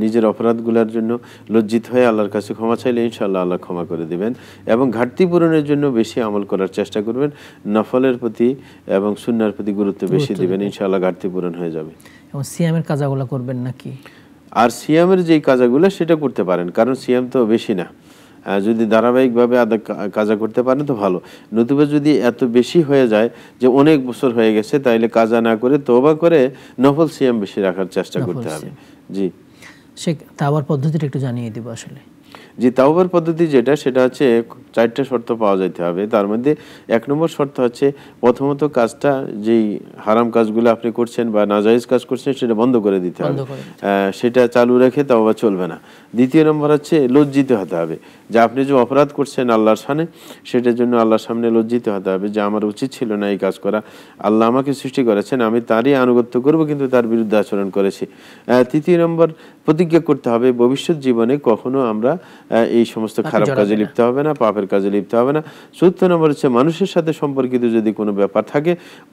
নিজের অপরাধগুলোর জন্য লজ্জিত হয়ে আল্লাহর কাছে ক্ষমা চাইলে ইনশাআল্লাহ আল্লাহ ক্ষমা করে দিবেন। এবং ঘাটতি পূরণের জন্য বেশি আমল করার চেষ্টা করবেন, নফলের প্রতি এবং সুন্নাহর প্রতি গুরুত্ব বেশি দিবেন, ইনশাআল্লাহ ঘাটতি পূরণ হয়ে যাবে। এবং সিয়ামের কাজাগুলো করবেন নাকি? আর সিয়ামের যেই কাজাগুলো সেটা করতে পারেন, কারণ সিয়াম তো বেশি না। যদি ধারাবাহিকভাবে কাজা করতে পারেন তো ভালো, নতুবা যদি এত বেশি হয়ে যায় যে অনেক বছর হয়ে গেছে, তাইলে কাজা না করে তওবা করে নফল সিয়াম বেশি রাখার চেষ্টা করতে হবে। জি, সে তাওবার পদ্ধতিটা একটু জানিয়ে দিব আসলে। জি, তাওবার পদ্ধতি যেটা, সেটা হচ্ছে 4টা শর্ত পাওয়া যেতে হবে। তার মধ্যে 1 নম্বর শর্ত হচ্ছে প্রথমত কাজটা, যেই হারাম কাজগুলো আপনি করছেন বা নাজায়েজ কাজ করছেন সেটা বন্ধ করে দিতে হবে, সেটা চালু রেখে তাওবা চলবে না। দ্বিতীয় নম্বর হচ্ছে লজ্জিত হতে হবে, যে আপনি যে অপরাধ করছেন আল্লাহর সামনে, সেটার জন্য আল্লাহর সামনে লজ্জিত হতে হবে যে আমার উচিত ছিল না এই কাজ করা, আল্লাহ আমাকে সৃষ্টি করেছেন, আমি তারই আনুগত্য করব, কিন্তু তার বিরুদ্ধে আচরণ করেছি। তৃতীয় নম্বর, প্রতিজ্ঞা করতে হবে ভবিষ্যৎ জীবনে কখনো আমরা এই সমস্ত খারাপ কাজে লিপ্ত হবে না, পাপের কাজে লিপ্ত হবে না। চতুর্থ নম্বর হচ্ছে মানুষের সাথে সম্পর্কিত যদি কোনো ব্যাপার থাকে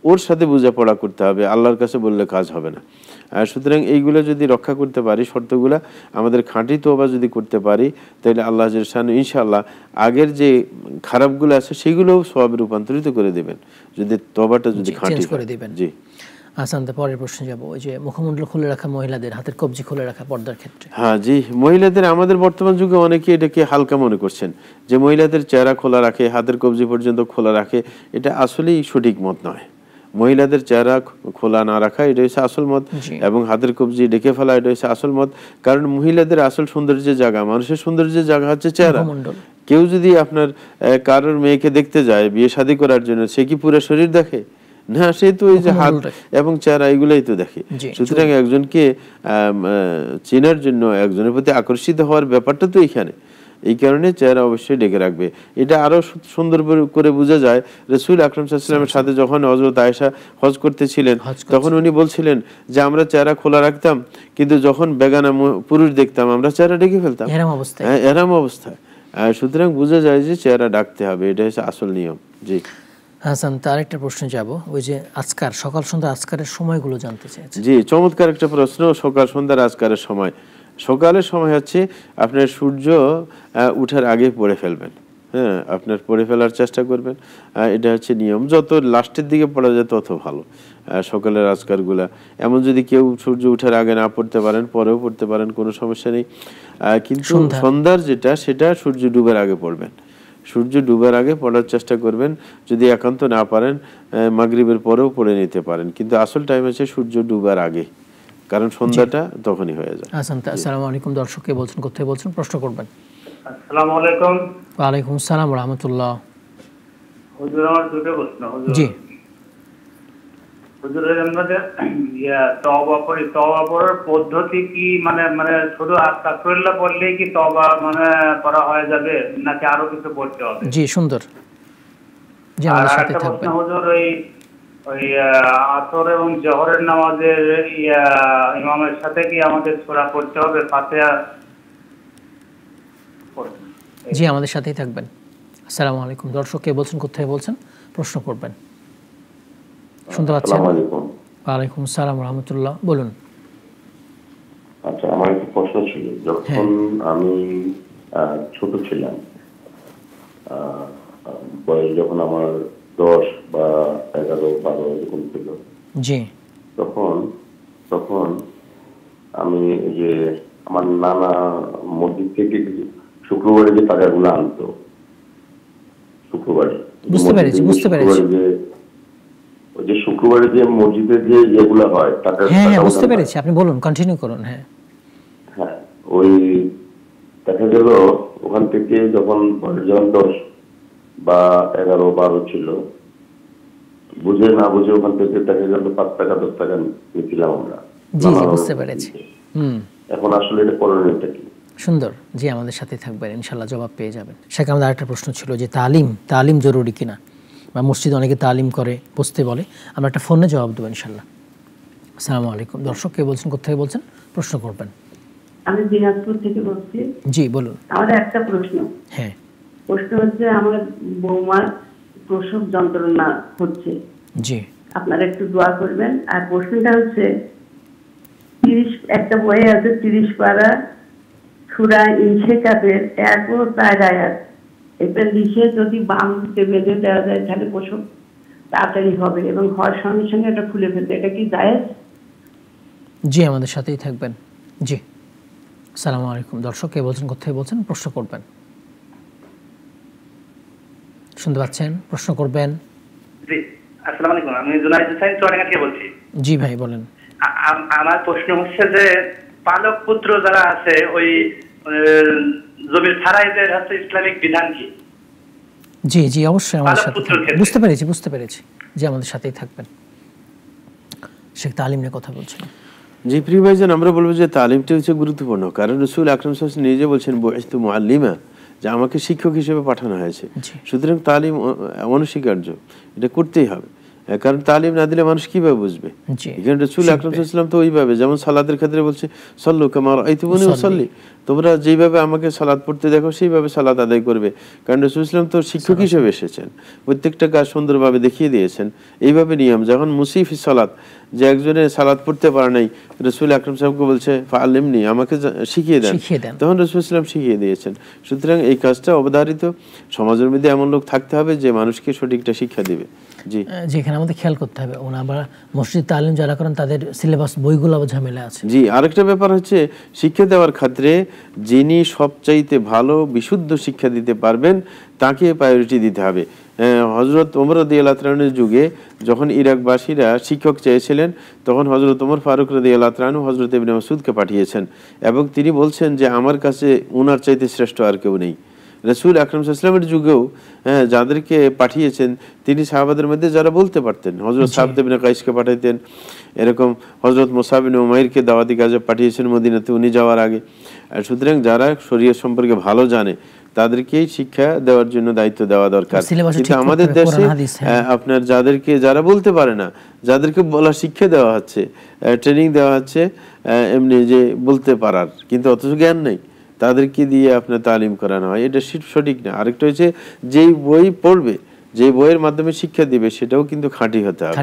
ওর সাথে বোঝাপড়া করতে হবে, আল্লাহর কাছে বললে কাজ হবে না। সুতরাং এইগুলো যদি রক্ষা করতে পারি, শর্তগুলা আমাদের খাঁটি তওবা যদি করতে পারি, তাহলে আল্লাহ জাল্লাহু ইনশাআল্লাহ আগের যে খারাপগুলো আছে সেগুলোও সওয়াবে রূপান্তরিত করে দেবেন, যদি তওবাটা যদি খাঁটি করে দিবেন। জি, আসান্তে পরের প্রশ্নে যাব। ওই যে মুখমণ্ডল খুলে রাখা মহিলাদের, হাতের কবজি খুলে রাখা পর্দার ক্ষেত্রে। হ্যাঁ জি, মহিলাদের আমাদের বর্তমান যুগে অনেকে এটাকে হালকা মনে করছেন, যে মহিলাদের চেহারা খোলা রাখে, হাতের কবজি পর্যন্ত খোলা রাখে, এটা আসলেই সঠিক মত নয়। মহিলাদের চেহারা খোলা না রাখা এটা হচ্ছে আসল মত, এবং হাতের কবজি ডেকে ফেলা এটা হচ্ছে আসল মত। কারণ মহিলাদের আসল সৌন্দর্যের জায়গা, মানুষের সৌন্দর্যের জায়গা হচ্ছে চেহারা। কেউ যদি আপনার কারোর মেয়েকে দেখতে যায় বিয়ে শাদী করার জন্য, সে কি পুরো শরীর দেখে? না, সে তো ওই যে হাত এবং চেহারা এগুলাই তো দেখে। সুতরাং একজনকে চেনার জন্য, একজনের প্রতি আকর্ষিত হওয়ার ব্যাপারটা তো এখানে। এই কারণে চেহারা অবশ্যই ঢেকে রাখবে। এটা আরো সুন্দর করে বোঝা যায়, রাসূল আকরাম সাল্লাল্লাহু আলাইহি ওয়াসাল্লামের সাথে যখন হযরত আয়েশা হজ করতেছিলেন, তখন উনি বলছিলেন যে আমরা চেহারা খোলা রাখতাম, কিন্তু যখন বেগানা পুরুষ দেখতাম আমরা চেহারা ঢেকে ফেলতাম, এরম অবস্থায়। সুতরাং বোঝা যায় যে চেহারা ঢাকতে হবে, এটা হচ্ছে আসল নিয়ম। জি হাসান, তার একটা প্রশ্নে যাব। ওই যে আজকার, সকাল সন্ধ্যা আজকারের সময়গুলো জানতে চাইছি। জি, চমৎকার একটা প্রশ্ন। সকাল সন্ধ্যার আজকারের সময়, সকালের সময় হচ্ছে আপনার সূর্য উঠার আগে পড়ে ফেলবেন। হ্যাঁ, আপনার পড়ে ফেলার চেষ্টা করবেন, এটা হচ্ছে নিয়ম। যত লাস্টের দিকে পড়া যায় তত ভালো সকালের আজকারগুলা। এমন যদি কেউ সূর্য উঠার আগে না পড়তে পারেন, পরেও পড়তে পারেন, কোনো সমস্যা নেই। কিন্তু সন্ধ্যার যেটা, সেটা সূর্য ডুবার আগে পড়বেন। সূর্য ডুবার আগে পড়ার চেষ্টা করবেন। যদি একান্ত না পারেন মাগরিবের পরেও পড়ে নিতে পারেন, কিন্তু আসল টাইম হচ্ছে সূর্য ডুবার আগে, কারণ সন্ধ্যাটা তখনই হয়ে যায়। আসসালামু আলাইকুম, দর্শক কে বলছেন, কোথায় বলছেন, প্রশ্ন করবেন। আসসালামু আলাইকুম। ওয়া আলাইকুম আসসালাম ওয়া রাহমাতুল্লাহ। হুজুর, আমার দুটো প্রশ্ন। জি হুজুর, আমরা তওবা করি, তওবা করার পদ্ধতি কি? মানে শুধু আস্তাগফিরুল্লাহ বললেই কি তওবা করা হয়ে যাবে, নাকি আরো কিছু পড়তে হবে? জি, সুন্দর। জি, আমাদের সাথে থাকবেন। হুজুর, ওই আসর এবং জোহরের নামাজের ইমামের সাথে কি আমাদের সূরা পড়তে হবে, ফাতিহা? জি, আমাদের সাথেই থাকবেন। আসসালামু আলাইকুম, দর্শক কে বলছেন, কোথায় বলছেন, প্রশ্ন করবেন। শুনতে পাচ্ছেন? ওয়া আলাইকুম আসসালাম ওয়া রাহমাতুল্লাহ, বলুন। আচ্ছা, আমার একটা প্রশ্ন ছিল। যখন আমি ছোট ছিলাম, বয়স যখন আমার 10 বা 11, 12 এরকম ছিল। জি। তখন আমি যে আমার নানা মসজিদ থেকে শুক্রবারে যে টাকাগুলো আনতো, শুক্রবারে বুঝতে পেরেছি ওই যে শুক্রবারে যে মসজিদের যে ইয়েগুলো হয় টাকা, হ্যাঁ বুঝতে পেরেছি, আপনি বলুন, কন্টিনিউ করুন। হ্যাঁ, ওই দেখা গেল ওখান থেকে যখন 10 বা 11, 12 ছিল, বুঝে না বুঝে ওখান থেকে দেখা গেল 5 টাকা 10 টাকা নিয়েছিলাম আমরা। জি জি, বুঝতে পেরেছি। এখন আসলে এটা করণীয়টা কি? সুন্দর। জি, আমাদের সাথে থাকবেন, ইনশাল্লাহ জবাব পেয়ে যাবেন। শেখ, আমাদের আরেকটা প্রশ্ন ছিল যে তালিম জরুরি কিনা, বা মসজিদে অনেকে তালিম করে, বসতে বলে। আমরা একটা ফোনে জবাব দেবো ইনশাল্লাহ। আসসালামু আলাইকুম। দর্শক কে বলছেন, কোথায় বলছেন, প্রশ্ন করবেন। আমি দিনাজপুর থেকে বলছি। জি বলুন। আমার একটা প্রশ্ন। হ্যাঁ, প্রশ্ন হচ্ছে আমার বৌমার প্রসব যন্ত্রণা হচ্ছে। জি, আপনারা একটু দোয়া করবেন। আর প্রশ্নটা হচ্ছে 30 একটা বইয়ে আছে 30 পারা সূরা ইনশিকাকের 1 ও 4 আয়াত। এটা লিখে যদি বাম দিকে বেঁধে দেওয়া যায় তাহলে প্রসব তাড়াতাড়ি হবে এবং হওয়ার সঙ্গে সঙ্গে এটা খুলে ফেলবে, এটা কি জায়েজ? জি, আমাদের সাথেই থাকবেন। জি, আসসালামু আলাইকুম। দর্শক কে বলছেন, কোথায় বলছেন, প্রশ্ন করবেন। শুনতে পাচ্ছেন, প্রশ্ন করবেন। জি, আসসালামু আলাইকুম। আমি জুনাইদ হোসেন চুয়াডাঙ্গা থেকে বলছি। জি ভাই বলেন। আমার প্রশ্ন হচ্ছে যে পালক পুত্র যারা আছে ওই জমির ফারাইদের হচ্ছে ইসলামিক বিধান কি? জি জি, অবশ্যই আমাদের সাথে। বুঝতে পেরেছি। জি, আমাদের সাথেই থাকবেন। শেখ, তালিম নিয়ে কথা বলছেন। জি প্রিয় ভাইজান, আমরা বলবো যে তালিমটা হচ্ছে গুরুত্বপূর্ণ, কারণ রাসূল আকরাম সাল্লাল্লাহু আলাইহি ওয়াসাল্লাম নিজে বলছেন বুইসতু মুআল্লিমা, যে আমাকে শিক্ষক হিসেবে পাঠানো হয়েছে। সুতরাং তালিম অনস্বীকার্য, এটা করতেই হবে, কারণ তালিম না দিলে মানুষ কিভাবে বুঝবে? এখানে রাসূল আকরাম সাল্লাল্লাহু আলাইহি ওয়াসাল্লাম তো ওইভাবে, যেমন সালাতের ক্ষেত্রে বলছে সল্লু কামা রাআইতুমুনি উসাল্লি, তোমরা যেইভাবে আমাকে সালাত পড়তে দেখো সেইভাবে সালাত আদায় করবে। কারণ রাসূল সাল্লাল্লাহু আলাইহি ওয়াসাল্লাম তো শিক্ষক হিসেবে এসেছেন, প্রত্যেকটা কাজ সুন্দরভাবে দেখিয়ে দিয়েছেন। এইভাবে নিয়ম, যখন মুসিফি সালাত, যে একজনে সালাত পড়তে পারে নাই, রাসূল আকরাম সাহেবকে বলছে ফাআল্লিমনি, আমাকে শিখিয়ে দেন, তখন রাসূল সাল্লাল্লাহু আলাইহি ওয়াসাল্লাম শিখিয়ে দিয়েছেন। সুতরাং এই কাজটা অবধারিত, সমাজের মধ্যে এমন লোক থাকতে হবে যে মানুষকে সঠিকটা শিক্ষা দিবে। জি, যেখানে আমাদের খেয়াল করতে হবে, ওনারা মসজিদ তালিম যারা করেন তাদের সিলেবাস বইগুলো ঝামেলা আছে। জি, আরেকটা ব্যাপার হচ্ছে শিক্ষা দেওয়ার ক্ষেত্রে যিনি সবচাইতে ভালো বিশুদ্ধ শিক্ষা দিতে পারবেন তাকে প্রায়োরিটি দিতে হবে। হযরত ওমর রাদিয়াল্লাহু তাআলার যুগে যখন ইরাকবাসীরা শিক্ষক চেয়েছিলেন, তখন হযরত ওমর ফারুক রাদিয়াল্লাহু তাআলা হযরত ইবনে মাসউদকে পাঠিয়েছেন, এবং তিনি বলছেন যে আমার কাছে ওনার চাইতে শ্রেষ্ঠ আর কেউ নেই। রাসূল আকরাম সাল্লাল্লাহু আলাইহি ওয়াসাল্লামের যুগেও যাদেরকে পাঠিয়েছেন তিনি সাহাবাদের মধ্যে যারা বলতে পারতেন, হযরত সাবিত ইবনে কাইসকে পাঠাইতেন, এরকম হযরত মুসাব ইবনে উমাইরকে দাওয়াতি কাজে পাঠিয়েছেন মদিনাতে উনি যাওয়ার আগে। আর সুতরাং যারা শরীয়ত সম্পর্কে ভালো জানে তাদেরকেই শিক্ষা দেওয়ার জন্য দায়িত্ব দেওয়া দরকার। কিন্তু আমাদের দেশে আপনার যারা বলতে পারে না, যাদেরকে বলা শিক্ষা দেওয়া হচ্ছে, ট্রেনিং দেওয়া হচ্ছে এমনি যে বলতে পারার, কিন্তু অথচ জ্ঞান নেই, তাদেরকে দিয়ে আপনার তালিম করানো হয়, এটা সঠিক না। আরেকটা হচ্ছে যেই বই পড়বে, যে বইয়ের মাধ্যমে শিক্ষা দিবে সেটাও কিন্তু খাঁটি হতে হবে।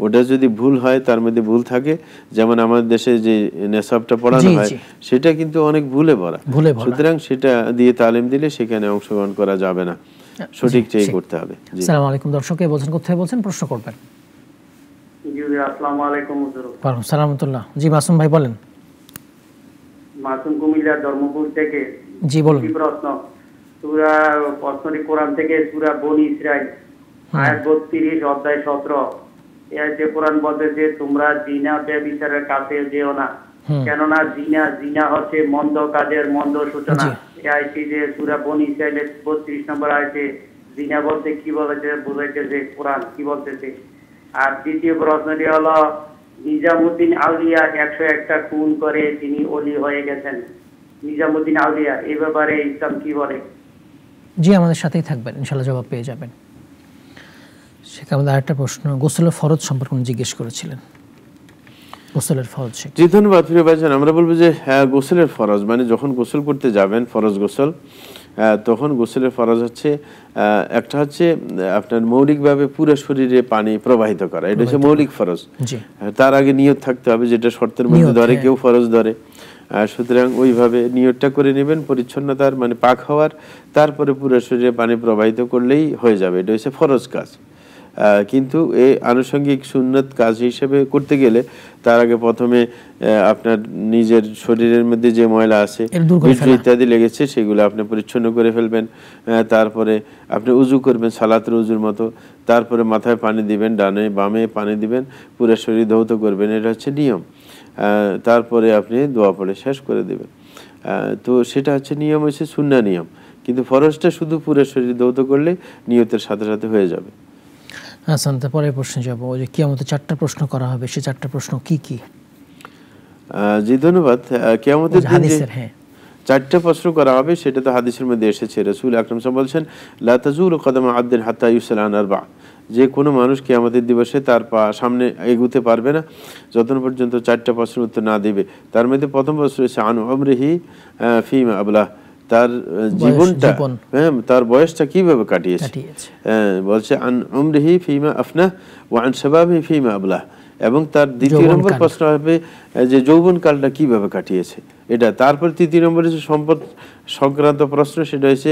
ওটা যদি ভুল হয়, তার মধ্যে ভুল থাকে, যেমন আমাদের দেশে যে নেশাবটা পড়ানো হয় সেটা কিন্তু অনেক ভুলে ভরা। সুতরাং সেটা দিয়ে তালিম দিলে সেখানে অংশগ্রহণ করা যাবে না, সঠিকটাই করতে হবে। আসসালামু আলাইকুম। দর্শক কে বলছেন, কোথায় বলছেন, প্রশ্ন করবেন। জি, আসসালামু আলাইকুম হুজুর। ওয়া আলাইকুম আসসালাম। জি মাসুম ভাই বলেন। মাসুম কুমিল্লা ধর্মপুর থেকে। জি বলুন। প্রশ্নটি কোরআন থেকে সূরা বনী ইসরাঈল আয়াত 32 অধ্যায় 17। এতে কোরআন বলছে যে তোমরা জিনা ব্যভিচারের কাছে যেও না, কেননা জিনা হচ্ছে মন্দ কাজের মন্দ সূচনা। এই আয়াতটি যে সূরা বনী ইসরাঈলের 32 নম্বর আয়াতে জিনা বলতে কি বলেছে বুঝাইছে যে কোরআন কি বলতেছে। আর দ্বিতীয় প্রশ্নটি হলো নিজামুদ্দিন আউলিয়া 101টা খুন করে তিনি ওলি হয়ে গেছেন। নিজামুদ্দিন আউলিয়া এই ব্যাপারে ইসলাম কি বলে? জি, আমাদের সাথেই থাকবেন, ইনশাআল্লাহ জবাব পেয়ে যাবেন। সেখানে আমাদের আরেকটা প্রশ্ন, গোসলের ফরজ সম্পর্কে জিজ্ঞেস করেছিলেন। গোসলের ফরজ। জি ধন্যবাদ প্রিয় ভাইজান। আমরা বলবো যে গোসলের ফরজ মানে যখন গোসল করতে যাবেন, ফরজ গোসল, তখন গোসলের ফরজ হচ্ছে একটা হচ্ছে আপনার মৌলিকভাবে পুরো শরীরে পানি প্রবাহিত করা, এটা হচ্ছে মৌলিক ফরজ। তার আগে নিয়ত থাকতে হবে, যেটা শর্তের মধ্যে ধরে, কেউ ফরজ ধরে। সুতরাং ওইভাবে নিয়তটা করে নেবেন পরিচ্ছন্নতার, মানে পাক হওয়ার, তারপরে পুরো শরীরে পানি প্রবাহিত করলেই হয়ে যাবে, এটা হচ্ছে ফরজ কাজ। কিন্তু এই আনুষঙ্গিক সুন্নত কাজ হিসেবে করতে গেলে তার আগে প্রথমে আপনার নিজের শরীরের মধ্যে যে ময়লা আছে ইত্যাদি লেগেছে সেগুলো আপনি পরিচ্ছন্ন করে ফেলবেন। তারপরে আপনি উজু করবেন সালাতের উজুর মতো, তারপরে মাথায় পানি দিবেন, ডানে বামে পানি দিবেন, পুরো শরীর ধৌত করবেন, এটা হচ্ছে নিয়ম। তারপরে আপনি দোয়া পড়ে শেষ করে দেবেন। তো সেটা হচ্ছে নিয়ম, হচ্ছে সুন্নাহ নিয়ম। কিন্তু ফরজটা শুধু পুরো শরীর ধৌত করলে নিয়তের সাথে সাথে হয়ে যাবে। আচ্ছা, পরের প্রশ্নে যাব। ওই যে কিয়ামতে 4টা প্রশ্ন করা হবে, সেই 4টা প্রশ্ন কি কি? জি ধন্যবাদ। কিয়ামতের দিন 4টা প্রশ্ন করা হবে সেটা তো হাদিসের মধ্যে এসেছে। রাসূল আকরাম সাল্লাল্লাহু আলাইহি ওয়াসাল্লাম বলছেন, লা তাজুলু কদমা আবদিন হাত্তা ইউসআল আন আরবা। যে কোনো মানুষ কিয়ামতের দিবসে তার পা সামনে এগুতে পারবে না যতক্ষণ পর্যন্ত 4টা প্রশ্নের উত্তর না দিবে। তার মধ্যে প্রথম প্রশ্ন হচ্ছে আন উমরিহি ফিমা আবলাহ, তার জীবনটা, তার বয়সটা কিভাবে কাটিয়েছে। বলছে আন উমরিহি ফিমা আফনাহ ওয়া আন শাবাবিহি ফিমা আবলাহ, এবং তার দ্বিতীয় নম্বর প্রশ্ন হবে যে যৌবনকালটা কিভাবে কাটিয়েছে এটা। তারপর তৃতীয় নম্বরে যে সম্পদ সংক্রান্ত প্রশ্ন, সেটা হচ্ছে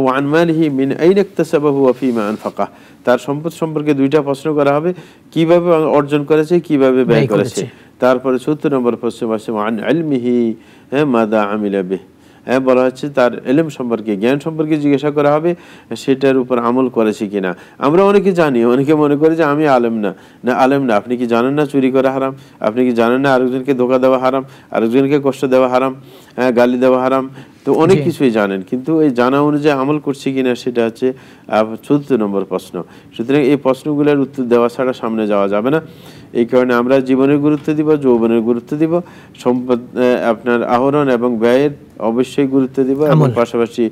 ওয়া আন মালিহি মিন আইনা ইকতাসাবাহু ওয়া ফিমা আনফাকাহ, তার সম্পদ সম্পর্কে 2টা প্রশ্ন করা হবে, কিভাবে অর্জন করেছে, কিভাবে ব্যয় করেছে। তারপরে 74 নম্বর প্রশ্ন আছে ওয়া আন ইলমিহি মাযা আমিলা বিহি, বলা হচ্ছে তার ইলম সম্পর্কে, জ্ঞান সম্পর্কে জিজ্ঞাসা করা হবে, সেটার উপর আমল করেছে কিনা। আমরা অনেকে জানি, অনেকে মনে করে যে আমি আলেম না। না, আলেম না। আপনি কি জানেন না চুরি করা হারাম? আপনি কি জানেন না আরেকজনকে ধোঁকা দেওয়া হারাম, আরেকজনকে কষ্ট দেওয়া হারাম, গালি দেওয়া হারাম? তো অনেক কিছুই জানেন, কিন্তু এই জানা অনুযায়ী আমল করছি কিনা সেটা হচ্ছে 74 নম্বর প্রশ্ন। সুতরাং এই প্রশ্নগুলোর উত্তর দেওয়া ছাড়া সামনে যাওয়া যাবে না। এই কারণে আমরা জীবনের গুরুত্ব দিব, যৌবনের গুরুত্ব দিব, সম্পদ আপনার আহরণ এবং ব্যয়ের অবশ্যই গুরুত্ব দিব, এবং পাশাপাশি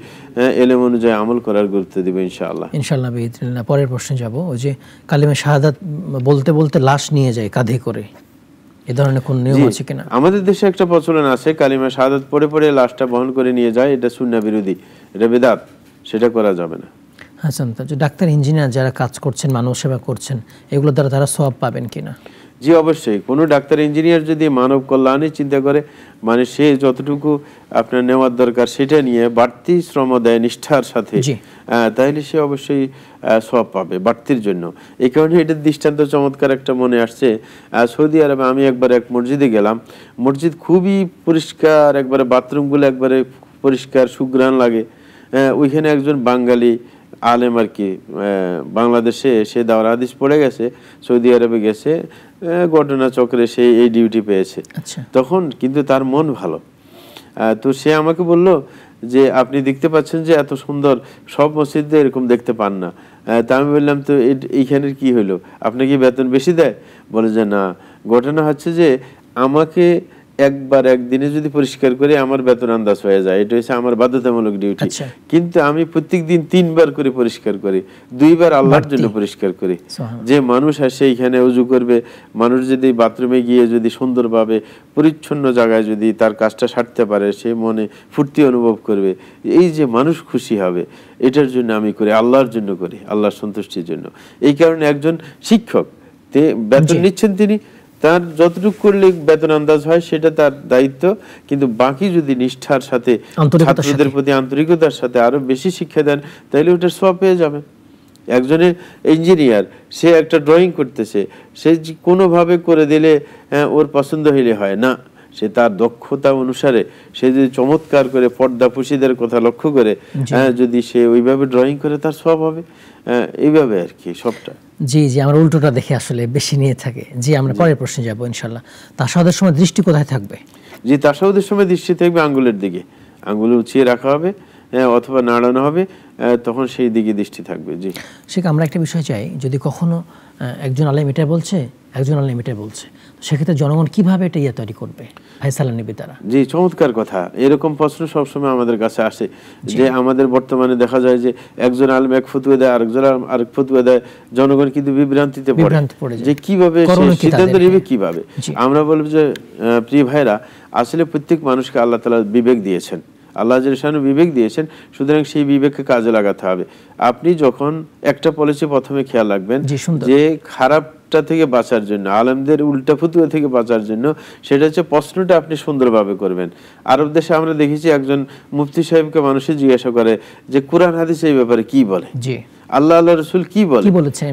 ইলম অনুযায়ী আমল করার গুরুত্ব দিব ইনশাআল্লাহ। ইনশাআল্লাহ বিইذনিল্লাহ। পরের প্রশ্নে যাব। ওই যে কালিমা শাহাদাত বলতে বলতে লাশ নিয়ে যায় কাঁধে করে, এই ধরনের কোন নিয়ম আছে কিনা? আমাদের দেশে একটা প্রচলন আছে, কালিমা শাহাদাত পড়ে পড়ে লাশটা বহন করে নিয়ে যায়। এটা সুন্নাহ বিরোধী, এটা বিদআত, সেটা করা যাবে না। হাসান, যে ডাক্তার ইঞ্জিনিয়ার যারা কাজ করছেন, মানব সেবা করছেন, এগুলো দ্বারা তারা সওয়াব পাবেন কিনা? জি অবশ্যই। কোনো ডাক্তার ইঞ্জিনিয়ার যদি মানব কল্যাণে চিন্তা করে, মানে সে যতটুকু আপনার নেওয়ার দরকার সেটা নিয়ে বাড়তি শ্রম দেয় নিষ্ঠার সাথে, তাহলে সে অবশ্যই সওয়াব পাবে বাড়তির জন্য। এই কারণে এটার দৃষ্টান্ত চমৎকার একটা মনে আসছে। সৌদি আরবে আমি একবার এক মসজিদে গেলাম, মসজিদ খুবই পরিষ্কার, একবারে বাথরুমগুলো একবারে পরিষ্কার, সুঘ্রাণ লাগে। ওইখানে একজন বাঙালি আলেম আর কি, বাংলাদেশে সে দাওরা হাদিস পড়ে গেছে, সৌদি আরবে গেছে, ঘটনা চক্রে সে এই ডিউটি পেয়েছে। তখন কিন্তু তার মন ভালো, তো সে আমাকে বলল যে আপনি দেখতে পাচ্ছেন যে এত সুন্দর, সব মসজিদে এরকম দেখতে পান না। তা আমি বললাম তো এইখানের কি হলো, আপনি কি বেতন বেশি দেয়? বলে যে না, ঘটনা হচ্ছে যে আমাকে একবার একদিনে যদি পরিষ্কার করে আমার বেতন আন্দাজ হয়ে যায়, এটা হচ্ছে আমার বাধ্যতামূলক ডিউটি। কিন্তু আমি প্রত্যেকদিন 3 বার করে পরিষ্কার করি, 2 বার আল্লাহর জন্য পরিষ্কার করি। যে মানুষ আসে এখানে উজু করবে, মানুষ যদি বাথরুমে গিয়ে যদি সুন্দরভাবে পরিচ্ছন্ন জায়গায় যদি তার কাজটা সারতে পারে, সে মনে ফুর্তি অনুভব করবে, এই যে মানুষ খুশি হবে, এটার জন্য আমি করি, আল্লাহর জন্য করি, আল্লাহর সন্তুষ্টির জন্য। এই কারণে একজন শিক্ষক বেতন নিচ্ছেন, তিনি তার যতটুকু করলে বেতন আন্দাজ হয় সেটা তার দায়িত্ব, কিন্তু বাকি যদি নিষ্ঠার সাথে, ছাত্রদের প্রতি আন্তরিকতার সাথে আরো বেশি শিক্ষা দেন, তাহলে ওটার সওয়াব পেয়ে যাবেন। একজনের ইঞ্জিনিয়ার, সে একটা ড্রয়িং করতেছে, সে কোনোভাবে করে দিলে ওর পছন্দ হইলে হয় না, সে তার দক্ষতা অনুসারে সে যদি চমৎকার করে পর্দা পুশিদের কথা লক্ষ্য করে যদি সে ওইভাবে ড্রয়িং করে, তার সওয়াব হবে। এইভাবে আর কি সবটা। জি জি, আমরা উল্টোটা দেখে আসলে বেশি নিয়ে থাকে। জি, আমরা পরের প্রশ্নে যাব ইনশাআল্লাহ। তাশাহুদের সময় দৃষ্টি কোথায় থাকবে? জি, তাশাহুদের সময় দৃষ্টি থাকবে আঙ্গুলের দিকে, আঙ্গুল উঁচিয়ে রাখা হবে অথবা নাড়ানো হবে, তখন সেই দিকে দৃষ্টি থাকবে। জি শেখ, আমরা একটা বিষয় চাই, যদি কখনো একজন আলেম এটা বলছে, একজন আলেম এটা বলছে, সেক্ষেত্রে জনগণ কিভাবে এটা তৈরি করবে, ফায়সালা নেবে তারা? জি, চমৎকার কথা। এরকম প্রশ্ন সবসময় আমাদের কাছে আসে যে আমাদের বর্তমানে দেখা যায় যে একজন আলেম এক ফতোয়া দেয়, আরেকজন আরেক ফতোয়া দেয়, জনগণ কিন্তু বিভ্রান্তিতে পড়ে যে কিভাবে সিদ্ধান্ত নেবে কিভাবে। আমরা বলবো যে প্রিয় ভাইরা, আসলে প্রত্যেক মানুষকে আল্লাহ তাআলা বিবেক দিয়েছেন, আল্লাহ জাল্লাহু বিবেক দিয়েছেন, সুতরাং সেই বিবেককে কাজে লাগাতে হবে। আপনি যখন একটা পলিসি প্রথমে খেয়াল রাখবেন যে খারাপটা থেকে বাঁচার জন্য, আলেমদের উল্টা ফতোয়া থেকে বাঁচার জন্য, সেটা হচ্ছে প্রশ্নটা আপনি সুন্দরভাবে করবেন। আরব দেশে আমরা দেখেছি একজন মুফতি সাহেবকে মানুষে জিজ্ঞাসা করে যে কোরআন হাদিস এই ব্যাপারে কি বলে। আল্লাহ রাসূল কি বলেছেন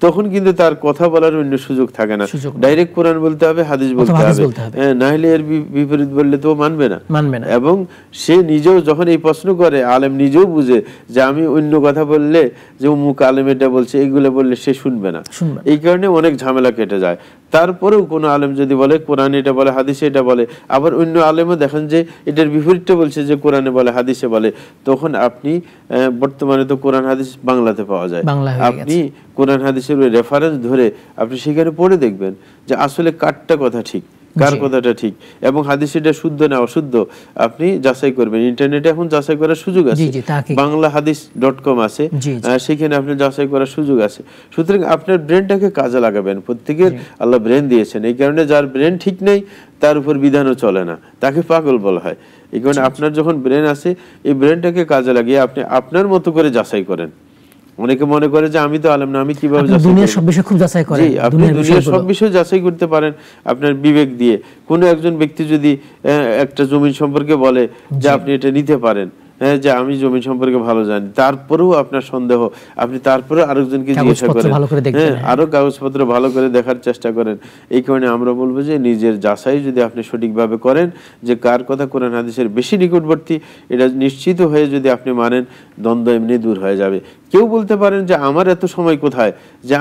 তখন কিন্তু তার কথা বলার অন্য সুযোগ থাকে না। ডাইরেক্ট কোরআন বলতে হবে, হাদিস বলতে হবে, না হলে এর বিপরীত বললে তো মানবে না। এবং সে নিজেও যখন এই প্রশ্ন করে, আলেম নিজেও বুঝে যে আমি অন্য কথা বললে, যে অমুক আলেম এটা বলছে, এইগুলো বললে সে শুনবে না। এই কারণে অনেক ঝামেলা কেটে যায়। তারপরেও কোনো আলেম যদি বলে কোরআন এটা বলে, হাদিসে এটা বলে, আবার অন্য আলেমও দেখেন যে এটার বিপরীতটা বলছে যে কোরআনে বলে, হাদিসে বলে, তখন আপনি বর্তমানে তো কোরআন হাদিস বাংলাতে পাওয়া যায়, আপনি কোরআন হাদিসের রেফারেন্স ধরে আপনি সেখানে পড়ে দেখবেন যে আসলে কারটা কথা ঠিক, কার কথাটা ঠিক, এবং হাদিস এটা শুদ্ধ না অশুদ্ধ আপনি যাচাই করবেন। ইন্টারনেটে এখন যাচাই করার সুযোগ আছে, বাংলাহাদিস.com আছে, সেখানে আপনি যাচাই করার সুযোগ আছে। সুতরাং আপনার ব্রেনটাকে কাজে লাগাবেন। প্রত্যেকের আল্লাহ ব্রেন দিয়েছেন, এই কারণে যার ব্রেন ঠিক নেই তার উপর বিধানও চলে না, তাকে পাগল বলা হয়। এই কারণে আপনার যখন ব্রেন আছে, এই ব্রেনটাকে কাজে লাগিয়ে আপনি আপনার মতো করে যাচাই করেন। অনেকে মনে করে যে আমি তো আলেম না, আমি কিভাবে দুনিয়ার সব বিষয় খুব যাচাই করেন। জি, আপনি দুনিয়ার সব বিষয় যাচাই করতে পারেন আপনার বিবেক দিয়ে। কোন একজন ব্যক্তি যদি একটা জমি সম্পর্কে বলে যে আপনি এটা নিতে পারেন, যে আমি জমি সম্পর্কে ভালো জানি, তারপরেও আপনার সন্দেহ, আপনি তারপরে আরেকজনকে জিজ্ঞাসা করেন, আরো কাগজপত্র ভালো করে দেখার চেষ্টা করেন। এই কারণে আমরা বলবো যে নিজের যাচাই যদি আপনি সঠিকভাবে করেন, যে কার কথা কোরআন হাদিসের বেশি নিকটবর্তী, এটা নিশ্চিত হয়ে যদি আপনি মানেন, দ্বন্দ্ব এমনি দূর হয়ে যাবে। কেউ বলতে পারেন যে আমার এত সময় কোথায়, যে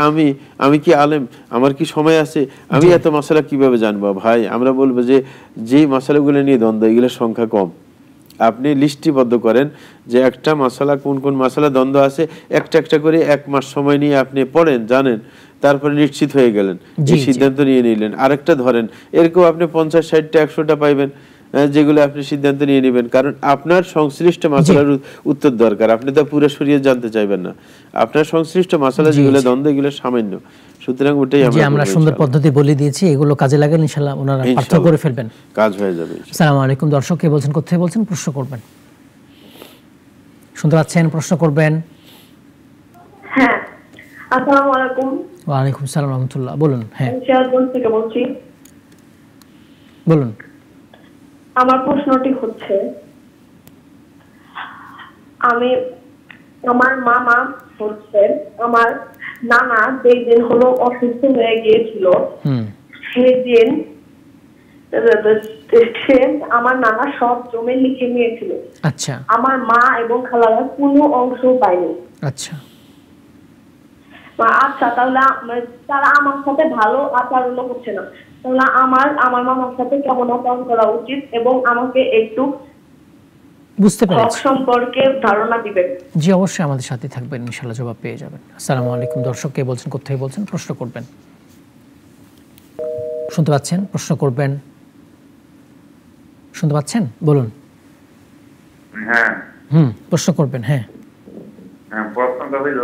আমি কি আলেম, আমার কি সময় আছে, আমি এত মশলা কিভাবে জানবো? ভাই, আমরা বলবো যে যেই মশলাগুলো নিয়ে দ্বন্দ্ব, এগুলোর সংখ্যা কম। আপনি লিস্টিবদ্ধ করেন যে একটা মশলা, কোন কোন মশলা দ্বন্দ্ব আছে, একটা একটা করে 1 মাস সময় নিয়ে আপনি পড়েন, জানেন, তারপরে নিশ্চিত হয়ে গেলেন, এই সিদ্ধান্ত নিয়ে নিলেন। আরেকটা ধরেন, এরকম আপনি 50, 60টা, 100টা পাইবেন, যেগুলো আপনি সিদ্ধান্ত নিয়ে নেবেন। কারণ আপনার সংশ্লিষ্ট মশলার উত্তর দরকার, আপনি তো পুরো শরীয়ত জানতে চাইবেন না। আপনার সংশ্লিষ্ট মশলা যেগুলো দ্বন্দ্ব, এগুলো সামান্য। সুতরাং ওটাই আমরা সুন্দর পদ্ধতি বলে দিয়েছি, এগুলো কাজে লাগান, ইনশাআল্লাহ ওনারা পার্থক্য করে ফেলবেন, কাজ হয়ে যাবে। আসসালামু আলাইকুম দর্শক, কে বলছেন, কোথায় বলছেন, প্রশ্ন করবেন। শুনতে পাচ্ছেন? প্রশ্ন করবেন। হ্যাঁ, আসসালামু আলাইকুম। ওয়া আলাইকুম আসসালাম ওয়া রাহমাতুল্লাহ। বলুন। হ্যাঁ, সিরাজগঞ্জ থেকে বলছি। বলুন। আমার প্রশ্নটি হচ্ছে, আমার মামা হচ্ছে আমার নানা যেই দিন হলো অসুস্থ হয়ে গিয়েছিল, সেই দিন সে আমার নানা সব জমি লিখে নিয়েছিল। আচ্ছা। আমার মা এবং খালারা কোনো অংশ পায়নি। আচ্ছা। আচ্ছা, তাহলে তারা আমার সাথে ভালো আচরণ করছে না, তাহলে আমার মামার সাথে কেমন আচরণ করা উচিত, এবং আমাকে একটু বুঝতে পেরেছি সম্পর্কে ধারণা দিবেন। জি, অবশ্যই আমাদের সাথে থাকবেন, ইনশাআল্লাহ জবাব পেয়ে যাবেন। আসসালামু আলাইকুম দর্শক, কে বলছেন, কোথায় বলছেন, প্রশ্ন করবেন। শুনতে পাচ্ছেন? প্রশ্ন করবেন। শুনতে পাচ্ছেন? বলুন। হ্যাঁ, প্রশ্ন করবেন। হ্যাঁ, প্রশ্নটা হইল,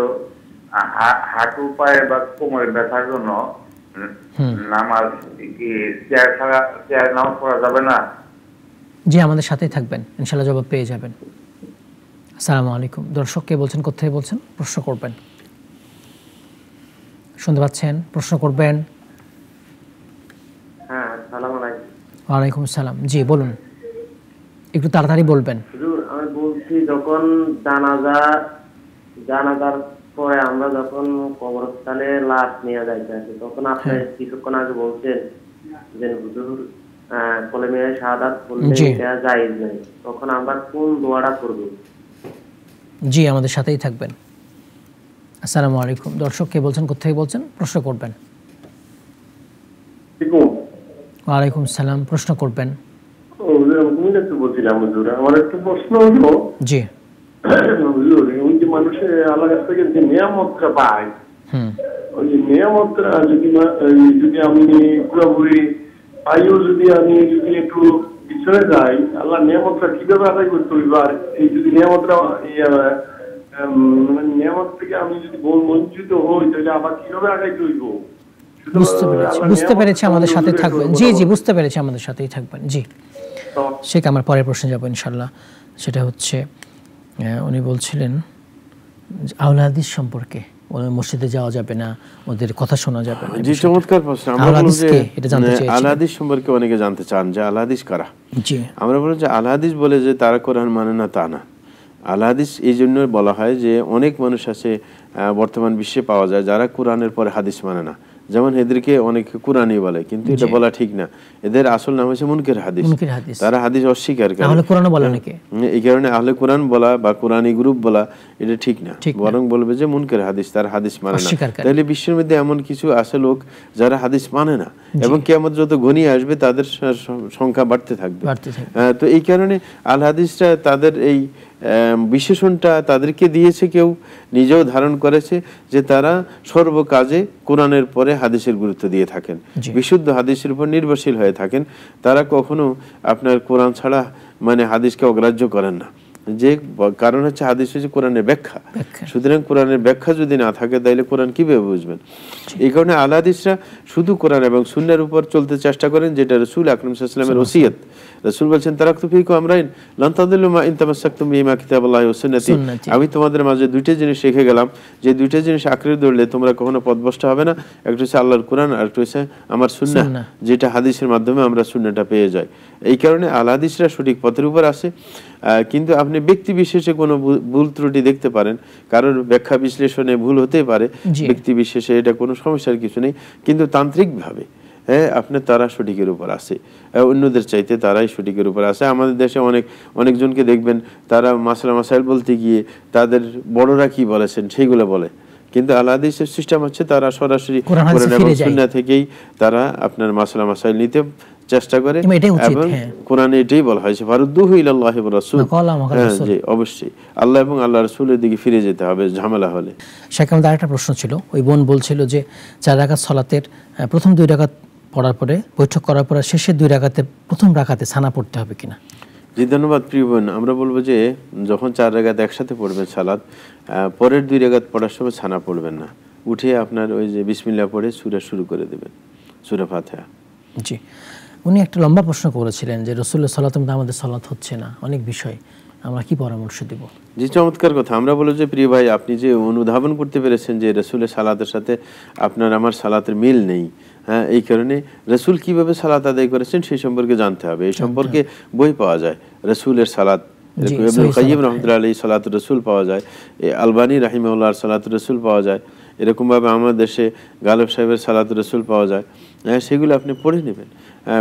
হাঁটু, পায়ে বা কোমরে ব্যথার জন্য নামাজ কি চেয়ার ছাড়া, চেয়ার নামাজ পড়া যাবে না? জি, আমাদের সাথেই থাকবেন, ইনশাআল্লাহ জবাব পেয়ে যাবেন। আসসালামু আলাইকুম দর্শক, কে বলছেন, কোথায় বলছেন, প্রশ্ন করবেন। শুনতে পাচ্ছেন? প্রশ্ন করবেন। হ্যাঁ, আসসালামু আলাইকুম। ওয়া আলাইকুম আসসালাম। জি, বলুন, একটু তাড়াতাড়ি বলবেন। হুজুর, আমি বলছি, যখন জানাজার পরে আমরা যখন কবরস্থানে লাশ নিয়ে যাইতেছি, তখন আপনি কিছুক্ষণ আগে বলছেন যে হুজুর কলেমে শাহাদাত পড়লে এটা জায়েজ নাই, তখন আমরা কোন দোয়াটা করব? জি, আমাদের সাথেই থাকবেন। আসসালামু আলাইকুম দর্শক, কে বলছেন, কোথায় বলছেন, প্রশ্ন করবেন। ওয়া আলাইকুম আসসালাম, প্রশ্ন করবেন। বলছিলাম হুজুর, আমার একটা প্রশ্ন হলো, জি হুজুর, ওই যে মানুষের আল্লাহর কাছ থেকে যে নিয়ামতটা পায়, ওই নিয়ামতটা যদি আমি পুরোপুরি পাইও, যদি একটু পিছনে যাই, আল্লাহ নিয়ামতটা কিভাবে আদায় করতে হইব? আর এই যদি নিয়ামতটা নিয়ামত থেকে আমি যদি বঞ্চিত হই, তাহলে আবার কিভাবে আদায় করব? বুঝতে পেরেছি, আমাদের সাথে থাকবেন। জি জি, বুঝতে পেরেছি, আমাদের সাথেই থাকবেন। জি, শেখ, আমার পরের প্রশ্নে যাবো ইনশাল্লাহ। সেটা হচ্ছে, উনি বলছিলেন আহলে হাদিস সম্পর্কে, মসজিদে যাওয়া যাবে না, ওদের কথা শোনা যাবে না। জি, চমৎকার প্রশ্ন। আমরা বলবো যে আহলে হাদিস সম্পর্কে অনেকে জানতে চান যে আহলে হাদিস কারা। জি, আমরা বলবো যে আহলে হাদিস বলে যে তারা কোরআন মানে না, তা না। আহলে হাদিস এই জন্য বলা হয় যে অনেক মানুষ আছে বর্তমান বিশ্বে পাওয়া যায়, যারা কোরআনের পরে হাদিস মানে না। যেমন এদেরকে অনেকে কোরআনই বলে, কিন্তু এটা বলা ঠিক না। এদের আসল নাম হচ্ছে মুনকির হাদিস। তারা হাদিস অস্বীকার করে, এই কারণে আহলে কোরআন বলা বা কোরআনী গ্রুপ বলা এটা ঠিক না, বরং বলবে যে মুনকির হাদিস, তারা হাদিস মানে না। তাহলে বিশ্বের মধ্যে এমন কিছু আছে লোক যারা হাদিস মানে না, এবং কিয়ামত যত ঘনিয়ে আসবে তাদের সংখ্যা বাড়তে থাকবে। তো এই কারণে আল হাদিসরা তাদের এই বিশেষণটা তাদেরকে দিয়েছে, কেউ নিজেও ধারণ করেছে যে তারা সর্বকাজে কোরআনের পরে হাদিসের গুরুত্ব দিয়ে থাকেন, বিশুদ্ধ হাদিসের উপর নির্ভরশীল হয়ে থাকেন। তারা কখনো আপনার কোরআন ছাড়া মানে হাদিসকে অগ্রাহ্য করেন না, যে কারণ হচ্ছে হাদিস হচ্ছে কোরআনের ব্যাখ্যা। সুতরাং কোরআনের ব্যাখ্যা যদি না থাকে তাহলে কোরআন কিভাবে বুঝবেন? এই কারণে আল হাদিসরা শুধু কোরআন এবং সুন্নাহর উপর চলতে চেষ্টা করেন, যেটা রাসূল আকরাম সাল্লাল্লাহু আলাইহি ওয়াসাল্লামের ওসিয়ত। রাসূল বলেছেন, তারাকতু ফীকুম আমরাইন লান তাদিল্লু মা ইন তামাসসাকতুম বিহিমা কিতাবাল্লাহি ওয়া সুন্নতি। আমি তোমাদের মাঝে দুইটা জিনিস রেখে গেলাম, যে দুইটা জিনিস আঁকড়ে ধরলে তোমরা কখনো পথভ্রষ্ট হবে না। একটা হচ্ছে আল্লাহর কোরআন, আর একটা হচ্ছে আমার সুন্নাহ, যেটা হাদিসের মাধ্যমে আমরা সুন্নাহটা পেয়ে যাই। এই কারণে আল হাদিসরা সঠিক পথের উপর আছে। কিন্তু আপনি ব্যক্তি বিশেষে কোনো ভুল ত্রুটি দেখতে পারেন, কারোর ব্যাখ্যা বিশ্লেষণে ভুল হতেই পারে, ব্যক্তি বিশেষে এটা কোনো সমস্যার কিছু নেই। কিন্তু তান্ত্রিকভাবে আপনার তারা সঠিকের উপর আছে, অন্যদের চাইতে তারাই সঠিকের উপর আছে। আমাদের দেশে অনেকজনকে দেখবেন তারা মাসলা মাসাইল বলতে গিয়ে তাদের বড়রা কি বলেছেন সেইগুলো বলে, কিন্তু আল হাদিসের সিস্টেম হচ্ছে তারা সরাসরি কোরআন এবং সুন্নাহ থেকেই তারা আপনার মাসলা মাসাইল নিতে চেষ্টা করে, এবং কোরআনে এটাই বলা হয়েছে ফারুদ্দুহু ইলাল্লাহি ওয়া রাসূল। জি, অবশ্যই আল্লাহ এবং আল্লাহর রাসূলের দিকে ফিরে যেতে হবে ঝামেলা হলে। শেখ আমাদের আরেকটা প্রশ্ন ছিল, ওই বোন বলছিল যে 4 রাকাত সালাতের প্রথম 2 রাকাত পড়ার পরে বৈঠক করার পরে শেষের 2 রাকাতের প্রথম রাকাতে সানা পড়তে হবে কিনা? জি, ধন্যবাদ প্রিয় বোন। আমরা বলবো যে যখন 4 রাকাত একসাথে পড়বেন সালাত, পরের 2 রাকাত পড়ার সময় সানা পড়বেন না, উঠে আপনার ওই যে বিসমিল্লাহ পড়ে সূরা শুরু করে দেবেন, সূরা ফাতিহা। জি, উনি একটা লম্বা প্রশ্ন করেছিলেন যে রাসূলের সালাতের মধ্যে আমাদের সালাত হচ্ছে না, অনেক বিষয়, আমরা কি পরামর্শ দেব? জি, চমৎকার কথা। আমরা বলবো যে প্রিয় ভাই, আপনি যে অনুধাবন করতে পেরেছেন যে রাসূলের সালাতের সাথে আপনার আমার সালাতের মিল নেই, হ্যাঁ, এই কারণে রাসূল কিভাবে সালাত আদায় করেছেন সেই সম্পর্কে জানতে হবে। এই সম্পর্কে বই পাওয়া যায়, রাসূলের সালাত, ইবনে কাইয়িম রাহমাতুল্লাহি আলাইহি সালাতুর রাসূল পাওয়া যায়, আলবানী রাহিমাহুল্লাহর সালাতুর রাসূল পাওয়া যায়, এরকমভাবে আমাদের দেশে গালেব সাহেবের সালাতুর রাসূল পাওয়া যায়। সেগুলো আপনি পড়ে নেবেন।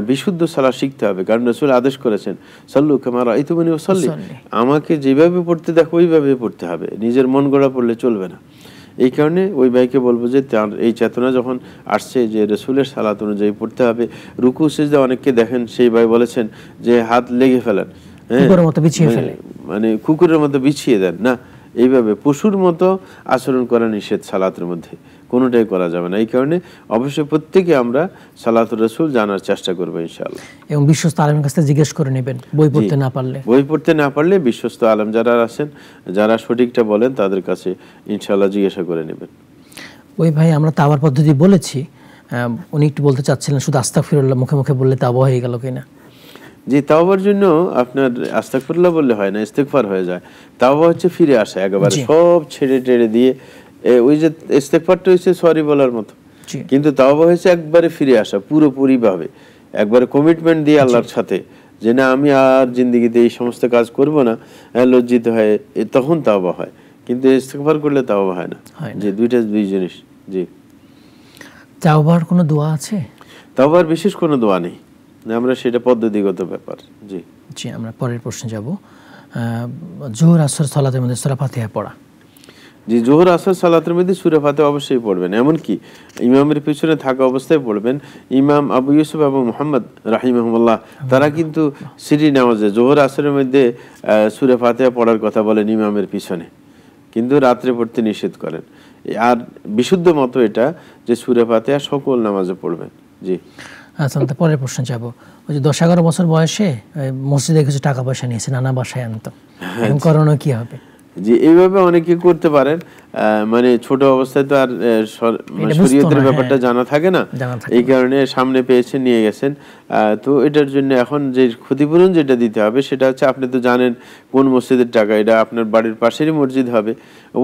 বিশুদ্ধ সালাত শিখতে হবে, কারণ রাসূল আদেশ করেছেন সাল্লু কামা রাআইতুমুনি উসাল্লি, আমাকে যেভাবে পড়তে দেখো ওইভাবে পড়তে হবে, নিজের মন গড়া পড়লে চলবে না। এই কারণে ওই ভাইকে বলবো যে তার এই চেতনা যখন আসছে যে রাসূলের সালাত অনুযায়ী পড়তে হবে। রুকু সিজদা অনেককে দেখেন সেই ভাই বলেছেন যে হাত লেগে ফেলেন, মানে কুকুরের মতো বিছিয়ে দেন না, এইভাবে পশুর মতো আচরণ করা নিষেধ সালাতের মধ্যে, কোনোটাই করা যাবে না। এই কারণে অবশ্যই প্রত্যেকে আমরা সালাতুর রাসূল জানার চেষ্টা করবো ইনশাআল্লাহ, এবং বিশ্বস্ত আলেমের কাছে জিজ্ঞেস করে নেবেন, বই পড়তে না পারলে বিশ্বস্ত আলেম যারা আছেন, যারা সঠিকটা বলেন তাদের কাছে ইনশাআল্লাহ জিজ্ঞাসা করে নেবেন। ওই ভাই আমরা তাওবার পদ্ধতি বলেছি, উনি একটু বলতে চাচ্ছিলেন শুধু আস্তাগফিরুল্লাহ মুখে মুখে বললে তাওবা হয়ে গেল কিনা? জি, তাওবার জন্য আপনার আস্তাগফিরুল্লাহ বললে হয় না, ইস্তেগফার হয়ে যায়। তাওবা হচ্ছে ফিরে আসা, একেবারে সব ছেড়ে টেড়ে দিয়ে, ওই যে ইস্তেগফারটা হচ্ছে সরি বলার মতো, কিন্তু তাওবা হচ্ছে একবারে ফিরে আসা, পুরোপুরি ভাবে একবারে কমিটমেন্ট দিয়ে আল্লাহর সাথে, যে না আমি আর জিন্দেগিতে এই সমস্ত কাজ করব না, লজ্জিত হয়, তখন তাওবা হয়। কিন্তু ইস্তেগফার করলে তাওবা হয় না। যে দুই জিনিস। জি, তাওবার কোনো দোয়া আছে? তাওবার বিশেষ কোনো দোয়া নেই, আমরা সেটা পদ্ধতিগত ব্যাপার। জি জি, আমরা পরের প্রশ্নে যাব। জোহর আসর সালাতের মধ্যে সূরা ফাতিহা পড়া। জি, জোহর আসর সালাতের মধ্যে সূরা ফাতিহা অবশ্যই পড়বেন, এমনকি ইমামের পিছনে থাকা অবস্থায় পড়বেন। ইমাম আবু ইউসুফ এবং মুহাম্মদ রাহিমাহুল্লাহ তারা কিন্তু সিরি নামাজে জোহর আসরের মধ্যে সূরা ফাতিহা পড়ার কথা বলেন ইমামের পিছনে, কিন্তু রাত্রে পড়তে নিষেধ করেন। আর বিশুদ্ধ মত এটা যে সূরা ফাতিহা সকল নামাজে পড়বেন। জি, আচ্ছা, আমরা পরের প্রশ্নে যাব। ওই যে 10-11 বছর বয়সে মসজিদে কিছু টাকা পয়সা নিয়েছে, নানা বাসায় আনতো, এখন করণীয় কি হবে? জি, এইভাবে অনেকে করতে পারেন, মানে ছোট অবস্থায় তো আর শরীয়তের ব্যাপারটা জানা থাকে না, এই কারণে সামনে পেয়েছেন নিয়ে গেছেন। তো এটার জন্য এখন যে ক্ষতিপূরণ যেটা দিতে হবে সেটা হচ্ছে, আপনি তো জানেন কোন মসজিদের টাকা, এটা আপনার বাড়ির পাশেরই মসজিদ হবে,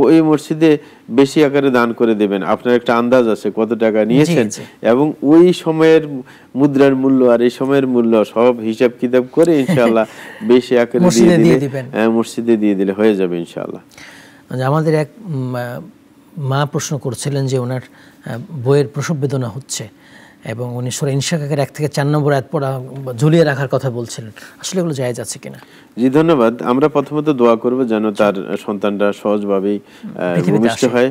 ওই মসজিদে বেশি আকারে দান করে দেবেন। আপনার একটা আন্দাজ আছে কত টাকা নিয়েছেন, এবং ওই সময়ের মুদ্রার মূল্য আর এই সময়ের মূল্য সব হিসাব কিতাব করে ইনশাআল্লাহ বেশি আকারে দিয়ে দিলে মসজিদে দিয়ে দিলে হয়ে যাবে ইনশাআল্লাহ। আমাদের এক মা প্রশ্ন করছিলেন যে ওনার বইয়ের প্রসব বেদনা হচ্ছে এবং উনি সূরা ইনশিকাকের 1 থেকে 4 নম্বর আয়াত পড়া ঝুলিয়ে রাখার কথা বলছিলেন, আসলে এগুলো জায়েজ আছে কিনা? জি ধন্যবাদ। আমরা প্রথমত দোয়া করব যেন তার সন্তানটা সহজভাবেই ভূমিষ্ঠ হয়,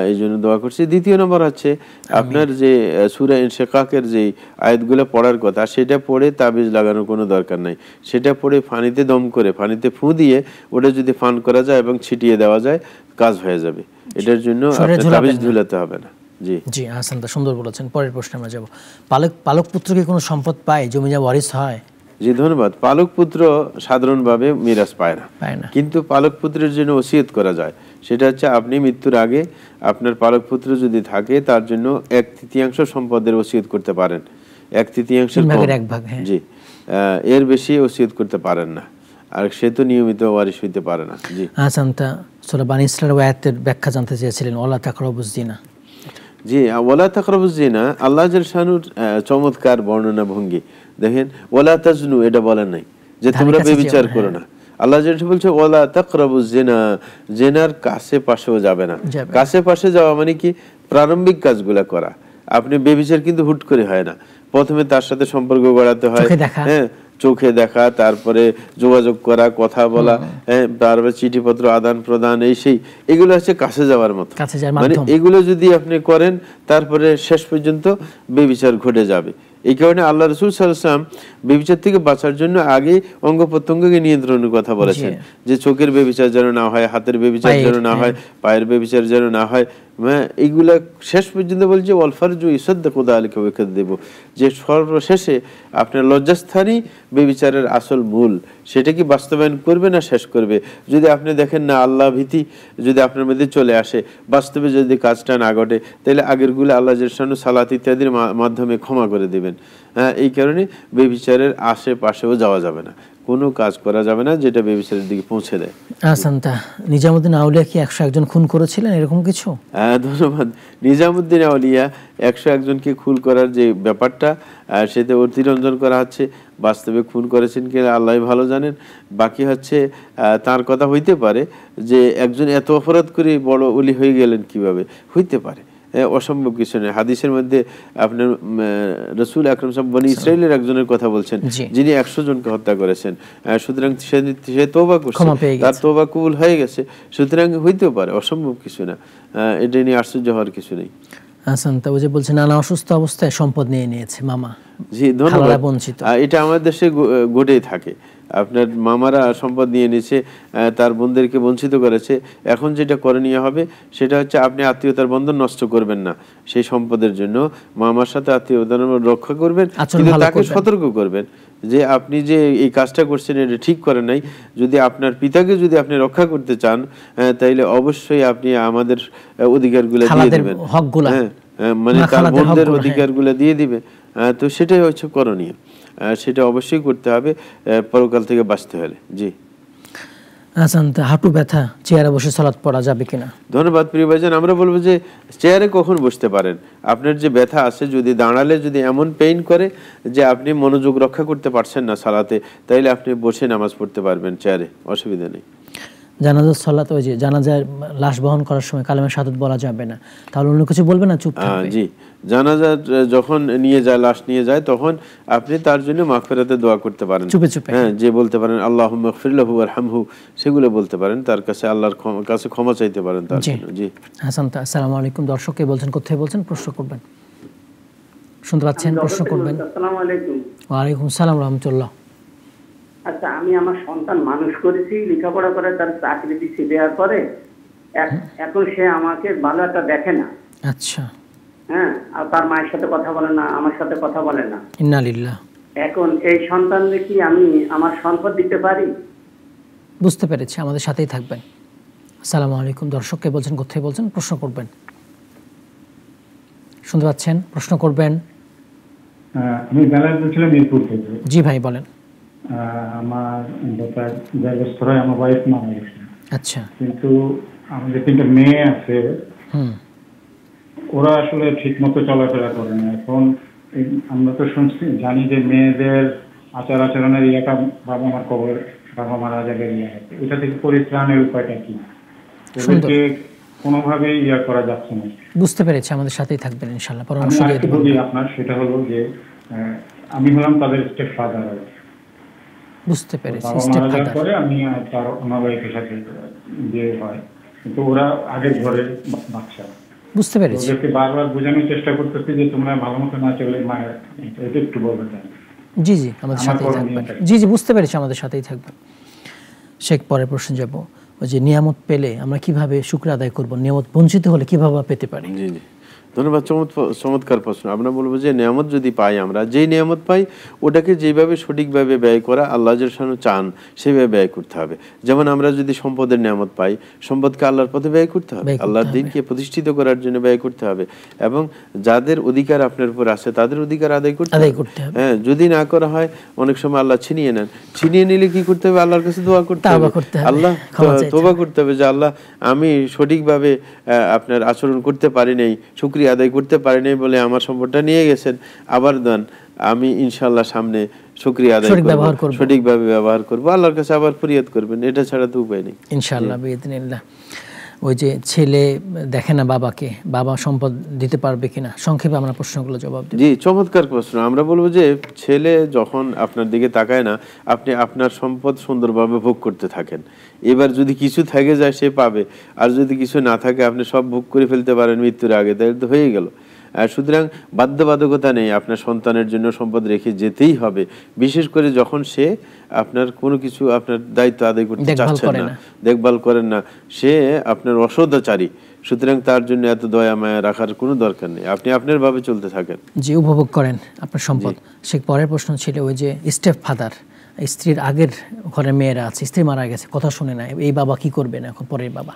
এই জন্য দোয়া করছি। দ্বিতীয় নম্বর হচ্ছে আপনার যে সূরা ইনশিকাকের যে আয়াতগুলো পড়ার কথা সেটা পড়ে তাবিজ লাগানোর কোনো দরকার নাই। সেটা পড়ে পানিতে দম করে পানিতে ফু দিয়ে ওটা যদি পান করা যায় এবং ছিটিয়ে দেওয়া যায় কাজ হয়ে যাবে। এটার জন্য তাবিজ ঝুলাতে হবে না। জি জি হাসান দা সুন্দর বলেছেন। পরের প্রশ্নে আমরা যাব। পালক পুত্র কি কোনো সম্পদ পায়, জমি যা ওয়ারিস হয়? জি ধন্যবাদ। পালক পুত্র সাধারণভাবে মিরাজ পায় না, কিন্তু পালক পুত্রের জন্য ওসিয়ত করা যায়। সেটা হচ্ছে আপনি মৃত্যুর আগে আপনার পালক পুত্র যদি থাকে তার জন্য 1/3 সম্পদের ওসিয়ত করতে পারেন। 1/3 জি, এর বেশি ওসিয়ত করতে পারেন না, আর সে তো নিয়মিত ওয়ারিশ হইতে পারে না। জি হাসান তা সূরা বানী ইসরাঈলের আয়াতের ব্যাখ্যা জানতে চেয়েছিলেন, ওয়ালা তাকরাবুজ জিনা। জি, ওয়ালা তাকরাবুজ জিনা আল্লাহ জাল্লা শানুর চমৎকার বর্ণনা ভঙ্গি। দেখেন ওয়ালা তাজনু এটা বলেন নাই যে তোমরা ব্যভিচার করো না। আল্লাহ জাল্লা বলছে ওয়ালা তাকরাবুজ জিনা, জিনার কাছে পাশেও যাবে না। কাছে পাশে যাওয়া মানে কি প্রারম্ভিক কাজগুলো করা। আপনি ব্যভিচার কিন্তু হুট করে হয় না, প্রথমে তার সাথে সম্পর্ক গড়াতে হয়, হ্যাঁ চোখে দেখা, তারপরে যোগাযোগ করা, কথা বলা, তারপরে চিঠিপত্র আদান প্রদান, এই সেই এগুলো হচ্ছে কাছে যাওয়ার মতো। মানে এগুলো যদি আপনি করেন তারপরে শেষ পর্যন্ত ব্যভিচার ঘটে যাবে। এই কারণে আল্লাহ রাসূল সাল্লাল্লাহু আলাইহি ওয়াসাল্লাম ব্যভিচার থেকে বাঁচার জন্য আগে অঙ্গ প্রত্যঙ্গকে নিয়ন্ত্রণের কথা বলেছেন, যে চোখের ব্যভিচার যেন না হয়, হাতের ব্যভিচার যেন না হয়, পায়ের ব্যভিচার যেন না হয়। এইগুলা শেষ পর্যন্ত বলছে ওয়াল ফারজু ইসাদদাকু যালিকা ওয়া কাযযিবু, যে সর্বশেষে আপনার লজ্জাস্থানই ব্যভিচারের আসল মূল। সেটা কি বাস্তবায়ন করবে না শেষ করবে? যদি আপনি দেখেন না আল্লাহ ভীতি যদি আপনার মধ্যে চলে আসে, বাস্তবে যদি কাজটা না ঘটে, তাহলে আগেরগুলো আল্লাহ জাল্লা সালাত ইত্যাদির মাধ্যমে ক্ষমা করে দিবেন। এই কারণে ব্যভিচারের আশেপাশেও যাওয়া যাবে না, কোনো কাজ করা যাবে না যেটা ব্যভিচারের দিকে পৌঁছে দেয়। আসান্তা নিজামুদ্দিন আউলিয়া কি 101 খুন করেছিলেন, এরকম কিছু? ধন্যবাদ। নিজামুদ্দিন আউলিয়া 101 জনকে খুন করার যে ব্যাপারটা সেটা অতিরঞ্জন করা হচ্ছে, বাস্তবে খুন করেছেন কিনা আল্লাহ ভালো জানেন। বাকি হচ্ছে তার কথা হইতে পারে যে একজন এত অপরাধ করে বড় ওলি হয়ে গেলেন কিভাবে, হইতে পারে, অসম্ভব কিছু নেই। হাদিসের মধ্যে আপনার রাসূল আকরাম সাল্লাল্লাহু বনি ইসরাইলের একজনের কথা বলছেন যিনি 100 জনকে হত্যা করেছেন। সুতরাং সে তওবা করছে, তার তওবা কবুল হয়ে গেছে, সুতরাং হইতেও পারে, অসম্ভব কিছু না। এটা নিয়ে আশ্চর্য হওয়ার কিছু নেই। হাসান তা যে বলছেন নানা অসুস্থ অবস্থায় সম্পদ নিয়ে নিয়েছে মামা। জি ধন্যবাদ। এটা আমাদের দেশে ঘটেই থাকে। আপনার মামারা সম্পদ নিয়ে নিয়েছে, তার বোনদেরকে বঞ্চিত করেছে। এখন যেটা করণীয় হবে সেটা হচ্ছে আপনি আত্মীয়তার বন্ধন নষ্ট করবেন না। সেই সম্পদের জন্য মামার সাথে আত্মীয়তার রক্ষা করবেন, কিন্তু তাকে সতর্ক করবেন যে আপনি যে এই কাজটা করছেন এটা ঠিক করেন নাই। যদি আপনার পিতাকে যদি আপনি রক্ষা করতে চান তাইলে অবশ্যই আপনি আমাদের অধিকারগুলো দিয়ে দিবেন, মানে তার বোনদের অধিকারগুলো দিয়ে দিবে। তো সেটাই হচ্ছে করণীয়, সেটা অবশ্যই করতে হবে পরকাল থেকে বাঁচতে হলে। জি হাঁটু ব্যথা চেয়ারে বসে সালাত পড়া যাবে কিনা? ধন্যবাদ প্রিয় ভাইজান। আমরা বলবো যে চেয়ারে কখন বসতে পারেন, আপনার যে ব্যথা আছে যদি দাঁড়ালে যদি এমন পেইন করে যে আপনি মনোযোগ রক্ষা করতে পারছেন না সালাতে, তাইলে আপনি বসে নামাজ পড়তে পারবেন চেয়ারে, অসুবিধা নেই। জানাজার সালাত, ওই যে জানাজার লাশ বহন করার সময় কালেমা শাহাদাত বলা যাবে না, তাহলে অন্য কিছু বলবে না, চুপ থাকবে? জি, জানাজা যখন নিয়ে যায়, লাশ নিয়ে যায়, তখন আপনি তার জন্য মাগফিরাতের দোয়া করতে পারেন চুপে চুপে। হ্যাঁ, যে বলতে পারেন আল্লাহুম্মা গফির লাহু ওয়ারহামহু, সেগুলো বলতে পারেন, তার কাছে আল্লাহর কাছে ক্ষমা চাইতে পারেন তার জন্য। জি হাসান তা আসসালামু আলাইকুম। দর্শককে বলছেন কোথায় বলছেন, প্রশ্ন করবেন, শুনতে পাচ্ছেন? প্রশ্ন করবেন। আসসালামু আলাইকুম। ওয়া আলাইকুম সালাম ওয়া রাহমাতুল্লাহ। আচ্ছা, আমি আমার সন্তান মানুষ করেছি, লেখাপড়া করে, তার চাকরি দিচ্ছি, দেওয়ার পরে এখন সে আমাকে ভালো একটা দেখে না। আচ্ছা। হ্যাঁ, আর তার মায়ের সাথে কথা বলে না, আমার সাথে কথা বলে না। ইন্না লিল্লাহ। এখন এই সন্তানকে কি আমি আমার সম্পদ দিতে পারি? বুঝতে পেরেছি, আমাদের সাথেই থাকবেন। আসসালামু আলাইকুম। দর্শককে বলছেন কোথায় বলছেন, প্রশ্ন করবেন, শুনতে পাচ্ছেন? প্রশ্ন করবেন। আমি বেলাল বলছিলাম মিরপুর থেকে। জি ভাই বলেন। আমার গর্ভস্থরায় আমার ওয়াইফ মারা গেছে। আচ্ছা। কিন্তু আমাদের 3টা মেয়ে আছে, ওরা আসলে ঠিক মতো চলাফেরা করে না। এখন আমরা তো শুনছি, জানি যে মেয়েদের আচার আচরণের ইয়েটা বাবা মার কবর, বাবা মারা যাবে, এটা থেকে পরিত্রাণের উপায়টা কি? ওদেরকে কোনোভাবেই করা যাচ্ছে না। বুঝতে পেরেছি, আমাদের সাথেই থাকবেন ইনশাআল্লাহ, পরামর্শ দিয়ে দেব। আপনার সেটা হলো যে আমি হলাম তাদের স্টেপ ফাদার। বুঝতে পেরেছি, স্টেপ ফাদার পরে আমি তার ওনার ওয়াইফের সাথে বিয়ে হয়, কিন্তু ওরা আগের ঘরের বাচ্চা। বুঝতে পেরেছি। ওদেরকে বারবার বোঝানোর চেষ্টা করতেছি যে তোমরা ভালো মতো না চলে মায়ের, এটা একটু বলবেন। জি জি, আমাদের সাথেই থাকবেন। জি জি, বুঝতে পেরেছি, আমাদের সাথেই থাকবেন। শেখ, পরের প্রশ্ন যাব, ওই যে নিয়ামত পেলে আমরা কিভাবে শুকর আদায় করব, নিয়ামত বঞ্চিত হলে কিভাবে পেতে পারি? জি জি, ধন্যবাদ, চমৎকার প্রশ্ন। আমরা বলবো যে নিয়ামত যদি পাই, আমরা যেই নিয়ামত পাই ওটাকে যেভাবে সঠিকভাবে ব্যয় করা আল্লাহ জাল্লাহু চান সেভাবে ব্যয় করতে হবে। যেমন আমরা যদি সম্পদের নিয়ামত পাই, সম্পদকে আল্লাহর পথে ব্যয় করতে হবে, আল্লাহর দ্বীনকে প্রতিষ্ঠিত করার জন্য ব্যয় করতে হবে, এবং যাদের অধিকার আপনার উপর আছে তাদের অধিকার আদায় করতে হবে। হ্যাঁ, যদি না করা হয় অনেক সময় আল্লাহ ছিনিয়ে নেন। ছিনিয়ে নিলে কি করতে হবে? আল্লাহর কাছে দোয়া করতে হবে, আল্লাহ তওবা করতে হবে যে আল্লাহ আমি সঠিকভাবে আপনার আচরণ করতে পারি নাই, শুকরিয়া আদায় করতে পারি নাই বলে আমার সম্পদটা নিয়ে গেছেন, আবার দেন, আমি ইনশাআল্লাহ সামনে শুকরিয়া আদায় করব, সঠিকভাবে ব্যবহার করব, আল্লাহর কাছে আবার ফরিয়াদ করবেন, এটা ছাড়া তো উপায় নেই ইনশাআল্লাহ বিইذنিল্লাহ। ওই যে ছেলে দেখে না বাবাকে, বাবা সম্পদ দিতে পারবে কিনা, সংক্ষেপে আমরা প্রশ্নগুলো জবাব দেব। জি, চমৎকার প্রশ্ন। আমরা বলবো যে ছেলে যখন আপনার দিকে তাকায় না, আপনি আপনার সম্পদ সুন্দরভাবে ভোগ করতে থাকেন। এবার যদি কিছু থেকে যায় সে পাবে, আর যদি কিছু না থাকে আপনি সব ভোগ করে ফেলতে পারেন মৃত্যুর আগে, তাহলে তো হয়ে গেল। সুতরাং বাধ্যবাধকতা নেই, আপনার সন্তানের জন্য সম্পদ রেখে যেতেই হবে, বিশেষ করে যখন সে আপনার কোনো কিছু আপনার দায়িত্ব আদায় করতে চাচ্ছেন না, দেখভাল করেন না, সে আপনার অসদাচারী। সুতরাং তার জন্য এত দয়া মায়া রাখার কোনো দরকার নেই, আপনি আপনার ভাবে চলতে থাকেন, যে উপভোগ করেন আপনার সম্পদ। সে পরের প্রশ্ন ছিল ওই যে স্টেপ ফাদার, স্ত্রীর আগের ঘরে মেয়েরা আছে, স্ত্রী মারা গেছে, কথা শুনে না, এই বাবা কি করবেন এখন? পরের বাবা,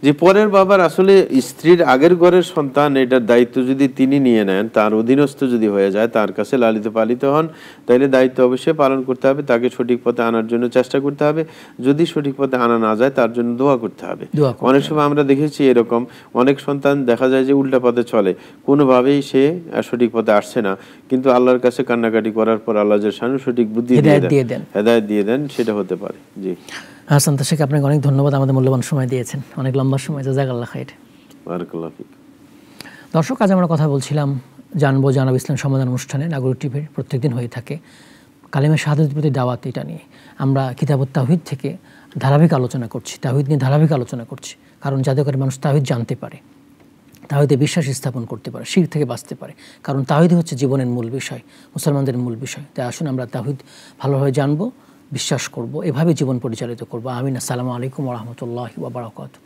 যে পরের বাবার আসলে স্ত্রীর আগের ঘরের সন্তান, এটার দায়িত্ব যদি তিনি নিয়ে নেন, তার অধীনস্থ যদি হয়ে যায়, তার কাছে লালিত পালিত হন, তাহলে দায়িত্ব অবশ্যই পালন করতে হবে, তাকে সঠিক পথে আনার জন্য চেষ্টা করতে হবে। যদি সঠিক পথে আনা না যায় তার জন্য দোয়া করতে হবে। অনেক সময় আমরা দেখেছি এরকম অনেক সন্তান দেখা যায় যে উল্টা পথে চলে, কোনোভাবেই সে সঠিক পথে আসছে না, কিন্তু আল্লাহর কাছে কান্নাকাটি করার পর আল্লাহ জাল্লাহু সঠিক বুদ্ধি হেদায়েত দিয়ে দেন, সেটা হতে পারে। জি হাসান তাশেক, আপনাকে অনেক ধন্যবাদ, আমাদের মূল্যবান সময় দিয়েছেন, অনেক লম্বা সময়, জাযাকাল্লাহ খাইর। বারাকাল্লাহু ফিক। দর্শক, আজ আমরা কথা বলছিলাম জানবো জানাব ইসলাম সমাধান অনুষ্ঠানে, নাগরিক টিভির প্রত্যেকদিন হয়ে থাকে কালিমা শাহাদাতের প্রতি দাওয়াত, এটা নিয়ে আমরা কিতাবুত তাওহীদ থেকে ধারাবাহিক আলোচনা করছি, তাওহীদ নিয়ে ধারাবাহিক আলোচনা করছি, কারণ যাতে করে মানুষ তাওহীদ জানতে পারে, তাওহীদে বিশ্বাস স্থাপন করতে পারে, শিরক থেকে বাঁচতে পারে, কারণ তাওহীদ হচ্ছে জীবনের মূল বিষয়, মুসলমানদের মূল বিষয়। তাই আসুন আমরা তাওহীদ ভালোভাবে জানবো, বিশ্বাস করব, এভাবে জীবন পরিচালিত করব। আমিন। আসসালামু আলাইকুম ওয়া রাহমাতুল্লাহি ওয়া বারাকাতুহু।